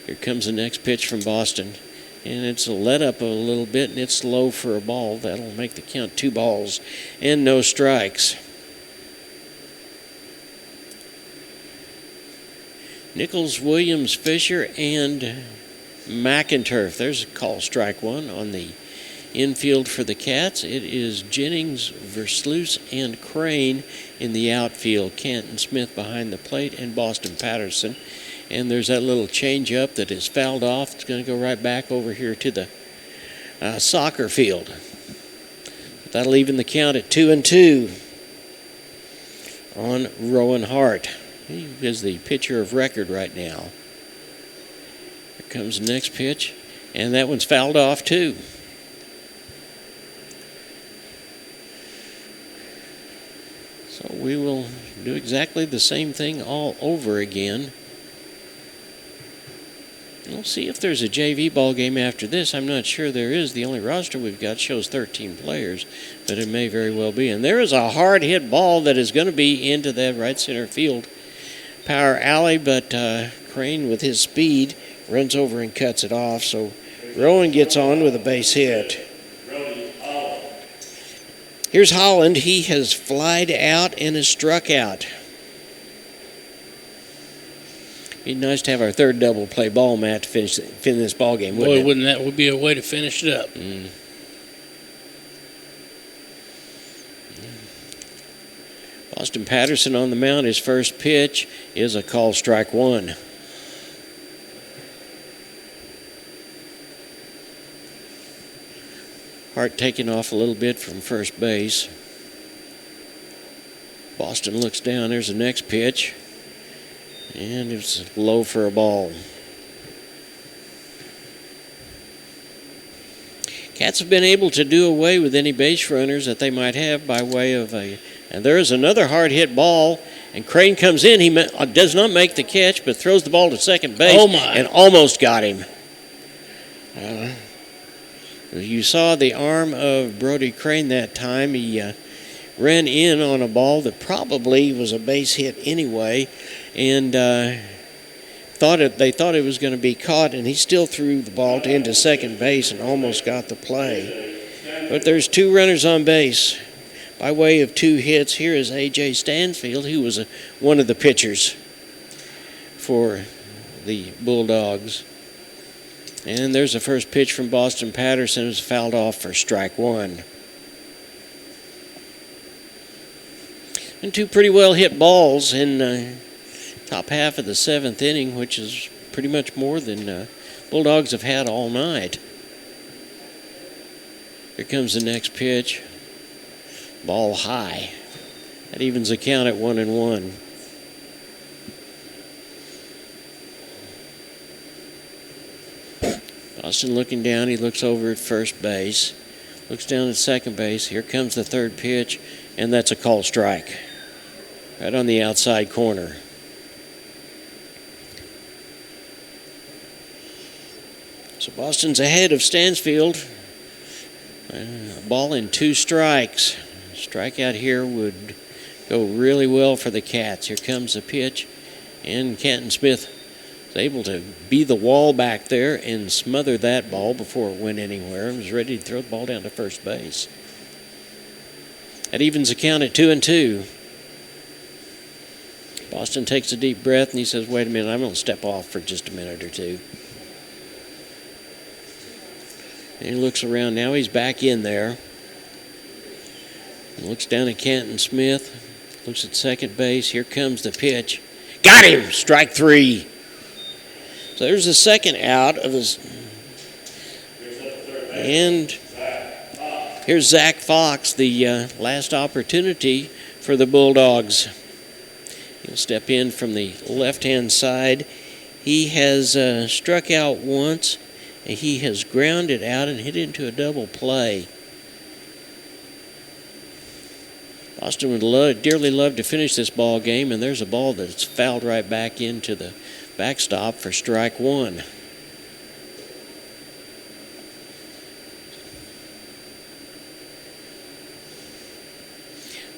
Here comes the next pitch from Boston, and it's a let up a little bit, and it's low for a ball. That'll make the count 2 balls and no strikes. Nichols, Williams, Fisher, and McInturf. There's a call, strike 1 on the infield for the Cats. It is Jennings, Versluis, and Crane in the outfield. Canton Smith behind the plate, and Boston Patterson. And there's that little change-up that is fouled off. It's going to go right back over here to the soccer field. That'll even the count at 2-2 on Rowan Hart. He is the pitcher of record right now. Here comes the next pitch, and that one's fouled off too. So we will do exactly the same thing all over again. We'll see if there's a JV ball game after this. I'm not sure there is. The only roster we've got shows 13 players, but it may very well be. And there is a hard hit ball that is going to be into that right center field power alley, but Crane with his speed runs over and cuts it off. So Rowan gets on with a base hit. Here's Holland. He has flied out and is struck out. Be nice to have our third double play ball, Matt, to finish this ball game, wouldn't it? Boy, wouldn't that would be a way to finish it up. Boston Patterson on the mound. His first pitch is a call, strike 1. Hart taking off a little bit from first base. Boston looks down. There's the next pitch. And it's low for a ball. Cats have been able to do away with any base runners that they might have by way of a... And there is another hard hit ball, and Crane comes in. He does not make the catch, but throws the ball to second base and almost got him. You saw the arm of Brody Crane that time. He ran in on a ball that probably was a base hit anyway, and they thought it was going to be caught, and he still threw the ball into second base and almost got the play. But there's 2 runners on base by way of 2 hits. Here is A.J. Stansfield, who was one of the pitchers for the Bulldogs. And there's the first pitch from Boston Patterson. It was fouled off for strike 1. And 2 pretty well hit balls in top half of the 7th inning, which is pretty much more than Bulldogs have had all night. Here comes the next pitch. Ball high. That evens the count at 1-1. Boston looking down. He looks over at first base. Looks down at second base. Here comes the third pitch, and that's a call strike. Right on the outside corner. So Boston's ahead of Stansfield. A ball in 2 strikes. Strikeout here would go really well for the Cats. Here comes the pitch, and Canton Smith is able to be the wall back there and smother that ball before it went anywhere and was ready to throw the ball down to first base. That evens the count at 2-2. Boston takes a deep breath and he says, wait a minute, I'm going to step off for just a minute or two. And he looks around. Now he's back in there. And looks down at Canton Smith. Looks at second base. Here comes the pitch. Got him! Strike 3. So there's the second out of his. And here's Zach Fox, the last opportunity for the Bulldogs. He'll step in from the left-hand side. He has struck out once, and he has grounded out and hit into a double play. Boston would dearly love to finish this ball game, and there's a ball that's fouled right back into the backstop for strike 1.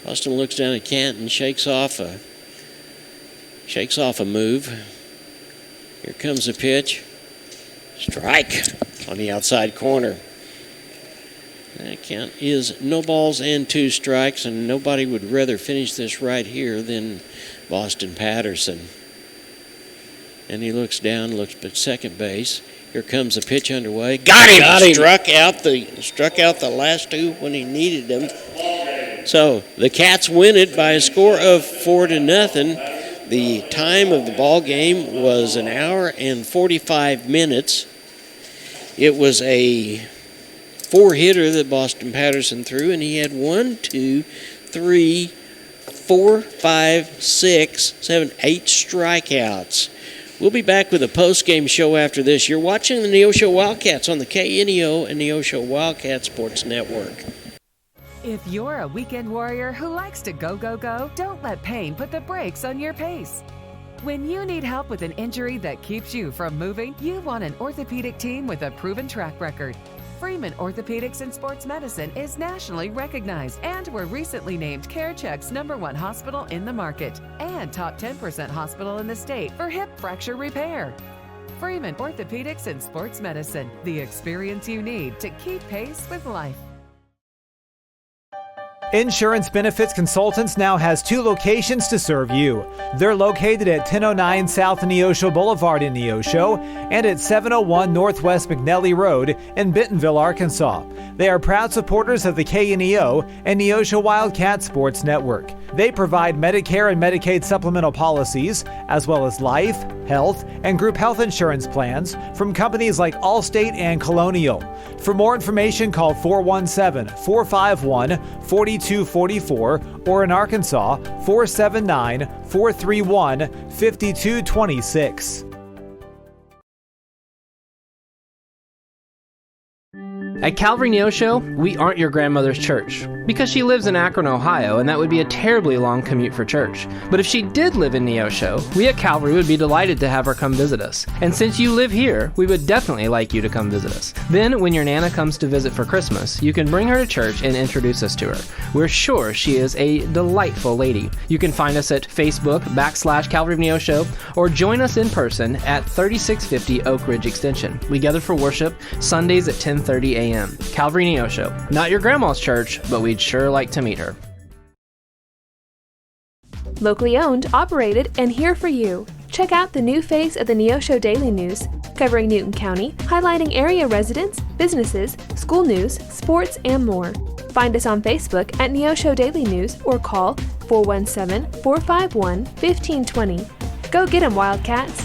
Boston looks down at Canton, shakes off a move. Here comes the pitch. Strike on the outside corner. That count is no balls and 2 strikes, and nobody would rather finish this right here than Boston Patterson. And he looks down, looks at second base. Here comes the pitch underway. Got him! Struck out the last 2 when he needed them. So the Cats win it by a score of 4-0. The time of the ball game was 1 hour and 45 minutes. It was a 4-hitter that Boston Patterson threw, and he had 1, 2, 3, 4, 5, 6, 7, 8 strikeouts. We'll be back with a post-game show after this. You're watching the Neosho Wildcats on the KNEO and Neosho Wildcat Sports Network. If you're a weekend warrior who likes to go, go, go, don't let pain put the brakes on your pace. When you need help with an injury that keeps you from moving, you want an orthopedic team with a proven track record. Freeman Orthopedics and Sports Medicine is nationally recognized, and were recently named CareCheck's #1 hospital in the market and top 10% hospital in the state for hip fracture repair. Freeman Orthopedics and Sports Medicine, the experience you need to keep pace with life. Insurance Benefits Consultants now has 2 locations to serve you. They're located at 1009 South Neosho Boulevard in Neosho and at 701 Northwest McNelly Road in Bentonville, Arkansas. They are proud supporters of the KNEO and Neosho Wildcat Sports Network. They provide Medicare and Medicaid supplemental policies, as well as life, health, and group health insurance plans from companies like Allstate and Colonial. For more information, call 417-451-4244 or in Arkansas, 479-431-5226. At Calvary Neosho, we aren't your grandmother's church, because she lives in Akron, Ohio, and that would be a terribly long commute for church. But if she did live in Neosho, we at Calvary would be delighted to have her come visit us. And since you live here, we would definitely like you to come visit us. Then, when your Nana comes to visit for Christmas, you can bring her to church and introduce us to her. We're sure she is a delightful lady. You can find us at Facebook /Calvary of Neosho, or join us in person at 3650 Oak Ridge Extension. We gather for worship Sundays at 10:30 a.m. Calvary Neosho. Not your grandma's church, but we'd sure like to meet her. Locally owned, operated, and here for you. Check out the new face of the Neosho Daily News, covering Newton County, highlighting area residents, businesses, school news, sports, and more. Find us on Facebook at Neosho Daily News or call 417-451-1520. Go get 'em, Wildcats!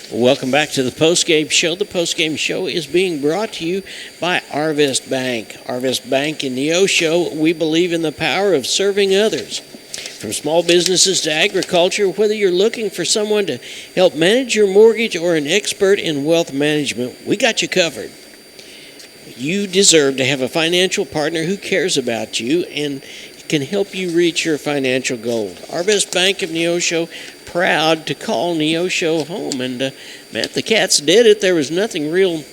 Welcome back to the postgame show. The postgame show is being brought to you by Arvest Bank. Arvest Bank in Neosho, we believe in the power of serving others. From small businesses to agriculture, whether you're looking for someone to help manage your mortgage or an expert in wealth management, we got you covered. You deserve to have a financial partner who cares about you and can help you reach your financial goals. Arvest Bank of Neosho, proud to call Neosho home. And, Matt, the Cats did it. There was nothing real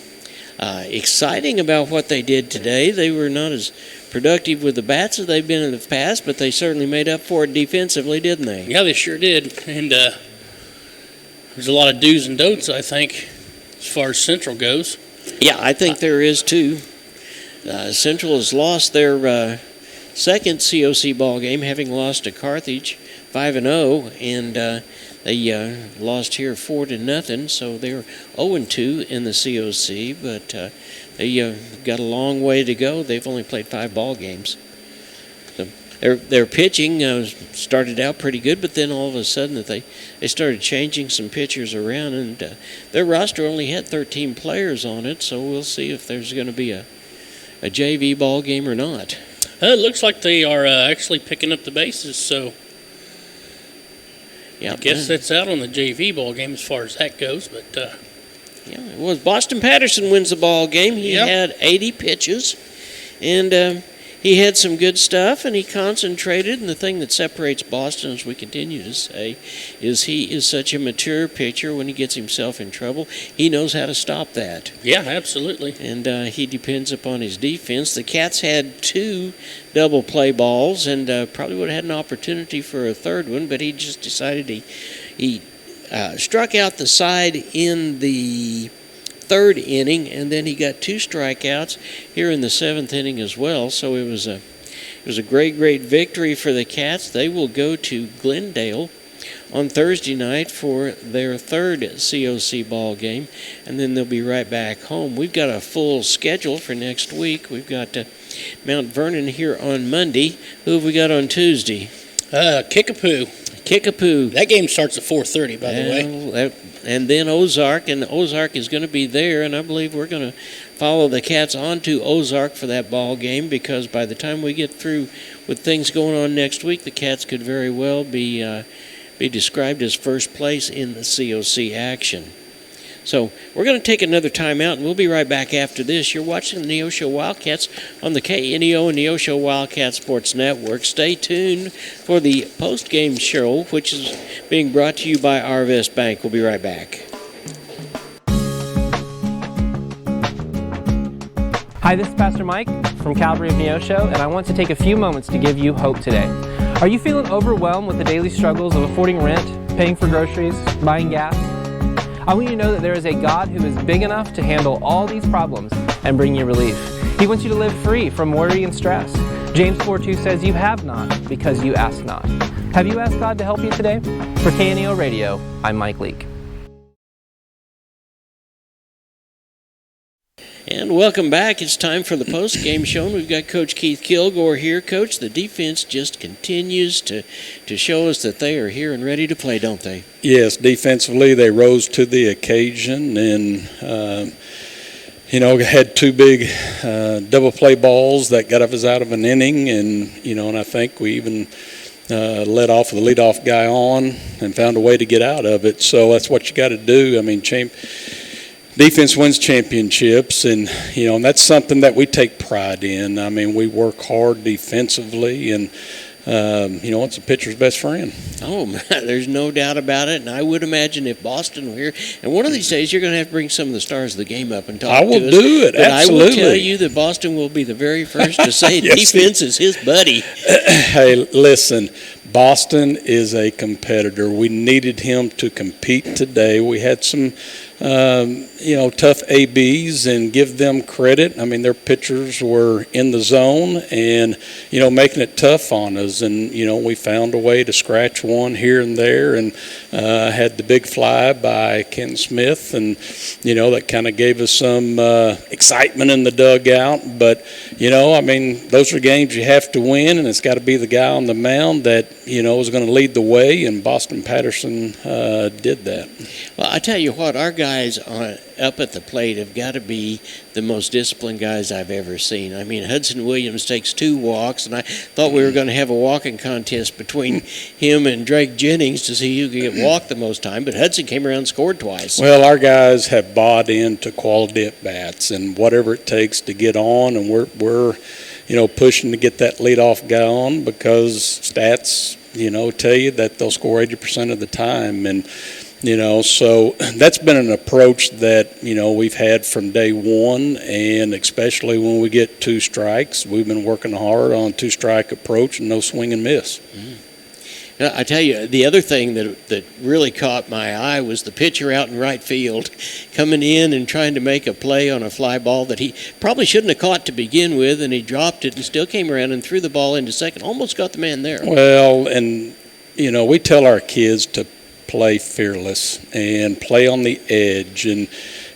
exciting about what they did today. They were not as productive with the bats as they've been in the past, but they certainly made up for it defensively, didn't they? Yeah, they sure did. And there's a lot of do's and don'ts, I think, as far as Central goes. Yeah, I think there is too. Central has lost their second COC ball game, having lost to Carthage 5-0, and they lost here 4-0. So they're 0-2 in the COC, but they got a long way to go. They've only played 5 ball games. So their pitching started out pretty good, but then all of a sudden they started changing some pitchers around, and their roster only had 13 players on it. So we'll see if there's going to be a JV ball game or not. It looks like they are actually picking up the bases, so I guess that's out on the JV ball game as far as that goes. But yeah, it was Boston Patterson wins the ball game. He had 80 pitches, and he had some good stuff, and he concentrated. And the thing that separates Boston, as we continue to say, is he is such a mature pitcher. When he gets himself in trouble, he knows how to stop that. Yeah, absolutely. And he depends upon his defense. The Cats had 2 double play balls, and probably would have had an opportunity for a third one, but he just decided he struck out the side in the 3rd inning, and then he got 2 strikeouts here in the 7th inning as well. So it was a great victory for the Cats. They will go to Glendale on Thursday night for their 3rd COC ball game, and then they'll be right back home. We've got a full schedule for next week. We've got Mount Vernon here on Monday. Who have we got on Tuesday? Kickapoo. That game starts at 4:30, by the way. And then Ozark, and Ozark is going to be there, and I believe we're going to follow the Cats on to Ozark for that ball game, because by the time we get through with things going on next week, the Cats could very well be described as first place in the COC action. So we're going to take another time out, and we'll be right back after this. You're watching the Neosho Wildcats on the KNEO and Neosho Wildcat Sports Network. Stay tuned for the post-game show, which is being brought to you by Arvest Bank. We'll be right back. Hi, this is Pastor Mike from Calvary of Neosho, and I want to take a few moments to give you hope today. Are you feeling overwhelmed with the daily struggles of affording rent, paying for groceries, buying gas? I want you to know that there is a God who is big enough to handle all these problems and bring you relief. He wants you to live free from worry and stress. James 4:2 says, "You have not because you ask not." Have you asked God to help you today? For KNEO Radio, I'm Mike Leake. And welcome back. It's time for the post-game show, and we've got Coach Keith Kilgore here. Coach, the defense just continues to show us that they are here and ready to play, don't they? Yes, defensively they rose to the occasion, and had 2 big double play balls that got us out of an inning, and I think we even let off the leadoff guy on and found a way to get out of it. So that's what you got to do. I mean, defense wins championships, and that's something that we take pride in. I mean, we work hard defensively, and it's a pitcher's best friend. Oh, man, there's no doubt about it. And I would imagine if Boston were here, and one of these days you're going to have to bring some of the stars of the game up and talk to us. I will do it, absolutely. I will tell you that Boston will be the very first to say Yes, defense is his buddy. Hey, listen, Boston is a competitor. We needed him to compete today. We had some tough ABs, and give them credit. I mean, their pitchers were in the zone and, making it tough on us. And, we found a way to scratch one here and there, and had the big fly by Ken Smith. And, that kind of gave us some excitement in the dugout. But, those are games you have to win, and it's got to be the guy on the mound that, is going to lead the way. And Boston Patterson did that. Well, I tell you what, our guys up at the plate have got to be the most disciplined guys I've ever seen. I mean, Hudson Williams takes 2 walks, and I thought we were going to have a walking contest between him and Drake Jennings to see who could get walked the most time, but Hudson came around and scored twice. Well, our guys have bought into quality at-bats and whatever it takes to get on, and we're pushing to get that leadoff guy on, because stats, tell you that they'll score 80% of the time. And so that's been an approach that, we've had from day one, and especially when we get 2 strikes, we've been working hard on 2-strike approach and no swing and miss. I tell you, the other thing that really caught my eye was the pitcher out in right field coming in and trying to make a play on a fly ball that he probably shouldn't have caught to begin with, and he dropped it and still came around and threw the ball into second. Almost got the man there. Well, and, we tell our kids to play fearless and play on the edge. And,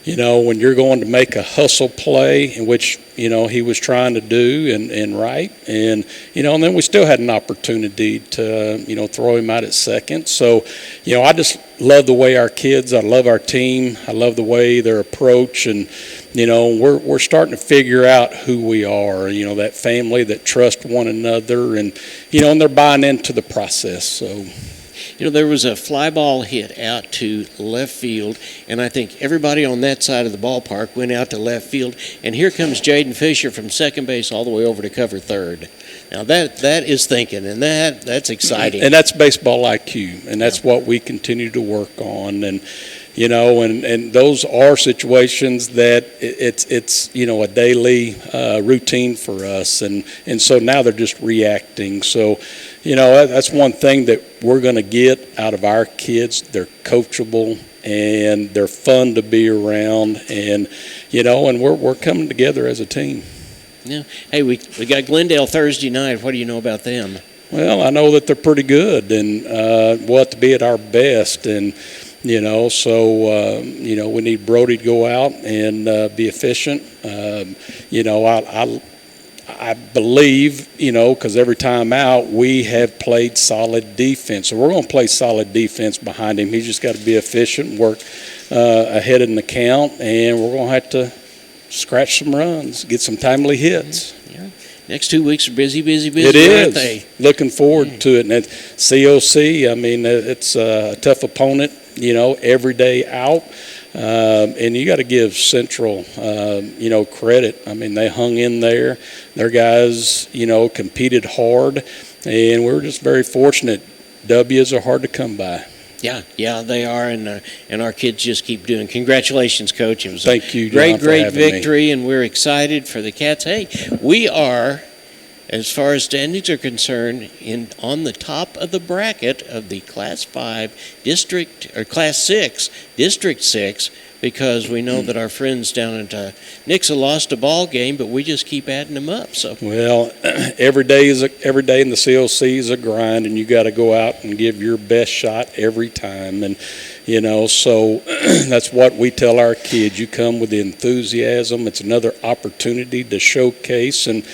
when you're going to make a hustle play, in which, he was trying to do and right. And, and then we still had an opportunity to, throw him out at second. So, I just love the way our kids, I love our team. I love the way their approach. And, we're starting to figure out who we are, that family that trust one another. And, and they're buying into the process. So. There was a fly ball hit out to left field, and I think everybody on that side of the ballpark went out to left field, and here comes Jaden Fisher from second base all the way over to cover third. Now that is thinking, and that's exciting. And that's baseball IQ, and that's what we continue to work on. And and those are situations that it's a daily routine for us, and so now they're just reacting. So that's one thing that we're going to get out of our kids. They're coachable and they're fun to be around, and and we're coming together as a team. Yeah. Hey, we got Glendale Thursday night. What do you know about them? Well, I know that they're pretty good, and we'll have to be at our best. And so we need Brody to go out and be efficient. I believe, because every time out we have played solid defense. So we're going to play solid defense behind him. He's just got to be efficient and work ahead in the count, and we're going to have to scratch some runs, get some timely hits. Yeah. Next 2 weeks are busy, it is. Aren't they? Looking forward to it. And COC, I mean, it's a tough opponent, every day out. And you got to give Central, credit. I mean, they hung in there. Their guys, competed hard. And we're just very fortunate. W's are hard to come by. Yeah, they are, and our kids just keep doing. Congratulations, Coach! It was Thank you, John, great victory, and we're excited for the Cats. Hey, we are, as far as standings are concerned, on the top of the bracket of the Class 5 district or Class 6 District 6. Because we know that our friends down at Nixa lost a ball game, but we just keep adding them up. So well, every day in the COC is a grind, and you got to go out and give your best shot every time. And so that's what we tell our kids. You come with the enthusiasm. It's another opportunity to showcase and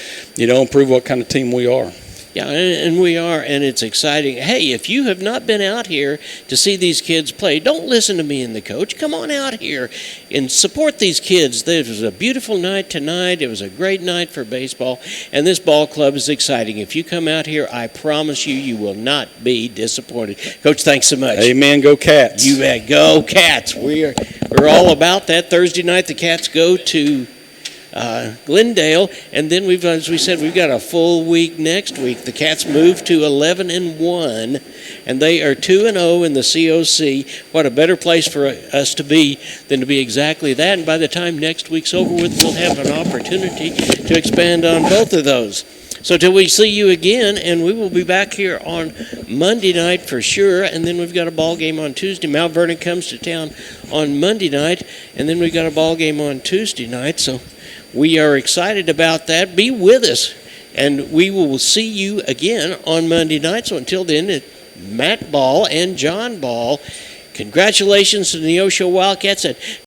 prove what kind of team we are. Yeah, and we are, and it's exciting. Hey, if you have not been out here to see these kids play, don't listen to me and the coach. Come on out here and support these kids. This was a beautiful night tonight. It was a great night for baseball, and this ball club is exciting. If you come out here, I promise you will not be disappointed. Coach, thanks so much. Amen. Go Cats. You bet. Go Cats. We're all about that. Thursday night, the Cats go to Glendale, and then as we said, we've got a full week next week. The Cats move to 11-1, and they are 2-0 in the COC. What a better place for us to be than to be exactly that. And by the time next week's over with, we'll have an opportunity to expand on both of those. So till we see you again, and we will be back here on Monday night for sure, and then we've got a ball game on Tuesday. Mount Vernon comes to town on Monday night, and then we've got a ball game on Tuesday night. So we are excited about that. Be with us, and we will see you again on Monday night. So until then, it's Matt Ball and John Ball. Congratulations to the Neosho Wildcats.